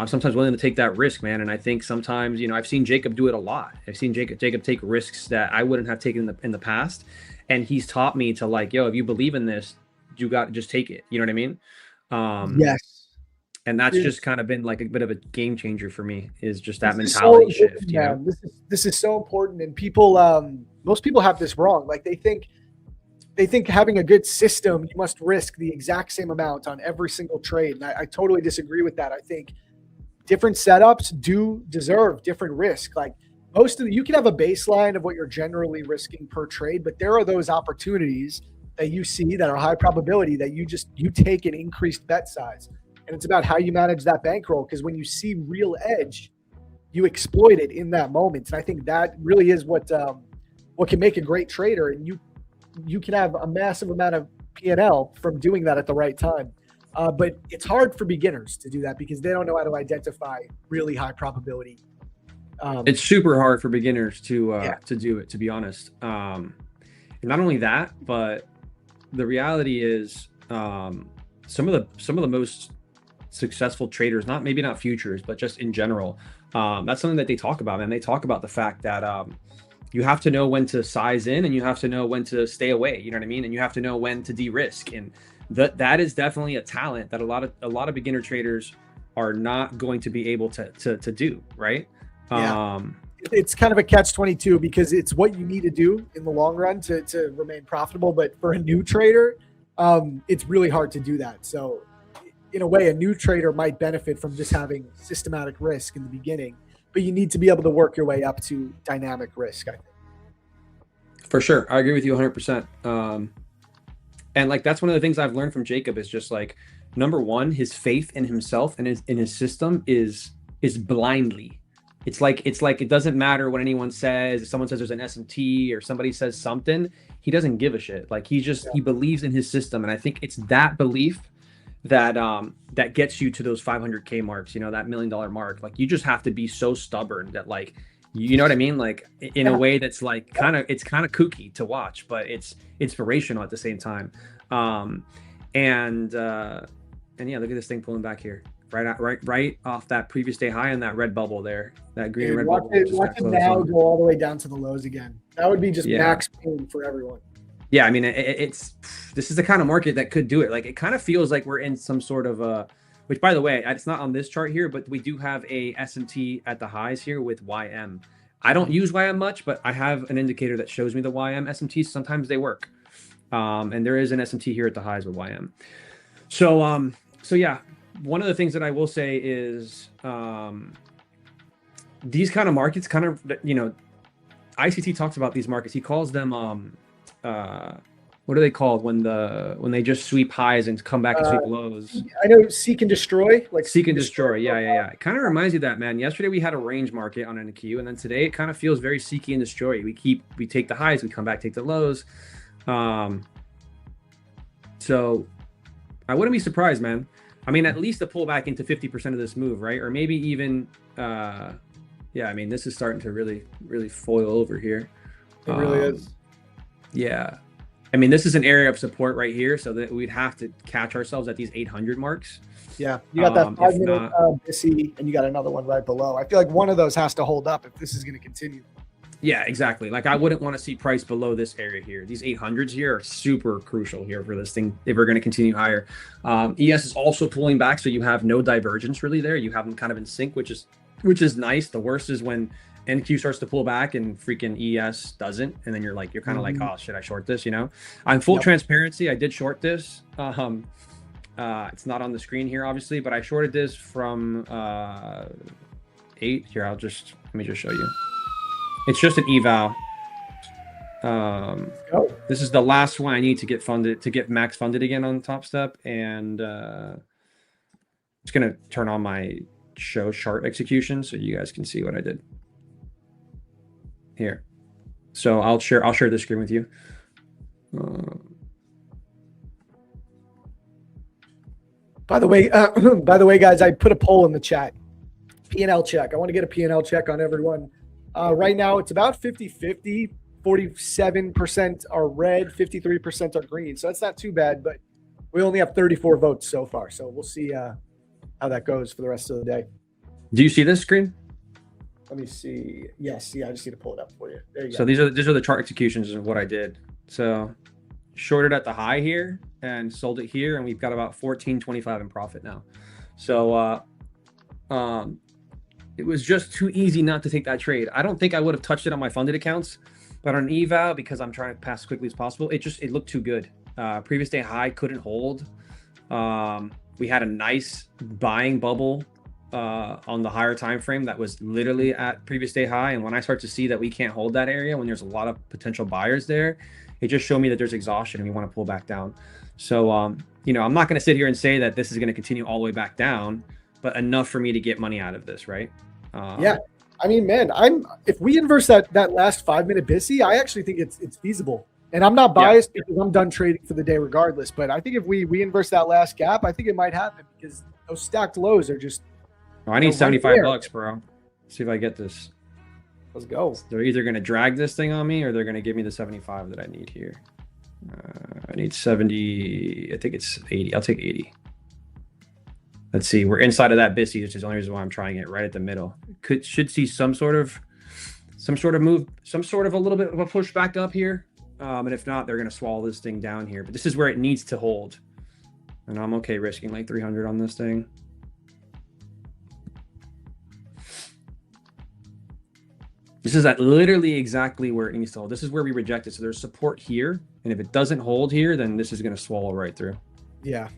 sometimes willing to take that risk, man. And I think sometimes, you know, I've seen Jacob do it a lot. I've seen Jacob take risks that I wouldn't have taken in the past. And he's taught me to like, yo, if you believe in this, you got to just take it. You know what I mean?
Yes.
And that's just kind of been like a bit of a game changer for me, is just that mentality shift. You know?
This is so important. And people, most people have this wrong. Like they think having a good system, you must risk the exact same amount on every single trade. And I totally disagree with that. I think different setups do deserve different risk. Like you can have a baseline of what you're generally risking per trade, but there are those opportunities that you see that are high probability that you take an increased bet size. And it's about how you manage that bankroll, because when you see real edge, you exploit it in that moment. And I think that really is what can make a great trader. And you can have a massive amount of P&L from doing that at the right time. But it's hard for beginners to do that because they don't know how to identify really high probability.
It's super hard for beginners to do it, to be honest. And not only that, but the reality is some of the most successful traders, maybe not futures, but just in general, that's something that they talk about. And they talk about the fact that you have to know when to size in and you have to know when to stay away. You know what I mean? And you have to know when to de-risk. And that is definitely a talent that a lot of beginner traders are not going to be able to do, right?
Yeah. It's kind of a catch-22 because it's what you need to do in the long run to remain profitable. But for a new trader, it's really hard to do that. So in a way, a new trader might benefit from just having systematic risk in the beginning, but you need to be able to work your way up to dynamic risk, I think.
For sure. I agree with you 100%. And like, that's one of the things I've learned from Jacob is just like, number one, his faith in himself and in his system is blindly. It's like it doesn't matter what anyone says. If someone says there's an SMT or somebody says something, he doesn't give a shit. Like he believes in his system, and I think it's that belief that that gets you to those 500K marks, you know, that $1 million mark. Like you just have to be so stubborn that, like, you know what I mean, like in a way that's like it's kind of kooky to watch, but it's inspirational at the same time. And yeah, look at this thing pulling back here, right off that previous day high and that red bubble there, that green and red bubble.
Watch it now go all the way down to the lows again. That would be just max pain for everyone.
Yeah, I mean, this is the kind of market that could do it. Like, it kind of feels like we're in some sort of which, by the way, it's not on this chart here, but we do have a SMT at the highs here with YM. I don't use YM much, but I have an indicator that shows me the YM SMTs. Sometimes they work. And there is an SMT here at the highs with YM. So yeah, one of the things that I will say is these kind of markets kind of, you know, ICT talks about these markets. He calls them what are they called when they just sweep highs and come back and sweep lows?
I know seek and destroy, like
seek and destroy. Yeah. It kind of reminds you of that, man. Yesterday we had a range market on NQ, and then today it kind of feels very seeky and destroy. We take the highs, we come back, take the lows. So I wouldn't be surprised, man. I mean, at least a pullback into 50% of this move, right? Or maybe even yeah, I mean, this is starting to really foil over here.
It really is.
Yeah. I mean, this is an area of support right here, so that we'd have to catch ourselves at these 800 marks.
Yeah, you got that 5-minute BISI, and you got another one right below. I feel like one of those has to hold up if this is going to continue.
Yeah, exactly. Like, I wouldn't want to see price below this area here. These 800s here are super crucial here for this thing if we're going to continue higher. ES is also pulling back, so you have no divergence really there. You have them kind of in sync, which is nice. The worst is when NQ starts to pull back and freaking ES doesn't, and then you're kind of like, oh, should I short this? You know, I'm full transparency. I did short this. It's not on the screen here, obviously, but I shorted this from 8 here. Let me just show you. It's just an eval. This is the last one I need to get funded, to get max funded again on Top Step, and it's gonna turn on my show chart execution so you guys can see what I did here. So I'll share this screen with you.
By the way, guys, I put a poll in the chat. P&L check. I want to get a P&L check on everyone. Right now, it's about 50-50. 47% are red, 53% are green. So that's not too bad, but we only have 34 votes so far. So we'll see how that goes for the rest of the day.
Do you see this screen?
Let me see. Yes, I just need to pull it up for you. There you go.
So these are the chart executions of what I did. So shorted at the high here and sold it here, and we've got about 14.25 in profit now. So it was just too easy not to take that trade. I don't think I would have touched it on my funded accounts, but on eval, because I'm trying to pass as quickly as possible, it looked too good. Previous day high couldn't hold. We had a nice buying bubble on the higher time frame that was literally at previous day high, and when I start to see that we can't hold that area when there's a lot of potential buyers there, it just showed me that there's exhaustion and we want to pull back down. So you know, I'm not going to sit here and say that this is going to continue all the way back down, but enough for me to get money out of this, right?
Yeah, I mean, man, if we inverse that last 5-minute BISI, I actually think it's feasible. And I'm not biased because I'm done trading for the day regardless, but I think if we inverse that last gap, I think it might happen because those stacked lows are just
I need $75, bro. See if I get this.
Let's go.
They're either going to drag this thing on me or they're going to give me the 75 that I need here. I need 70. I think it's 80. I'll take 80. Let's see. We're inside of that BISI, which is the only reason why I'm trying it right at the middle. Should see some sort of move, some sort of a little bit of a push back up here. And if not, they're going to swallow this thing down here. But this is where it needs to hold. And I'm okay risking like 300 on this thing. This is at literally exactly where it needs to hold. This is where we reject it. So there's support here. And if it doesn't hold here, then this is going to swallow right through.
Yeah.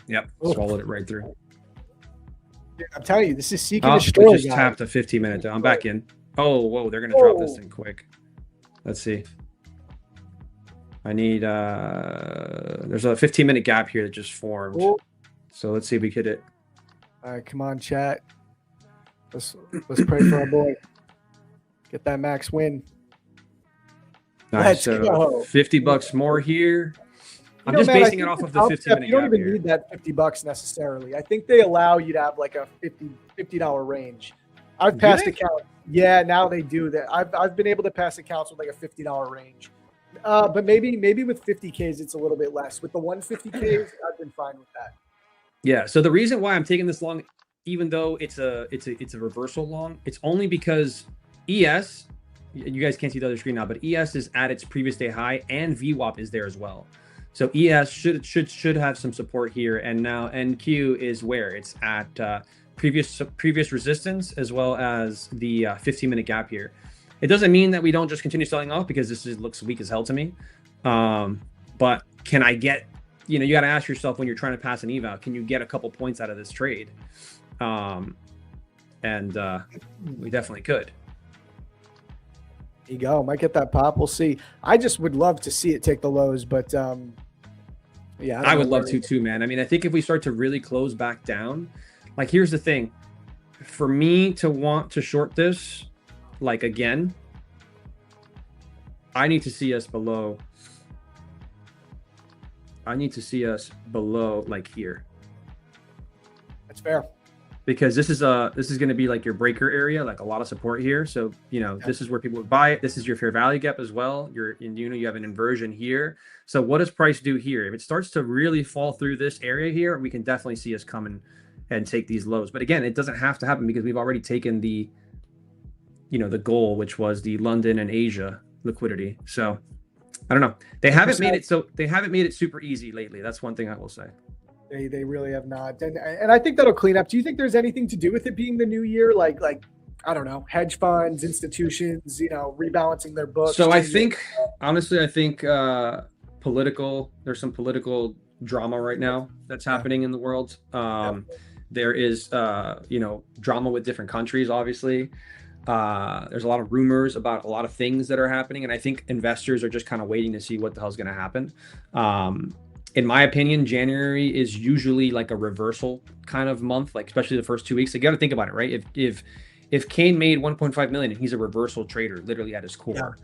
Yep. Swallowed it right through.
Dude, I'm telling you, this is seek and destroy.
We just tapped a 15-minute down. I'm back in. Oh, whoa. They're going to drop this thing quick. Let's see. I need, there's a 15-minute gap here that just formed. So let's see if we hit it.
All right, come on, chat. Let's pray for our boy. Get that max win.
Nice.
Let's
So
go.
$50 more here. I'm just
man,
basing it off of the 15-minute
You don't
gap
even
here.
need that $50 necessarily. I think they allow you to have like a $50 range. I've passed accounts. Yeah, now they do that. I've been able to pass accounts with like a $50 range. But maybe with 50Ks it's a little bit less. With the 150Ks, I've been fine with that.
Yeah. So the reason why I'm taking this long, even though it's a reversal long, it's only because ES, you guys can't see the other screen now, but ES is at its previous day high and VWAP is there as well. So ES should have some support here, and now NQ is where it's at previous resistance as well as the 15-minute gap here. It doesn't mean that we don't just continue selling off, because this looks weak as hell to me. But can I get, you got to ask yourself when you're trying to pass an eval, can you get a couple points out of this trade? And we definitely could.
There you go. Might get that pop. We'll see. I just would love to see it take the lows, but yeah.
I would love to too, man. I mean, I think if we start to really close back down, like, here's the thing. For me to want to short this, like, again, I need to see us below. I need to see us below, like, here.
That's fair.
Because this is going to be like your breaker area, like a lot of support here. So, this is where people would buy it. This is your fair value gap as well. You have an inversion here. So what does price do here? If it starts to really fall through this area here, we can definitely see us coming and take these lows. But again, it doesn't have to happen, because we've already taken the, the goal, which was the London and Asia liquidity. So I don't know. They haven't made it super easy lately. That's one thing I will say.
They really have not, and I think that'll clean up. Do you think there's anything to do with it being the new year, like I don't know, hedge funds, institutions, rebalancing their books?
So I think, honestly, there's some political drama right now that's happening in the world. There is drama with different countries, obviously. There's a lot of rumors about a lot of things that are happening, and I think investors are just kind of waiting to see what the hell's going to happen. In my opinion, January is usually like a reversal kind of month, like especially the first 2 weeks. You got to think about it, right? If Kane made 1.5 million and he's a reversal trader, literally at his core,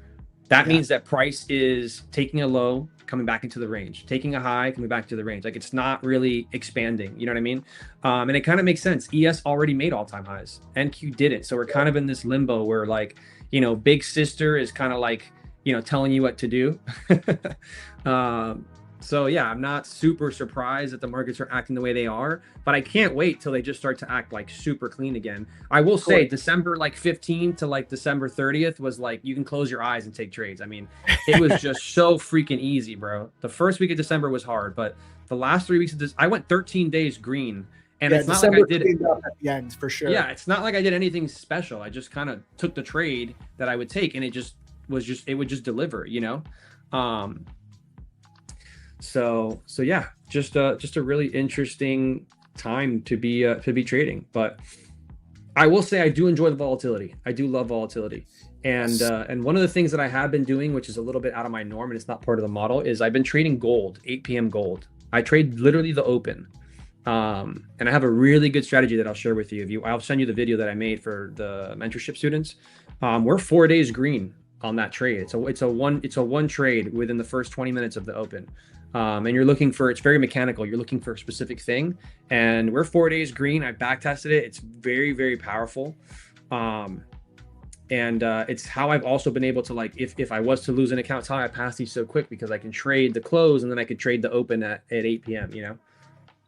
that means that price is taking a low, coming back into the range, taking a high, coming back to the range. Like, it's not really expanding. You know what I mean? And it kind of makes sense. ES already made all-time highs. NQ didn't. So we're kind of in this limbo where, like, big sister is kind of like, telling you what to do. So yeah, I'm not super surprised that the markets are acting the way they are, but I can't wait till they just start to act like super clean again. I will say December 15th to December 30th was like, you can close your eyes and take trades. I mean, it was just so freaking easy, bro. The first week of December was hard, but the last 3 weeks of this, I went 13 days green, and it's not
December
like I did it
up at the end for sure.
Yeah, it's not like I did anything special. I just kind of took the trade that I would take, and it would just deliver, So yeah, just a really interesting time to be trading. But I will say I do enjoy the volatility. I do love volatility. And one of the things that I have been doing, which is a little bit out of my norm and it's not part of the model, is I've been trading gold, 8 p.m. gold. I trade literally the open. And I have a really good strategy that I'll share with you. I'll send you the video that I made for the mentorship students. We're 4 days green on that trade. It's a one trade within the first 20 minutes of the open. And you're looking for, it's very mechanical. You're looking for a specific thing, and we're 4 days green. I back tested it. It's very, very powerful. And it's how I've also been able to, like, if I was to lose an account, it's how I pass these so quick, because I can trade the close and then I could trade the open at 8 p.m.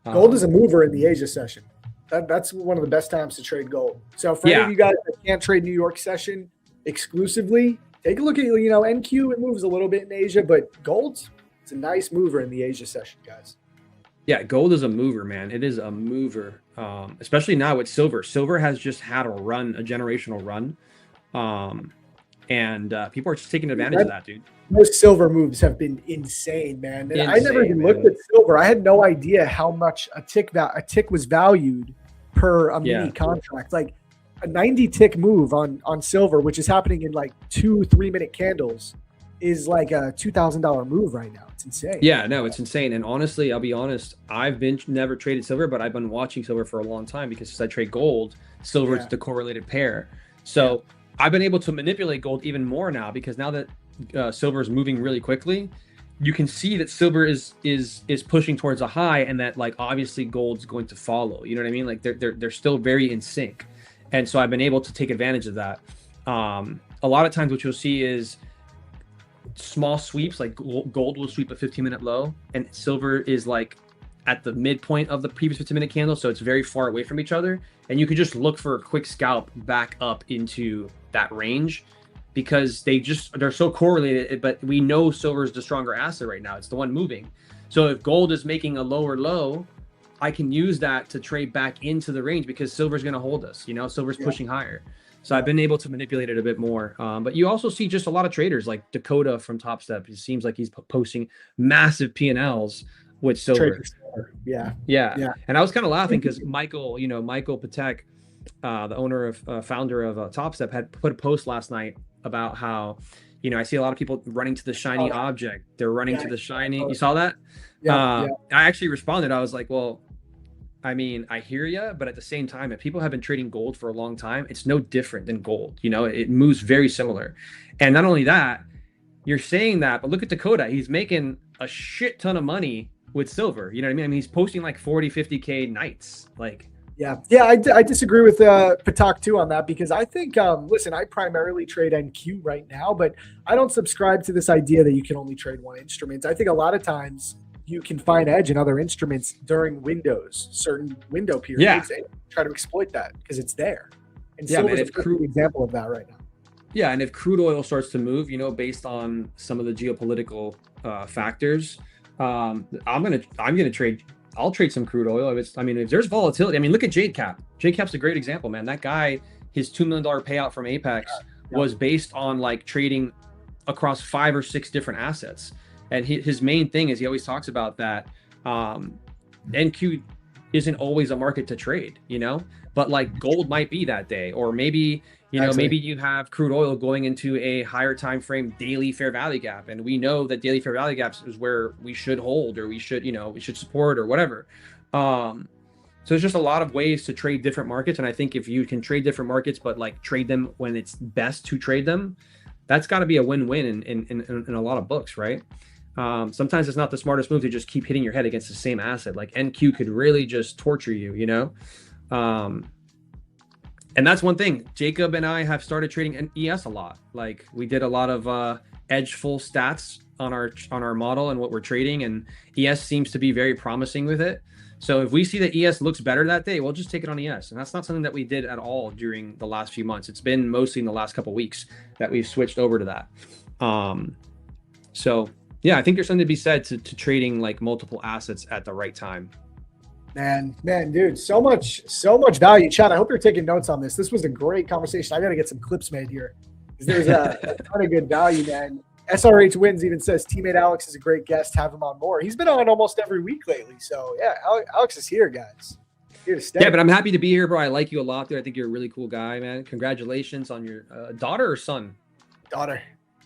Gold is a mover in the Asia session. That's one of the best times to trade gold. So for any of you guys that can't trade New York session exclusively, take a look at, NQ. It moves a little bit in Asia, but gold, it's a nice mover in the Asia session, guys.
Yeah, gold is a mover, man. It is a mover, especially now with silver. Silver has just had a generational run. And people are just taking advantage of that, dude.
Those silver moves have been insane, man. And I never even looked at silver. I had no idea how much a tick was valued per a mini contract. Like a 90 tick move on silver, which is happening in like 2-3 minute candles. is like a $2,000 move right now. It's insane.
Yeah, no, it's insane. And honestly, I'll be honest, I've never traded silver, but I've been watching silver for a long time because since I trade gold, silver is the correlated pair. So I've been able to manipulate gold even more now because now that silver is moving really quickly, you can see that silver is pushing towards a high, and that like obviously gold's going to follow. You know what I mean? Like they're still very in sync, and so I've been able to take advantage of that. A lot of times, what you'll see is small sweeps, like gold will sweep a 15-minute low, and silver is like at the midpoint of the previous 15-minute candle, so it's very far away from each other, and you can just look for a quick scalp back up into that range because they're so correlated. But we know silver is the stronger asset right now. It's the one moving. So if gold is making a lower low, I can use that to trade back into the range because silver's going to hold us. You know, silver's pushing higher. So I've been able to manipulate it a bit more. But you also see just a lot of traders like Dakota from Top Step. It seems like he's posting massive P&Ls with silver.
Yeah.
And I was kind of laughing because Michael Patek, the owner of founder of Top Step, had put a post last night about how, I see a lot of people running to the shiny object. They're running to the shiny. You saw that? I actually responded. I was like, well, I mean, I hear you, but at the same time, if people have been trading gold for a long time, it's no different than gold. It moves very similar. And not only that, you're saying that, but look at Dakota. He's making a shit ton of money with silver. You know what I mean? I mean, he's posting like 40, 50K nights. Like,
I disagree with Patak too on that because I think, listen, I primarily trade NQ right now, but I don't subscribe to this idea that you can only trade one instrument. I think a lot of times you can find edge in other instruments during certain window periods, and try to exploit that because it's there. And silver's a perfect example of that right now.
Yeah, and if crude oil starts to move, based on some of the geopolitical factors, I'll trade some crude oil. If there's volatility, look at JCap. JCap's a great example, man. That guy, his $2 million payout from Apex was based on like trading across 5 or 6 different assets. And his main thing is he always talks about that NQ isn't always a market to trade, but like gold might be that day, or maybe maybe you have crude oil going into a higher time frame daily fair value gap, and we know that daily fair value gaps is where we should hold, or we should support, or whatever. So there's just a lot of ways to trade different markets, and I think if you can trade different markets but like trade them when it's best to trade them, that's got to be a win-win in a lot of books, right? Sometimes it's not the smartest move to just keep hitting your head against the same asset. Like NQ could really just torture you, and that's one thing. Jacob and I have started trading ES a lot. Like we did a lot of edge full stats on our model and what we're trading, and ES seems to be very promising with it. So if we see that ES looks better that day, we'll just take it on ES. And that's not something that we did at all during the last few months. It's been mostly in the last couple of weeks that we've switched over to that. So yeah, I think there's something to be said to trading like multiple assets at the right time.
Man, dude, so much value. Chad, I hope you're taking notes on this. This was a great conversation. I got to get some clips made here because there's a ton of good value, man. SRH Wins even says TMadeAlex is a great guest. Have him on more. He's been on almost every week lately. So yeah, Alex is here, guys. Here to stay.
Yeah, but I'm happy to be here, bro. I like you a lot, dude. I think you're a really cool guy, man. Congratulations on your daughter or son?
Daughter.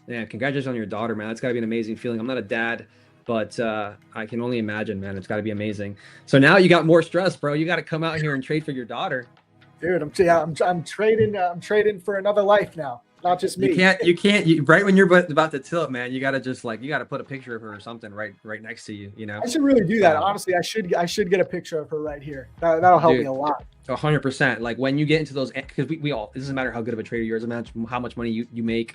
Yeah, congratulations on your daughter, man. That's got to be an amazing feeling. I'm not a dad, but I can only imagine, man. It's got to be amazing. So now you got more stress, bro. You got to come out here and trade for your daughter.
Dude, I'm trading for another life now. Not just me.
You can't. Right when you're about to tilt, man, you got to put a picture of her or something right next to you.
I should really do that. Honestly, I should get a picture of her right here. That'll help me a lot.
100%. Like when you get into those, because we all, it doesn't matter how good of a trader you are, it doesn't matter how much money you make.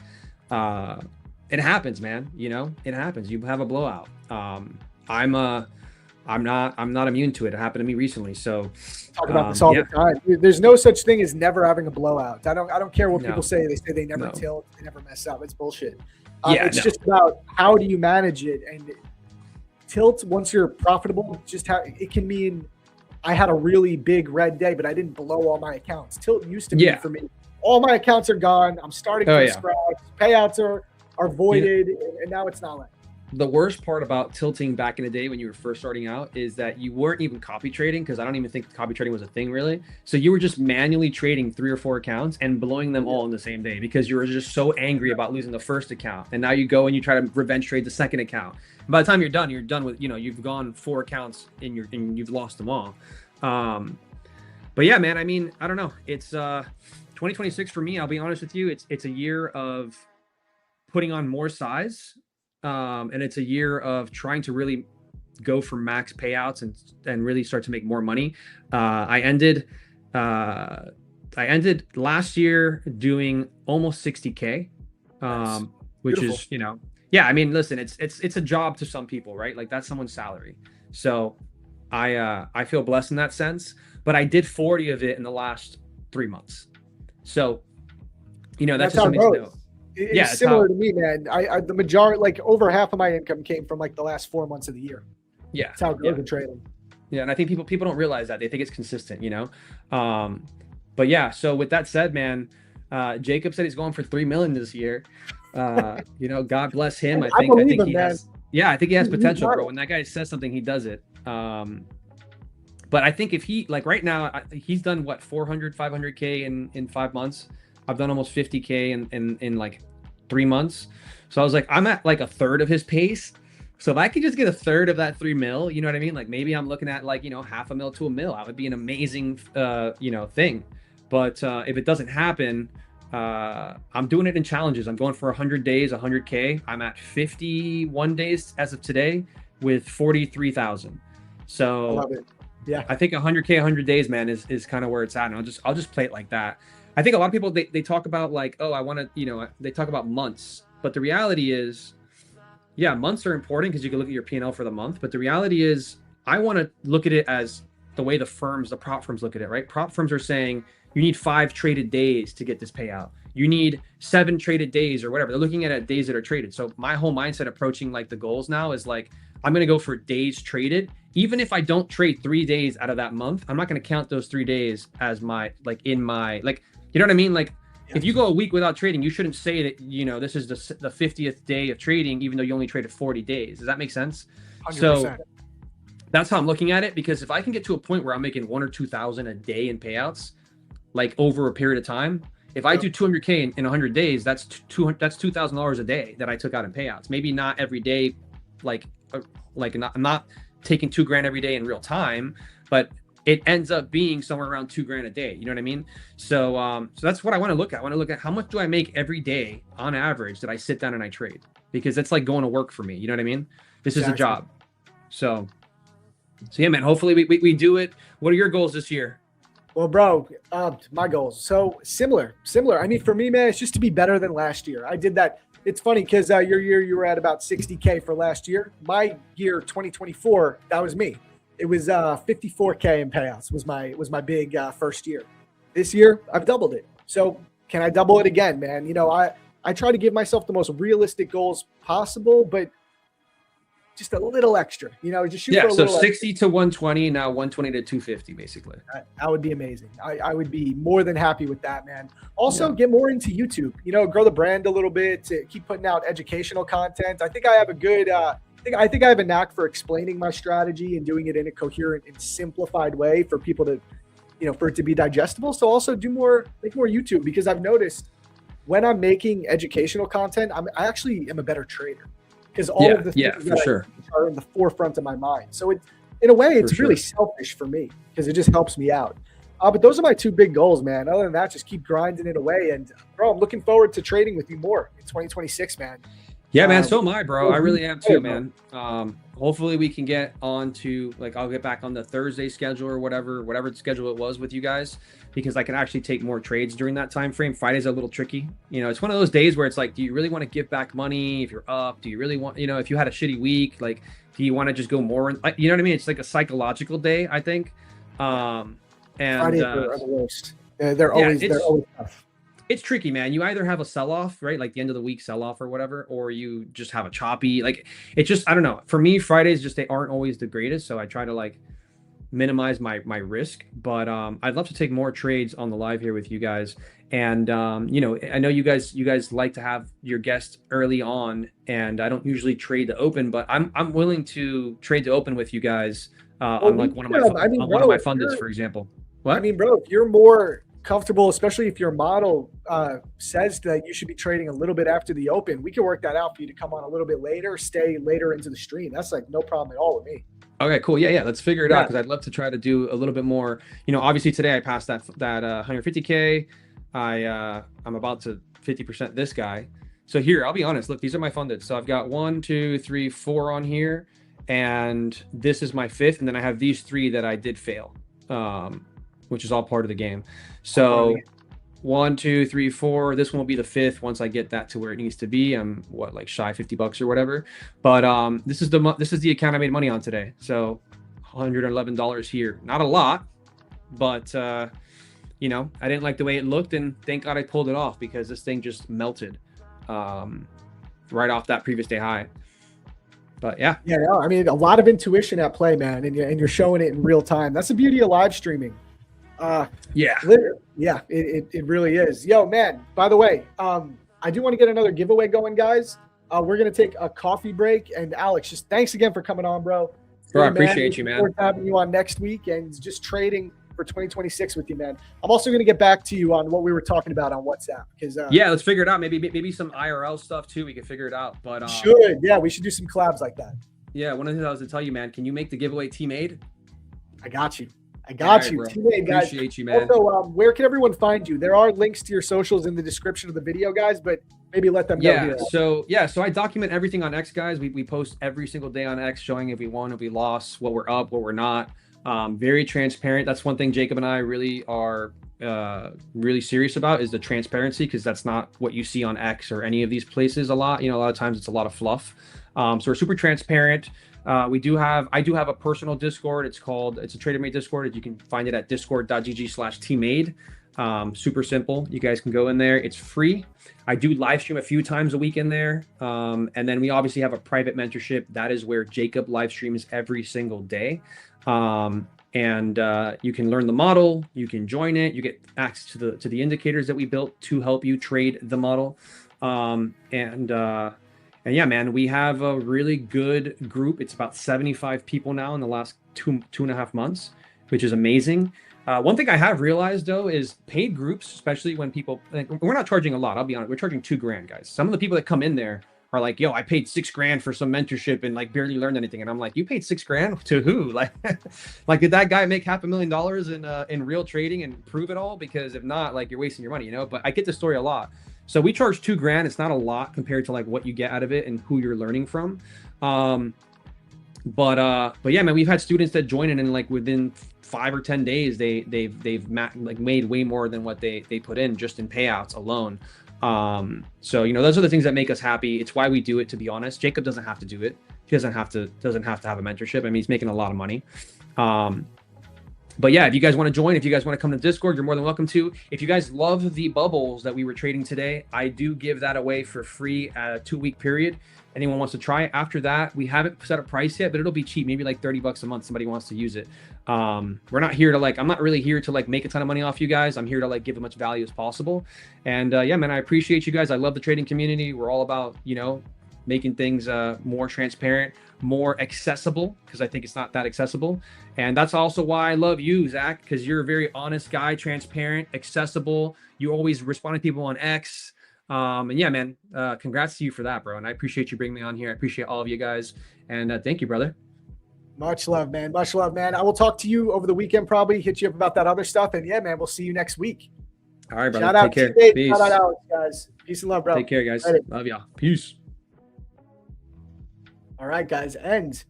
It happens, man. It happens. You have a blowout. I'm not immune to it. It happened to me recently. So
talk about this all the time. There's no such thing as never having a blowout. I don't care what people say. They say they never tilt, they never mess up. It's bullshit. It's just about how do you manage it. And tilt, once you're profitable, it can mean I had a really big red day, but I didn't blow all my accounts. Tilt used to be for me, all my accounts are gone. I'm starting from scratch. Payouts are voided, and now it's not like.
the worst part about tilting back in the day when you were first starting out is that you weren't even copy trading, because I don't even think copy trading was a thing really. So you were just manually trading 3 or 4 accounts and blowing them all in the same day because you were just so angry about losing the first account. And now you go and you try to revenge trade the second account. And by the time you're done with, you've gone 4 accounts and you've lost them all. But yeah, man, I mean, I don't know. It's 2026 for me. I'll be honest with you. It's a year of putting on more size. And it's a year of trying to really go for max payouts and really start to make more money. I ended last year doing almost 60K, which is, yeah, I mean, listen, it's a job to some people, right? Like that's someone's salary. So I feel blessed in that sense, but I did 40 of it in the last 3 months. So, that's just something to know.
It's similar to me, man. I the majority, like over half of my income came from like the last 4 months of the year.
Yeah.
That's how it goes in trading.
Yeah. And I think people don't realize that. They think it's consistent, but yeah. So with that said, man, Jacob said he's going for 3 million this year. God bless him. I think he has, I think he has potential, bro. When that guy says something, he does it. But I think if he, like right now, he's done what, 400, 500K in 5 months. I've done almost 50K in like 3 months. So I was like, I'm at like a third of his pace. So if I could just get a third of that 3 mil, you know what I mean? Like maybe I'm looking at like, half a mil to a mil. That would be an amazing, thing. But if it doesn't happen, I'm doing it in challenges. I'm going for 100 days, 100K. I'm at 51 days as of today with 43,000. So
I love it. Yeah,
I think 100K, 100 days, man, is kind of where it's at. And I'll just play it like that. I think a lot of people, they talk about like, oh, I want to, they talk about months, but the reality is, yeah, months are important because you can look at your P&L for the month. But the reality is I want to look at it as the way the prop firms look at it, right? Prop firms are saying you need 5 traded days to get this payout. You need 7 traded days or whatever. They're looking at days that are traded. So my whole mindset approaching like the goals now is like, I'm going to go for days traded. Even if I don't trade 3 days out of that month, I'm not going to count those 3 days as my, like in my, like, you know what I mean? Like if you go a week without trading, you shouldn't say that, this is the 50th day of trading, even though you only traded 40 days. Does that make sense? 100%. So that's how I'm looking at it, because if I can get to a point where I'm making 1,000 or 2,000 a day in payouts, like over a period of time, if I do 200K in 100 days, that's $2,000 a day that I took out in payouts. Maybe not every day, I'm not taking $2,000 every day in real time, but it ends up being somewhere around $2,000 a day. You know what I mean? So that's what I want to look at. I want to look at how much do I make every day on average that I sit down and I trade, because it's like going to work for me. You know what I mean? This is a job. So yeah, man, hopefully we do it. What are your goals this year?
Well, bro, my goals. So similar. I mean, for me, man, it's just to be better than last year. I did that. It's funny because your year you were at about 60K for last year. My year, 2024, that was me. It was 54K in payouts was my big first year. This year, I've doubled it. So can I double it again, man? I try to give myself the most realistic goals possible, but just a little extra, just shoot for a little
60 to 120, now 120 to 250, basically.
That would be amazing. I would be more than happy with that, man. Also, get more into YouTube, grow the brand a little bit, to keep putting out educational content. I think I have a good, I think I have a knack for explaining my strategy and doing it in a coherent and simplified way for people to, for it to be digestible. So also make more YouTube, because I've noticed when I'm making educational content, I actually am a better trader. Because all of the things that are in the forefront of my mind. So in a way, it's really selfish for me, because it just helps me out. But those are my 2 big goals, man. Other than that, just keep grinding it away. And bro, I'm looking forward to trading with you more in 2026, man.
Yeah, man. So am I, bro. I really am too, man. Hopefully we can get on to, like, I'll get back on the Thursday schedule or whatever schedule it was with you guys, because I can actually take more trades during that time frame. Friday's a little tricky. It's one of those days where it's like, do you really want to give back money if you're up? Do you really want, if you had a shitty week, like, do you want to just go more? You know what I mean? It's like a psychological day, I think. And
Fridays are the worst. They're always tough.
It's tricky, man. You either have a sell-off, right? Like the end of the week sell-off or whatever, or you just have a choppy, like, it's just, I don't know. For me, Fridays they aren't always the greatest. So I try to, like, minimize my risk. But I'd love to take more trades on the live here with you guys. And you know, I know you guys like to have your guests early on, and I don't usually trade the open, but I'm willing to trade the open with you guys on like one of my fundeds, for example. What?
I mean, bro, if you're more comfortable, especially if your model says that you should be trading a little bit after the open, we can work that out for you to come on a little bit later, stay later into the stream. That's like no problem at all with me.
Okay, cool. Yeah, let's figure it out, because I'd love to try to do a little bit more. You know, obviously today I passed that 150K. I'm about to 50% this guy. So here, I'll be honest. Look, these are my funded. So I've got 1, 2, 3, 4 on here, and this is my 5th, and then I have these 3 that I did fail, which is all part of the game. So 1, 2, 3, 4. This one will be the 5th once I get that to where it needs to be. I'm like shy $50 or whatever. But this is the account I made money on today. So $111 here. Not a lot, but you know, I didn't like the way it looked, and thank God I pulled it off, because this thing just melted right off that previous day high. But yeah,
I mean, a lot of intuition at play, man, and you're showing it in real time. That's the beauty of live streaming. It really is. Yo, man, by the way, I do want to get another giveaway going, guys. We're going to take a coffee break, and Alex, just thanks again for coming on, bro.
Bro, I appreciate you, man.
We're having you on next week and just trading for 2026 with you, man. I'm also going to get back to you on what we were talking about on WhatsApp, because
yeah, let's figure it out. Maybe some IRL stuff too. We can figure it out. But
we should do some collabs like that.
Yeah, one of the things I was to tell you, man, can you make the giveaway TMade?
I got you. TMadeAlex, guys.
Appreciate you, man.
Also, where can everyone find you? There are links to your socials in the description of the video, guys, but maybe let them know.
So I document everything on X, guys. We post every single day on X, showing if we won, if we lost, what we're up, what we're not. Very transparent. That's one thing Jacob and I really are really serious about, is the transparency, because that's not what you see on X or any of these places a lot. You know, a lot of times it's a lot of fluff. So we're super transparent. I do have a personal Discord. It's a TraderMade Discord. You can find it at discord.gg/tmade. Super simple. You guys can go in there. It's free. I do live stream a few times a week in there. And then we obviously have a private mentorship. That is where Jacob live streams every single day. And you can learn the model, you can join it, you get access to the indicators that we built to help you trade the model. And yeah, man, we have a really good group. It's about 75 people now in the last two and a half months, which is amazing. One thing I have realized though is paid groups, especially when people, like, we're not charging a lot. I'll be honest, we're charging $2,000, guys. Some of the people that come in there are like, yo, I paid $6,000 for some mentorship and like barely learned anything. And I'm like, you paid $6,000 to who? Like, did that guy make $500,000 in real trading and prove it all? Because if not, like, you're wasting your money, you know. But I get this story a lot. So we charge $2,000. It's not a lot compared to like what you get out of it and who you're learning from. But yeah, man, we've had students that join in and like within 5 or 10 days, they've made way more than what they put in just in payouts alone. So, you know, those are the things that make us happy. It's why we do it, to be honest. Jacob doesn't have to do it. He doesn't have to have a mentorship. I mean, he's making a lot of money. But yeah, if you guys want to join, if you guys want to come to Discord, you're more than welcome to. If you guys love the bubbles that we were trading today, I do give that away for free at a 2-week period. Anyone wants to try it. After that, we haven't set a price yet, but it'll be cheap, maybe like $30 a month. Somebody wants to use it. We're not here to I'm not really here to make a ton of money off you guys. I'm here to give as much value as possible. And yeah, man, I appreciate you guys. I love the trading community. We're all about, you know, making things more transparent, more accessible, because I think it's not that accessible. And that's also why I love you, Zach, because you're a very honest guy, transparent, accessible. You always respond to people on X. And yeah, man, congrats to you for that, bro. And I appreciate you bringing me on here. I appreciate all of you guys. And thank you, brother.
Much love, man. Much love, man. I will talk to you over the weekend, probably hit you up about that other stuff. And yeah, man, we'll see you next week.
All right, brother.
Shout out,
take care. Peace.
Shout out, Alex, guys. Peace and love, bro.
Take care, guys.
Ready.
Love y'all. Peace.
All right, guys. And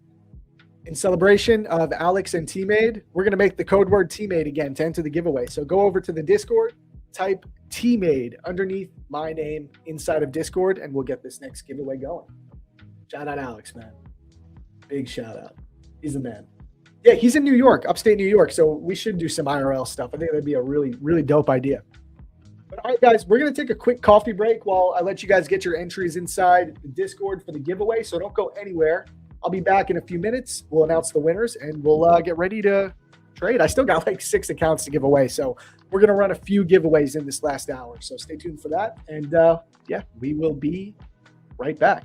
in celebration of Alex and TMade, we're going to make the code word TMade again to enter the giveaway. So go over to the Discord, type TMade underneath my name inside of Discord, and we'll get this next giveaway going. Shout out Alex, man. Big shout out. He's the man. Yeah, he's in New York, upstate New York. So we should do some IRL stuff. I think that'd be a really, really dope idea. But all right, guys, we're going to take a quick coffee break while I let you guys get your entries inside the Discord for the giveaway. So don't go anywhere. I'll be back in a few minutes. We'll announce the winners and we'll get ready to trade. I still got like 6 accounts to give away. So we're going to run a few giveaways in this last hour. So stay tuned for that. And yeah, we will be right back.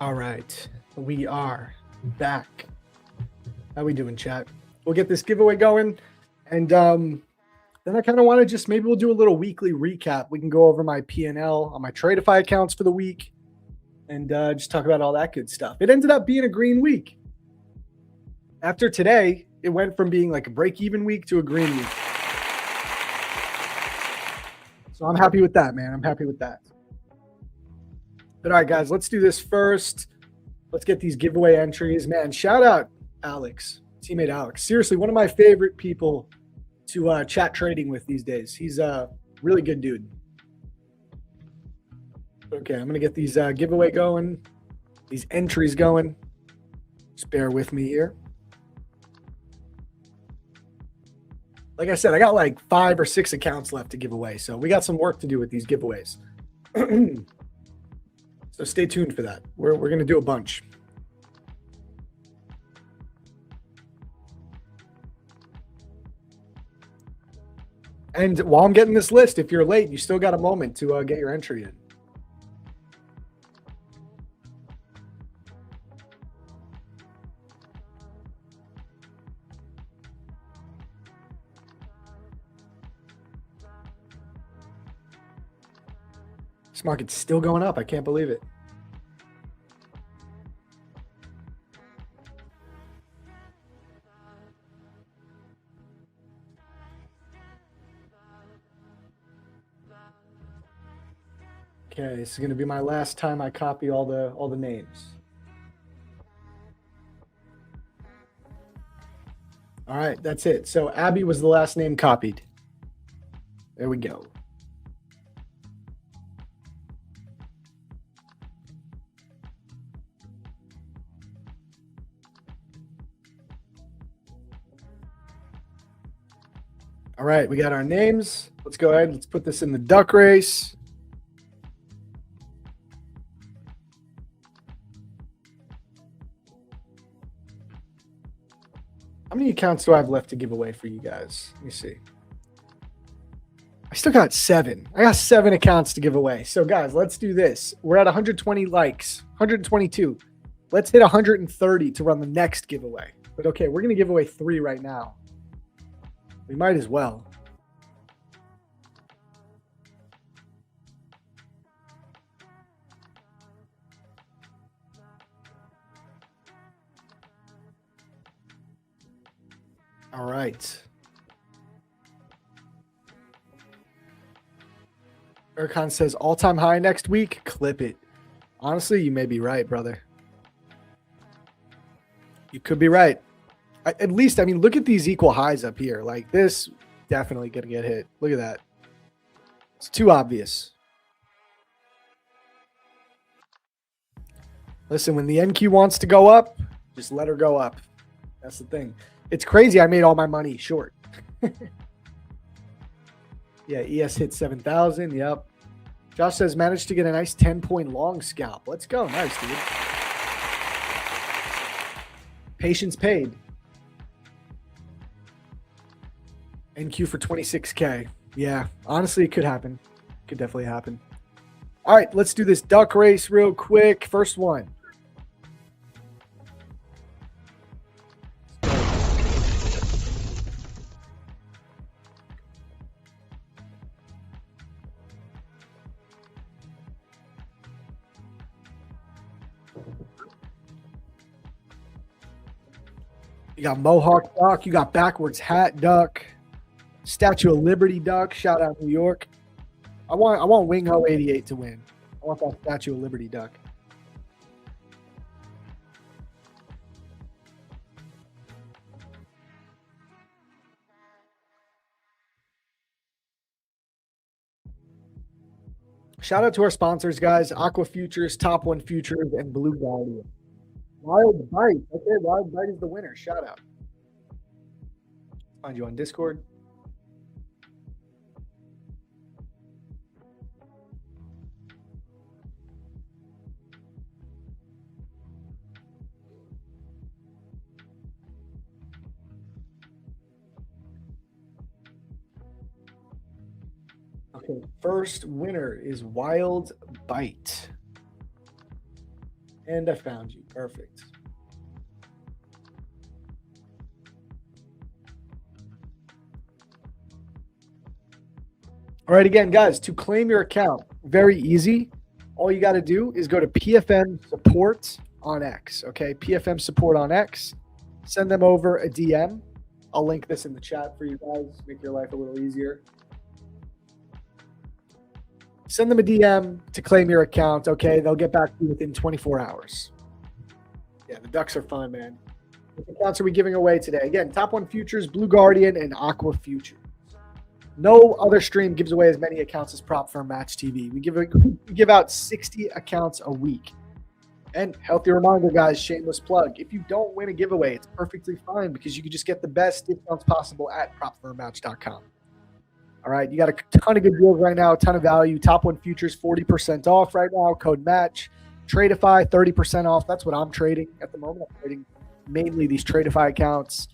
All right, we are back. How we doing, chat? We'll get this giveaway going, and then I kind of want to just maybe we'll do a little weekly recap. We can go over my P&L on my Tradeify accounts for the week, and just talk about all that good stuff. It ended up being a green week. After today, it went from being like a break-even week to a green week. So I'm happy with that, man. I'm happy with that. But all right, guys, let's do this first. Let's get these giveaway entries. Man, shout out Alex, TMadeAlex. Seriously, one of my favorite people to chat trading with these days. He's a really good dude. Okay, I'm going to get these giveaway going, these entries going. Just bear with me here. Like I said, I got like 5 or 6 accounts left to give away. So we got some work to do with these giveaways. So stay tuned for that. We're going to do a bunch. And while I'm getting this list, if you're late, you still got a moment to get your entry in. This market's still going up. I can't believe it. Okay, this is going to be my last time I copy all the names. All right, that's it. So Abby was the last name copied. There we go. All right, we got our names. Let's go ahead. Let's put this in the duck race. How many accounts do I have left to give away for you guys? Let me see. I still got 7. I got 7 accounts to give away. So guys, let's do this. We're at 120 likes, 122. Let's hit 130 to run the next giveaway. But okay, we're going to give away 3 right now. We might as well. All right. Erkan says all-time high next week. Clip it. Honestly, you may be right, brother. You could be right. At least, I mean, look at these equal highs up here. Like this, definitely going to get hit. Look at that. It's too obvious. Listen, when the NQ wants to go up, just let her go up. That's the thing. It's crazy. I made all my money short. Yeah, ES hit 7,000. Yep. Josh says managed to get a nice 10-point long scalp. Let's go. Nice, dude. Patience paid. NQ for 26K. Yeah, honestly, it could happen. Could definitely happen. All right, let's do this duck race real quick. First one. You got Mohawk duck. You got backwards hat duck. Statue of Liberty duck. Shout out New York. I want Wing Ho 88 to win. I want that Statue of Liberty duck. Shout out to our sponsors, guys. Aqua Futures, Top One Futures, and Blue Guardian. Wild Bite. Okay, Wild Bite is the winner. Shout out. Find you on Discord. Okay, first winner is Wild Bite. And I found you. Perfect. All right, again, guys, to claim your account, very easy. All you got to do is go to PFM Support on X, okay? PFM Support on X. Send them over a DM. I'll link this in the chat for you guys, make your life a little easier. Send them a DM to claim your account, okay? They'll get back to you within 24 hours. Yeah, the Ducks are fun, man. What accounts are we giving away today? Again, Top 1 Futures, Blue Guardian, and Aqua Futures. No other stream gives away as many accounts as Prop Firm Match TV. We give out 60 accounts a week. And healthy reminder, guys, shameless plug. If you don't win a giveaway, it's perfectly fine because you can just get the best discounts possible at propfirmmatch.com. All right, you got a ton of good deals right now, a ton of value. Top 1 Futures, 40% off right now. Code MATCH. Tradeify, 30% off. That's what I'm trading at the moment. I'm trading mainly these Tradeify accounts.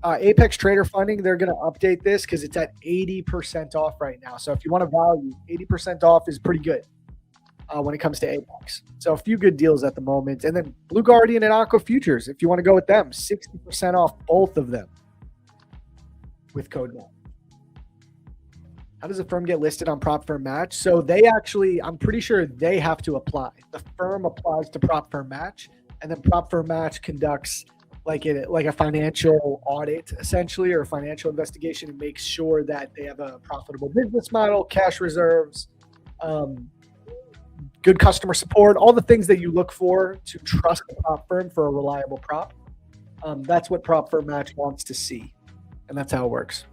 Apex Trader Funding, they're going to update this because it's at 80% off right now. So if you want a value, 80% off is pretty good when it comes to Apex. So a few good deals at the moment. And then Blue Guardian and Aqua Futures, if you want to go with them, 60% off both of them with code MATCH. How does a firm get listed on Prop Firm Match? So they actually, I'm pretty sure they have to apply. The firm applies to Prop Firm Match, and then Prop Firm Match conducts like a financial audit, essentially, or a financial investigation, and makes sure that they have a profitable business model, cash reserves, good customer support, all the things that you look for to trust a prop firm for a reliable prop. That's what Prop Firm Match wants to see, and that's how it works.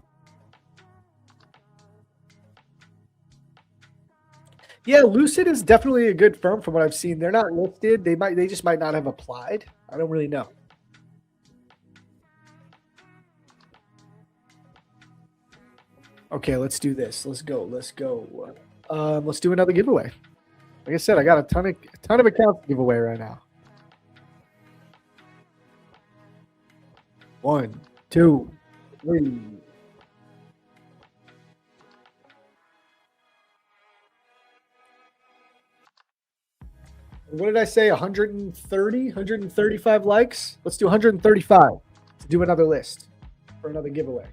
Yeah, Lucid is definitely a good firm from what I've seen. They're not listed. They just might not have applied. I don't really know. Okay, let's do this. Let's go. Let's do another giveaway. Like I said, I got a ton of accounts to give away right now. 1, 2, 3. What did I say? 130, 135 likes? Let's do 135 to do another list for another giveaway.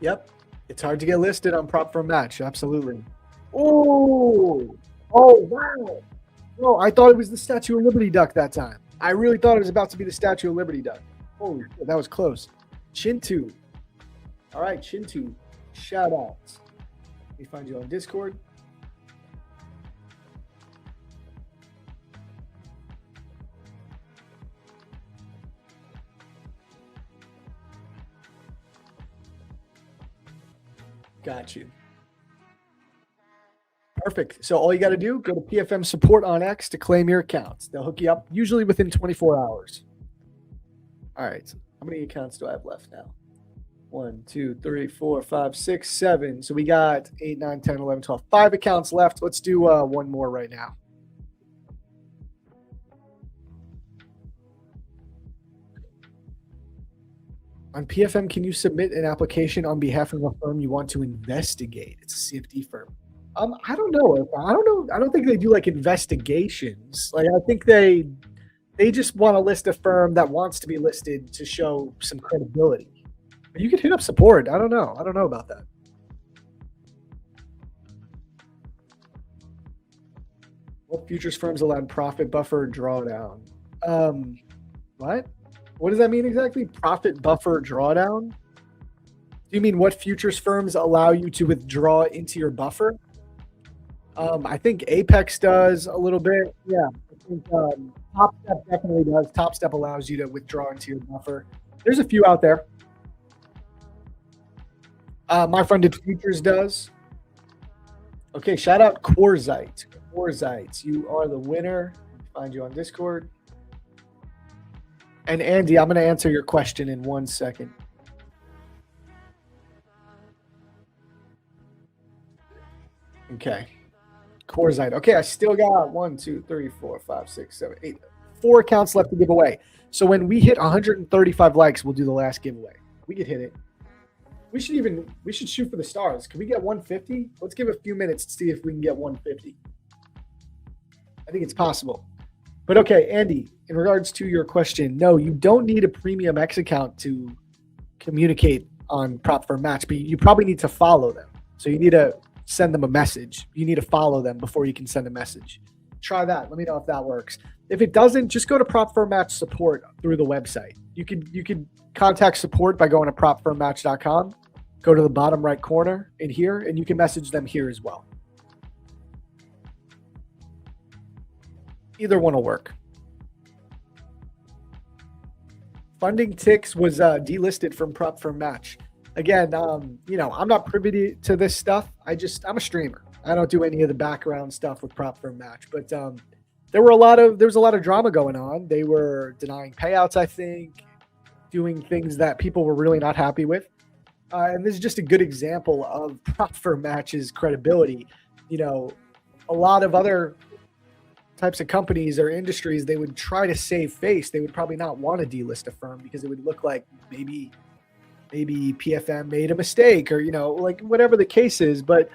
Yep. It's hard to get listed on Prop Firm Match. Absolutely. Oh, wow. No, I thought it was the Statue of Liberty duck that time. I really thought it was about to be the Statue of Liberty duck. Holy shit, that was close. Chintu. All right, Chintu. Shout out. Let me find you on Discord. Got you. Perfect. So all you got to do, go to PFM Support on X to claim your accounts. They'll hook you up usually within 24 hours. All right. How many accounts do I have left now? 1, 2, 3, 4, 5, 6, 7. So we got 8, 9, 10, 11, 12. 5 accounts left. Let's do one more right now. On PFM, can you submit an application on behalf of a firm you want to investigate? It's a CFD firm. I don't know. I don't think they do like investigations. Like I think they just want to list a firm that wants to be listed to show some credibility. But you could hit up support. I don't know. I don't know about that. What futures firms allowed profit buffer drawdown? What? What does that mean exactly? Profit buffer drawdown? Do you mean what futures firms allow you to withdraw into your buffer? I think Apex does a little bit. Yeah, I think Top Step definitely does. Top Step allows you to withdraw into your buffer. There's a few out there. My Funded Futures does. Okay, shout out Corzite. Corzite, you are the winner. Find you on Discord. And Andy, I'm going to answer your question in 1 second. Okay. Corzite. Okay, I still got 1, 2, 3, 4, 5, 6, 7, 8, 4 accounts left to give away. So when we hit 135 likes, we'll do the last giveaway. We could hit it. We should shoot for the stars. Can we get 150? Let's give a few minutes to see if we can get 150. I think it's possible. But okay, Andy, in regards to your question, no, you don't need a Premium X account to communicate on Prop Firm Match, but you probably need to follow them. So you need to send them a message. You need to follow them before you can send a message. Try that. Let me know if that works. If it doesn't, just go to Prop Firm Match support through the website. You could contact support by going to propfirmmatch.com. Go to the bottom right corner in here, and you can message them here as well. Either one will work. Funding Ticks was delisted from Prop Firm Match. Again, I'm not privy to this stuff. I'm a streamer. I don't do any of the background stuff with Prop Firm Match. But there was a lot of drama going on. They were denying payouts, I think, doing things that people were really not happy with. And this is just a good example of Prop Firm Match's credibility. A lot of other types of companies or industries, they would try to save face. They would probably not want to delist a firm because it would look like maybe PFM made a mistake or, like whatever the case is. But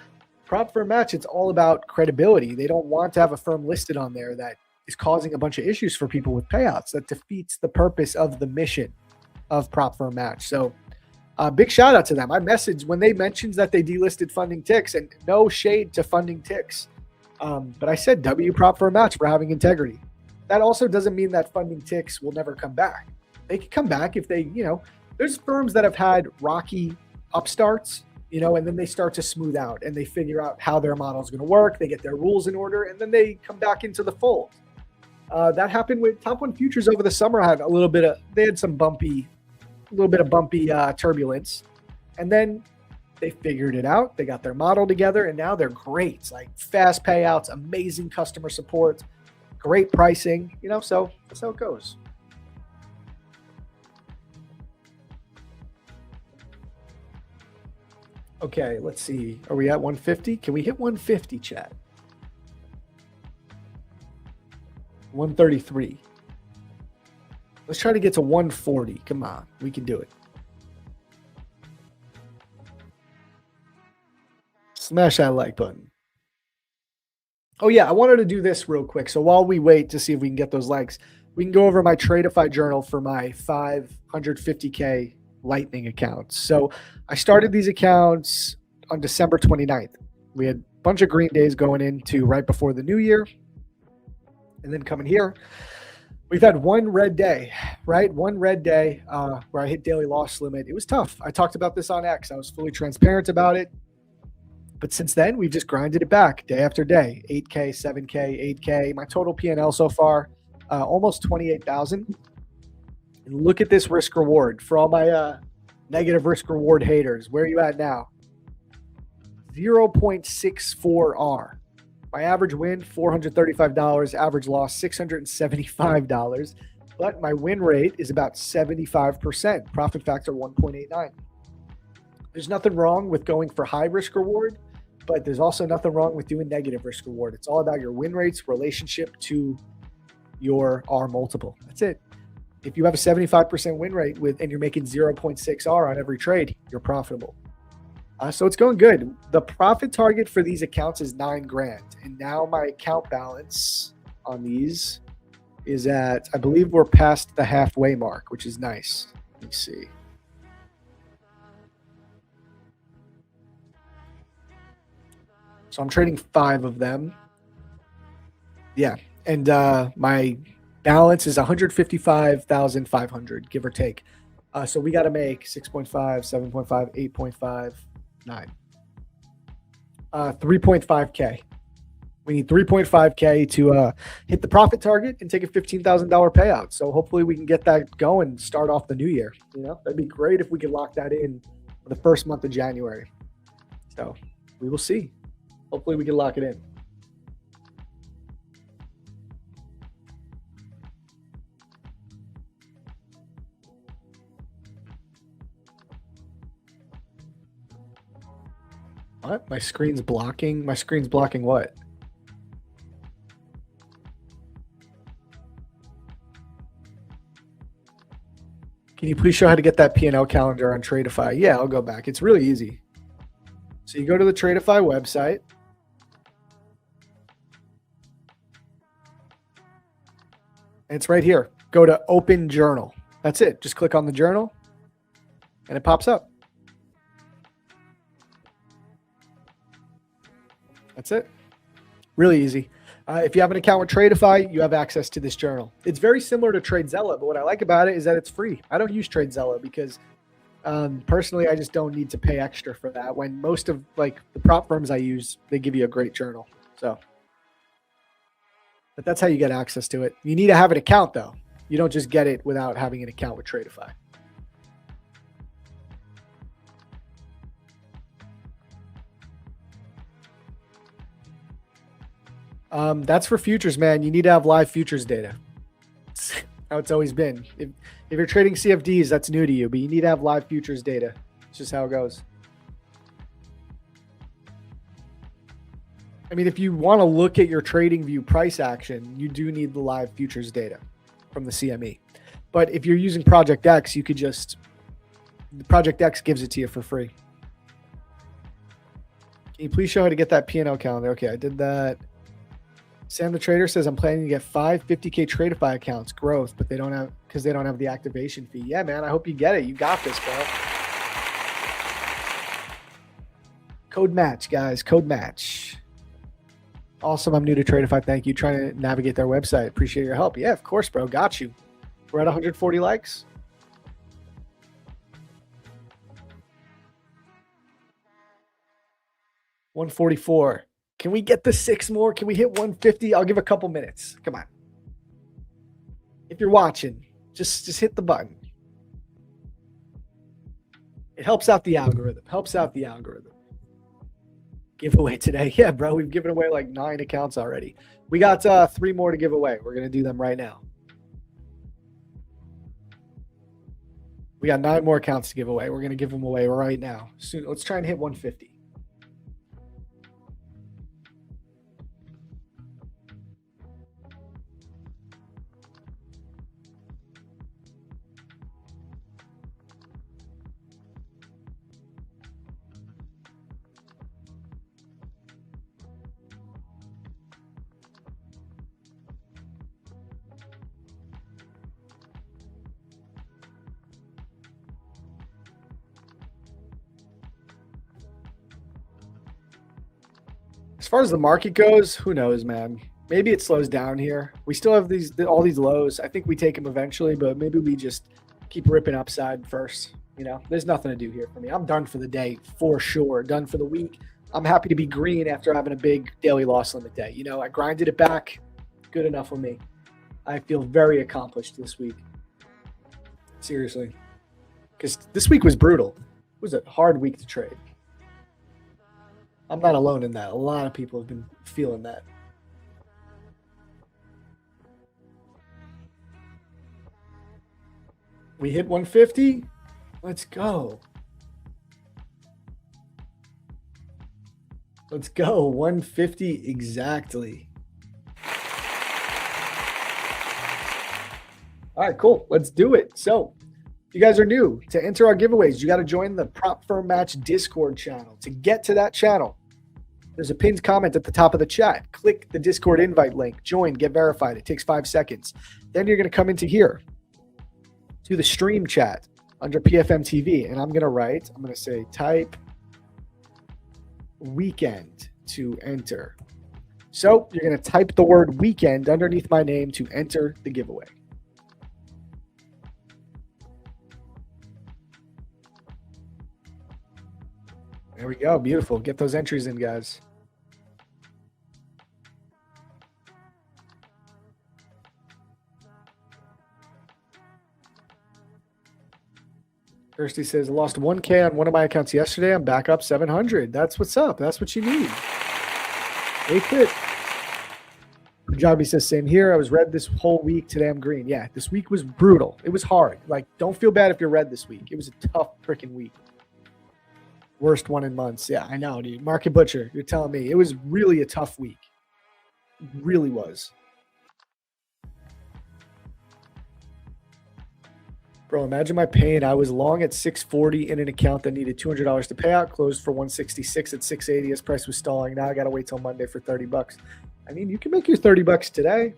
Prop Firm Match, it's all about credibility. They don't want to have a firm listed on there that is causing a bunch of issues for people with payouts. That defeats the purpose of the mission of Prop Firm Match. So big shout out to them. I messaged when they mentioned that they delisted Funding Ticks, and no shade to Funding Ticks. But I said W Prop Firm Match for having integrity. That also doesn't mean that Funding Ticks will never come back. They could come back if they, there's firms that have had rocky upstarts, and then they start to smooth out and they figure out how their model is going to work. They get their rules in order, and then they come back into the fold. That happened with Top One Futures over the summer. They had some bumpy turbulence, and then they figured it out. They got their model together, and now they're great. It's like fast payouts, amazing customer support, great pricing, so that's how it goes. Okay, let's see. Are we at 150? Can we hit 150, chat? 133. Let's try to get to 140. Come on, we can do it. Smash that like button. Oh yeah, I wanted to do this real quick. So while we wait to see if we can get those likes, we can go over my Tradeify journal for my 550K Lightning accounts. So I started these accounts on December 29th. We had a bunch of green days going into right before the new year. And then coming here, we've had one red day, right? One red day where I hit daily loss limit. It was tough. I talked about this on X. I was fully transparent about it. But since then, we've just grinded it back day after day. 8K, 7K, 8K. My total P&L so far, almost 28,000. And look at this risk reward for all my negative risk reward haters. Where are you at now? 0.64R. My average win, $435. Average loss, $675. But my win rate is about 75%. Profit factor, 1.89. There's nothing wrong with going for high risk reward, but there's also nothing wrong with doing negative risk reward. It's all about your win rates relationship to your R multiple. That's it. If you have a 75% win rate and you're making 0.6R on every trade, you're profitable. So it's going good. The profit target for these accounts is $9,000. And now my account balance on these is at, I believe we're past the halfway mark, which is nice. Let me see. So I'm trading 5 of them. Yeah. And my balance is 155,500, give or take. So we got to make 6.5, 7.5, 8.5, 9. 3.5K. We need 3.5K to hit the profit target and take a $15,000 payout. So hopefully we can get that going and start off the new year. That'd be great if we could lock that in for the first month of January. So we will see. Hopefully we can lock it in. What? What? My screen's blocking? My screen's blocking what? Can you please show how to get that P&L calendar on Tradeify? Yeah, I'll go back. It's really easy. So you go to the Tradeify website. And it's right here. Go to Open Journal. That's it. Just click on the journal and it pops up. That's it. Really easy. If you have an account with Tradeify, you have access to this journal. It's very similar to TradeZella, but what I like about it is that it's free. I don't use TradeZella because personally, I just don't need to pay extra for that. When most of like the prop firms I use, they give you a great journal. So, but that's how you get access to it. You need to have an account though. You don't just get it without having an account with Tradeify. That's for futures, man. You need to have live futures data. That's how it's always been. If you're trading CFDs, that's new to you, but you need to have live futures data. It's just how it goes. I mean, if you want to look at your TradingView price action, you do need the live futures data from the CME. But if you're using Project X, you could just, Project X gives it to you for free. Can you please show how to get that P&L calendar? Okay, I did that. Sam the Trader says, I'm planning to get 5 50K Tradeify accounts growth, but they don't have, because they don't have the activation fee. Yeah, man, I hope you get it. You got this, bro. Code match, guys. Code match. Awesome. I'm new to Tradeify. Thank you. Trying to navigate their website. Appreciate your help. Yeah, of course, bro. Got you. We're at 140 likes. $144. Can we get the 6 more? Can we hit 150? I'll give a couple minutes. Come on. If you're watching, just hit the button. It helps out the algorithm. Helps out the algorithm. Giveaway today. Yeah, bro. We've given away like 9 accounts already. We got 3 more to give away. We're going to do them right now. We got 9 more accounts to give away. We're going to give them away right now. Soon. Let's try and hit 150. As far as the market goes, who knows, man? Maybe it slows down here. We still have all these lows. I think we take them eventually, but maybe we just keep ripping upside first. You know, there's nothing to do here for me. I'm done for the day for sure. Done for the week. I'm happy to be green after having a big daily loss limit day. You know, I grinded it back. Good enough for me. I feel very accomplished this week. Seriously. Because this week was brutal. It was a hard week to trade. I'm not alone in that. A lot of people have been feeling that. We hit 150. Let's go. Let's go. 150 exactly. All right, cool. Let's do it. So, if you guys are new, to enter our giveaways, you got to join the Prop Firm Match Discord channel. To get to that channel, there's a pinned comment at the top of the chat. Click the Discord invite link. Join, get verified. It takes 5 seconds. Then you're going to come into here to the stream chat under PFM TV. And I'm going to say type weekend to enter. So you're going to type the word weekend underneath my name to enter the giveaway. There we go. Beautiful. Get those entries in, guys. Kirsty says, I lost 1K on one of my accounts yesterday. I'm back up 700. That's what's up. That's what you need. Make it. Punjabi says, same here. I was red this whole week. Today I'm green. Yeah, this week was brutal. It was hard. Like, don't feel bad if you're red this week. It was a tough freaking week. Worst one in months. Yeah, I know, dude. Market Butcher, you're telling me. It was really a tough week. It really was. Bro, imagine my pain. I was long at 640 in an account that needed $200 to pay out, closed for 166 at 680 as price was stalling. Now I got to wait till Monday for 30 bucks. I mean, you can make your 30 bucks today.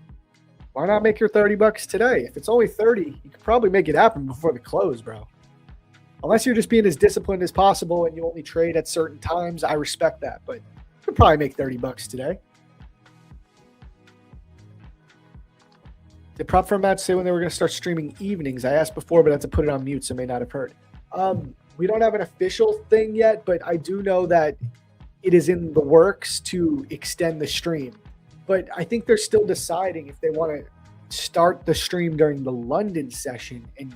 Why not make your 30 bucks today? If it's only 30, you could probably make it happen before the close, bro. Unless you're just being as disciplined as possible and you only trade at certain times, I respect that. But you could probably make 30 bucks today. Did Prop Firm Match say when they were going to start streaming evenings? I asked before, but I had to put it on mute, so may not have heard. We don't have an official thing yet, but I do know that it is in the works to extend the stream. But I think they're still deciding if they want to start the stream during the London session and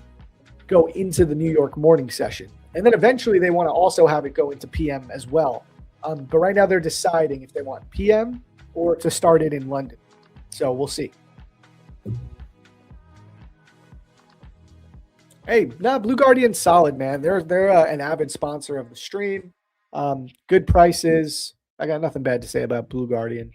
go into the New York morning session. And then eventually they want to also have it go into PM as well. But right now they're deciding if they want PM or to start it in London. So we'll see. Hey, Blue Guardian's solid, man. They're an avid sponsor of the stream. Good prices. I got nothing bad to say about Blue Guardian.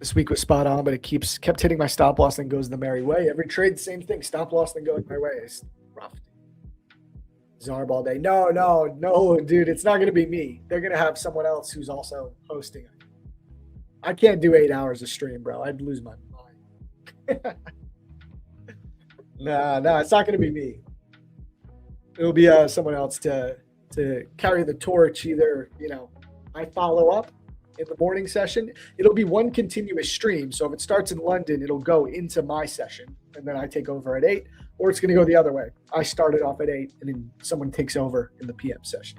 This week was spot on, but it kept hitting my stop loss and goes the merry way. Every trade, same thing. Stop loss then going my way. It's rough. Zarb all day. No, dude. It's not going to be me. They're going to have someone else who's also hosting it. I can't do 8 hours of stream, bro. I'd lose my mind. Nah, it's not going to be me. It'll be someone else to carry the torch. Either, I follow up in the morning session. It'll be one continuous stream. So if it starts in London, it'll go into my session, and then I take over at 8, or it's going to go the other way. I start it off at 8, and then someone takes over in the PM session.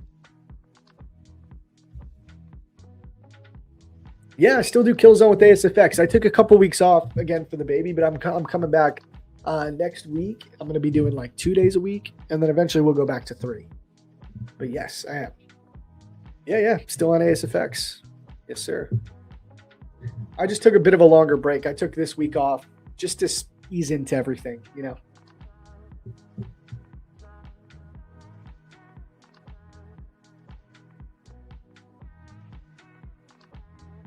Yeah, I still do Kill Zone with ASFX. I took a couple weeks off again for the baby, but I'm coming back next week. I'm going to be doing like 2 days a week, and then eventually we'll go back to 3. But yes, I am. Yeah, still on ASFX. Yes, sir. I just took a bit of a longer break. I took this week off just to ease into everything,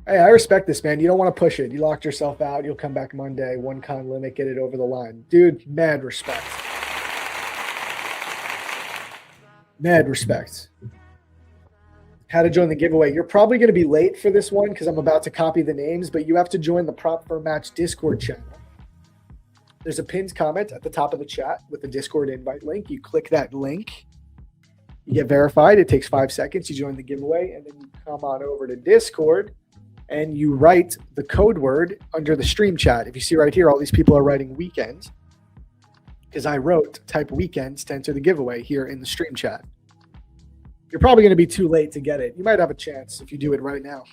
Hey, I respect this, man. You don't want to push it. You locked yourself out. You'll come back Monday, one con limit, get it over the line. Dude, mad respect. Mad respect. How to join the giveaway. You're probably going to be late for this one because I'm about to copy the names, but you have to join the Prop Firm Match Discord channel. There's a pinned comment at the top of the chat with the Discord invite link. You click that link. You get verified. It takes 5 seconds. You join the giveaway, and then you come on over to Discord. And you write the code word under the stream chat. If you see right here, all these people are writing weekends because I wrote type weekends to enter the giveaway here in the stream chat. You're probably going to be too late to get it. You might have a chance if you do it right now.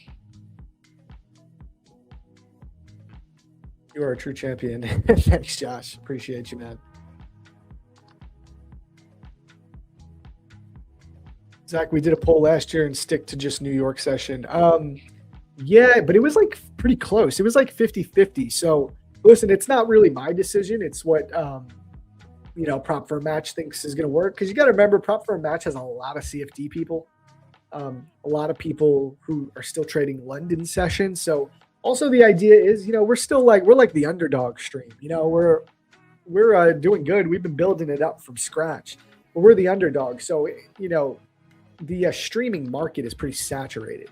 You are a true champion. Thanks, Josh. Appreciate you, man. Zach, we did a poll last year and stick to just New York session. Yeah, but it was like pretty close. It was like 50-50. So listen, it's not really my decision. It's what, Prop Firm Match thinks is going to work. Because you got to remember, Prop Firm Match has a lot of CFD people. A lot of people who are still trading London sessions. So also the idea is, we're still we're like the underdog stream. We're doing good. We've been building it up from scratch. But we're the underdog. So, the streaming market is pretty saturated.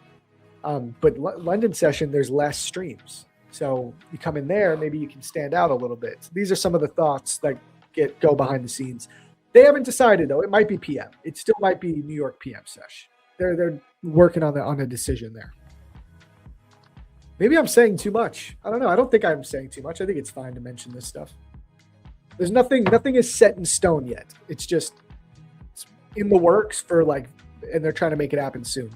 But London session, there's less streams. So you come in there, maybe you can stand out a little bit. These are some of the thoughts that go behind the scenes. They haven't decided though. It might be PM. It still might be New York PM sesh. They're working on a decision there. Maybe I'm saying too much. I don't know. I don't think I'm saying too much. I think it's fine to mention this stuff. There's nothing is set in stone yet. It's just in the works and they're trying to make it happen soon.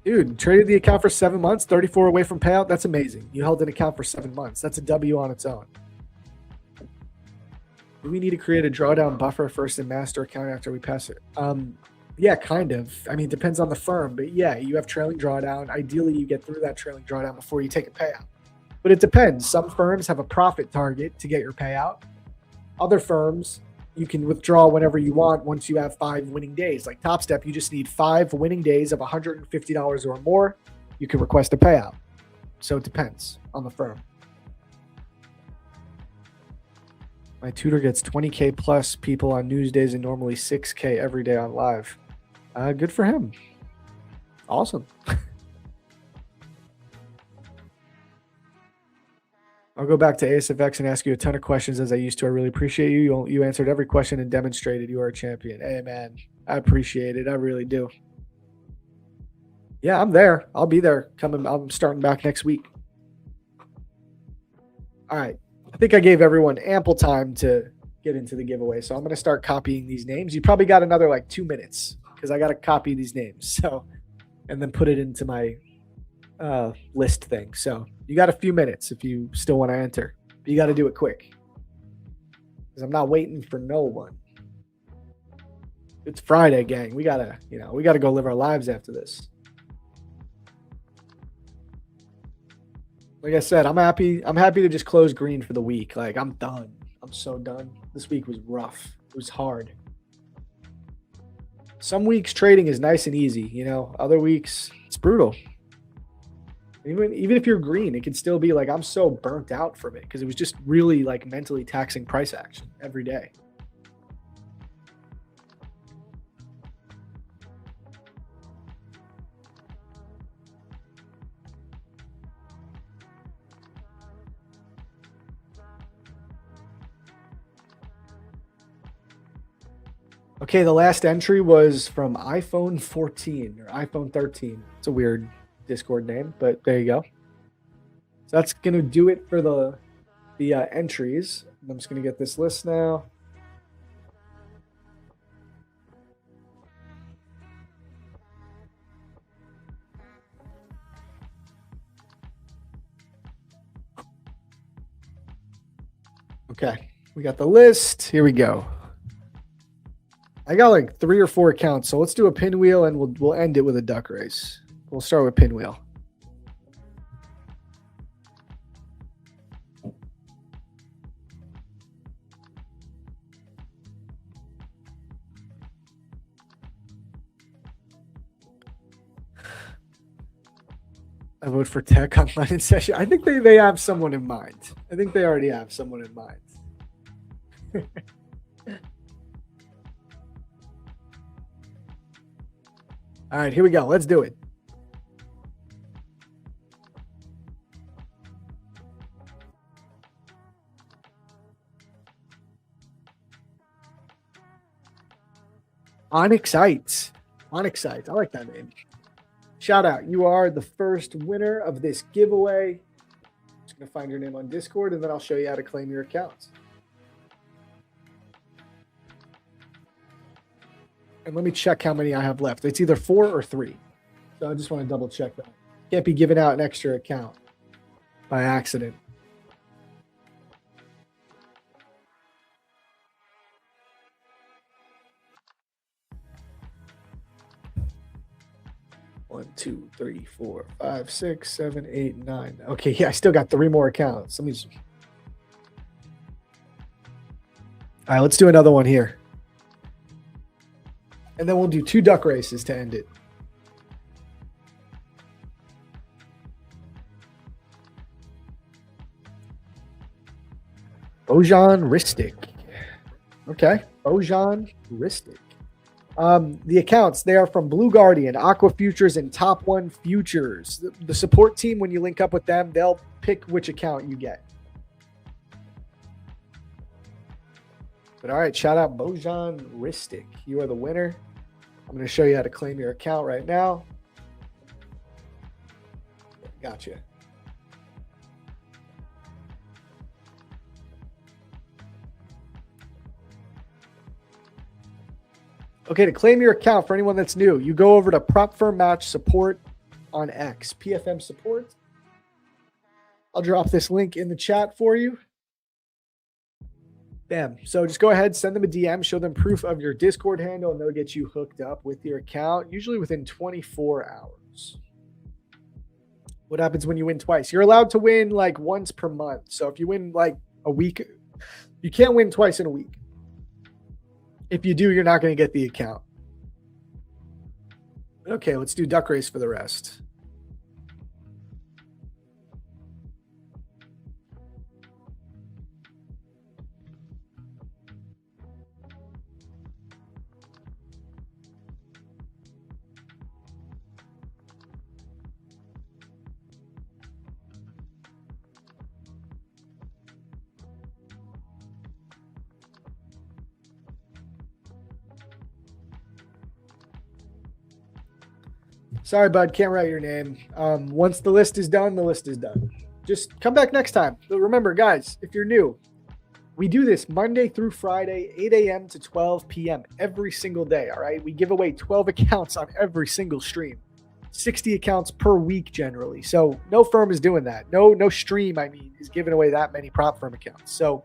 Dude, traded the account for 7 months, 34 away from payout. That's amazing. You held an account for 7 months. That's a W on its own. Do we need to create a drawdown buffer first in master account after we pass it? Yeah, kind of. I mean, it depends on the firm, but yeah, you have trailing drawdown. Ideally, you get through that trailing drawdown before you take a payout. But it depends. Some firms have a profit target to get your payout. Other firms, you can withdraw whenever you want once you have 5 winning days. Like Top Step, you just need 5 winning days of $150 or more. You can request a payout. So it depends on the firm. My tutor gets 20K plus people on news days and normally 6K every day on live. Good for him. Awesome. I'll go back to ASFX and ask you a ton of questions as I used to. I really appreciate you. You answered every question and demonstrated you are a champion. Hey, man, I appreciate it. I really do. Yeah, I'm there. I'll be there. I'm starting back next week. All right. I think I gave everyone ample time to get into the giveaway. So I'm going to start copying these names. You probably got another like 2 minutes because I got to copy these names. So, and then put it into my list thing. So you got a few minutes if you still want to enter, but you got to do it quick because I'm not waiting for no one. It's Friday, gang. We gotta go live our lives after this. Like I said, I'm happy to just close green for the week. Like I'm done. I'm so done. This week was rough. It was hard. Some weeks trading is nice and easy, Other weeks it's brutal. Even if you're green, it can still be like I'm so burnt out from it because it was just really like mentally taxing price action every day. Okay, the last entry was from iPhone 14 or iPhone 13. It's a weird Discord name, but there you go. So that's going to do it for the entries. I'm just going to get this list now. Okay, we got the list. Here we go. I got like 3 or 4 accounts, so let's do a pinwheel and we'll end it with a duck race. We'll start with pinwheel. I vote for tech online in session. I think they have someone in mind. I think they already have someone in mind. All right, here we go. Let's do it. Onyxite. Onyxite. I like that name. Shout out. You are the first winner of this giveaway. I'm just going to find your name on Discord, and then I'll show you how to claim your accounts. And let me check how many I have left. It's either 4 or 3. So I just want to double check that. Can't be giving out an extra account by accident. One, 2, 3, 4, 5, 6, 7, 8, 9. Okay, yeah, I still got 3 more accounts. Let me just... All right, let's do another one here. And then we'll do 2 duck races to end it. Bojan Ristic. Okay, Bojan Ristic. The accounts, they are from Blue Guardian, Aqua Futures, and Top One Futures. The support team, when you link up with them, they'll pick which account you get. But all right, shout out Bojan Ristic. You are the winner. I'm going to show you how to claim your account right now. Gotcha. Okay, to claim your account, for anyone that's new, you go over to Prop Firm Match Support on X, PFM Support. I'll drop this link in the chat for you. Bam. So just go ahead, send them a DM, show them proof of your Discord handle, and they'll get you hooked up with your account, usually within 24 hours. What happens when you win twice? You're allowed to win like once per month. So if you win like a week, you can't win twice in a week. If you do, you're not going to get the account. Okay, let's do duck race for the rest. Sorry, bud, can't write your name. Once the list is done, the list is done. Just come back next time. But remember, guys, if you're new, we do this Monday through Friday, 8 a.m. to 12 p.m. every single day, all right? We give away 12 accounts on every single stream, 60 accounts per week generally. So no firm is doing that. No stream, is giving away that many prop firm accounts. So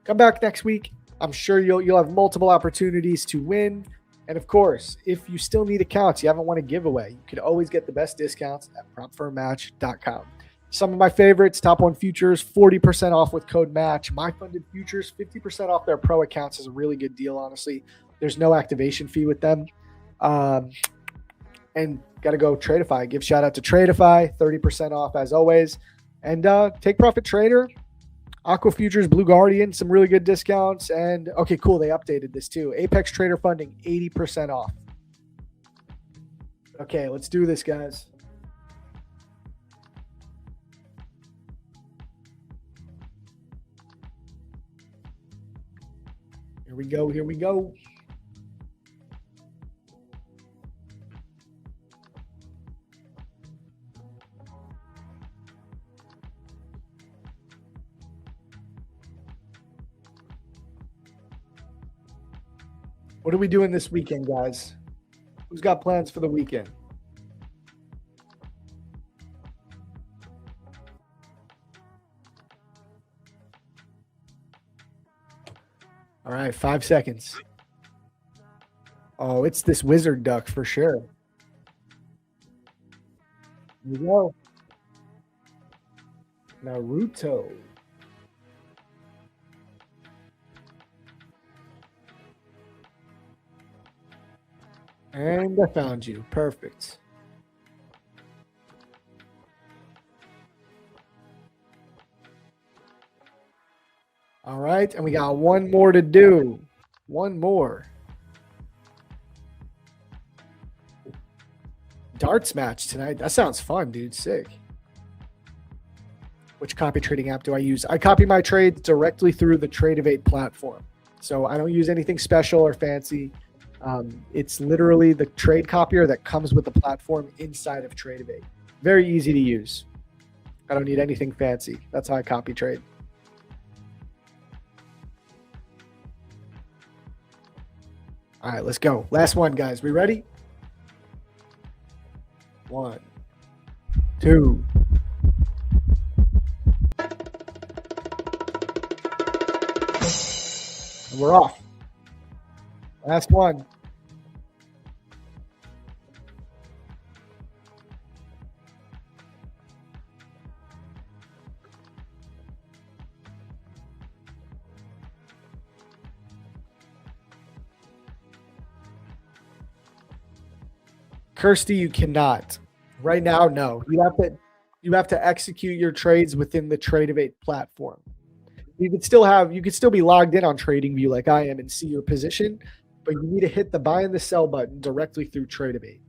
come back next week. I'm sure you'll have multiple opportunities to win. And of course, if you still need accounts, you haven't won a giveaway, you could always get the best discounts at propfirmmatch.com. Some of my favorites, Top One Futures, 40% off with code MATCH. My Funded Futures, 50% off their pro accounts is a really good deal, honestly. There's no activation fee with them. And got to go Tradeify. Give shout out to Tradeify, 30% off as always. And Take Profit Trader, Aqua Futures, Blue Guardian, some really good discounts. And okay, cool. They updated this too. Apex Trader Funding, 80% off. Okay, let's do this, guys. Here we go. Here we go. What are we doing this weekend, guys? Who's got plans for the weekend? All right, 5 seconds. Oh, it's this wizard duck for sure. Here we go. Naruto. And I found you. Perfect. All right, and we got one more to do. One more. Darts match tonight. That sounds fun, dude. Sick. Which copy trading app do I use? I copy my trades directly through the Tradeivate platform. So I don't use anything special or fancy. It's literally the trade copier that comes with the platform inside of Tradeivate. Very easy to use. I don't need anything fancy. That's how I copy trade. All right, let's go. Last one, guys. We ready? 1, 2. And we're off. Last one. Kirsty, you cannot. Right now, no. You have to execute your trades within the Tradeivate platform. You could still be logged in on TradingView like I am and see your position, but you need to hit the buy and the sell button directly through Tradeivate.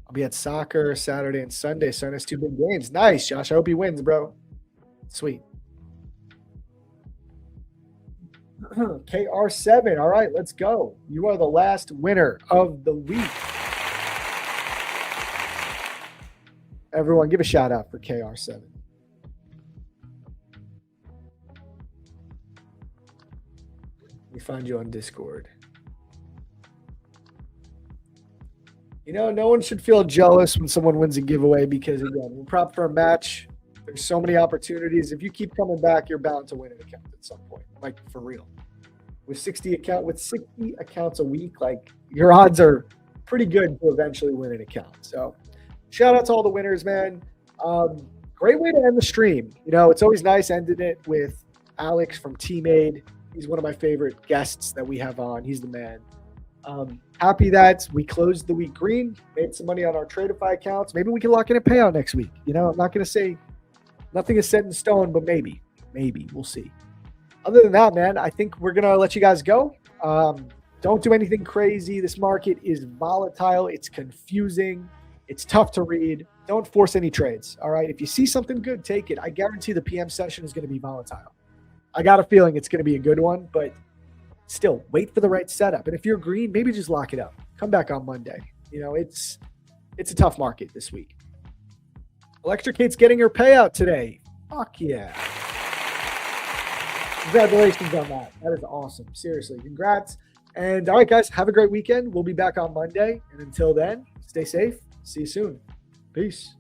I'll be at soccer Saturday and Sunday. Son has 2 big games. Nice, Josh. I hope he wins, bro. Sweet. KR7. All right, let's go. You are the last winner of the week. Everyone, give a shout out for KR7. We find you on Discord. You know, no one should feel jealous when someone wins a giveaway because, again, we're prop for a match. There's so many opportunities. If you keep coming back, you're bound to win an account at some point, like for real. With 60 accounts a week, like your odds are pretty good to eventually win an account. So shout out to all the winners, man. Great way to end the stream. You know, it's always nice ending it with Alex from TMade. He's one of my favorite guests that we have on. He's the man. Happy that we closed the week green, made some money on our Tradeify accounts. Maybe we can lock in a payout next week. You know, I'm not going to say nothing is set in stone, but maybe we'll see. Other than that, man, I think we're going to let you guys go. Don't do anything crazy. This market is volatile. It's confusing. It's tough to read. Don't force any trades. All right. If you see something good, take it. I guarantee the PM session is going to be volatile. I got a feeling it's going to be a good one, but still wait for the right setup. And if you're green, maybe just lock it up. Come back on Monday. You know, it's a tough market this week. Electricate's getting her payout today. Fuck yeah. Congratulations on that. That is awesome. Seriously, congrats. And all right, guys, have a great weekend. We'll be back on Monday. And until then, stay safe. See you soon. Peace.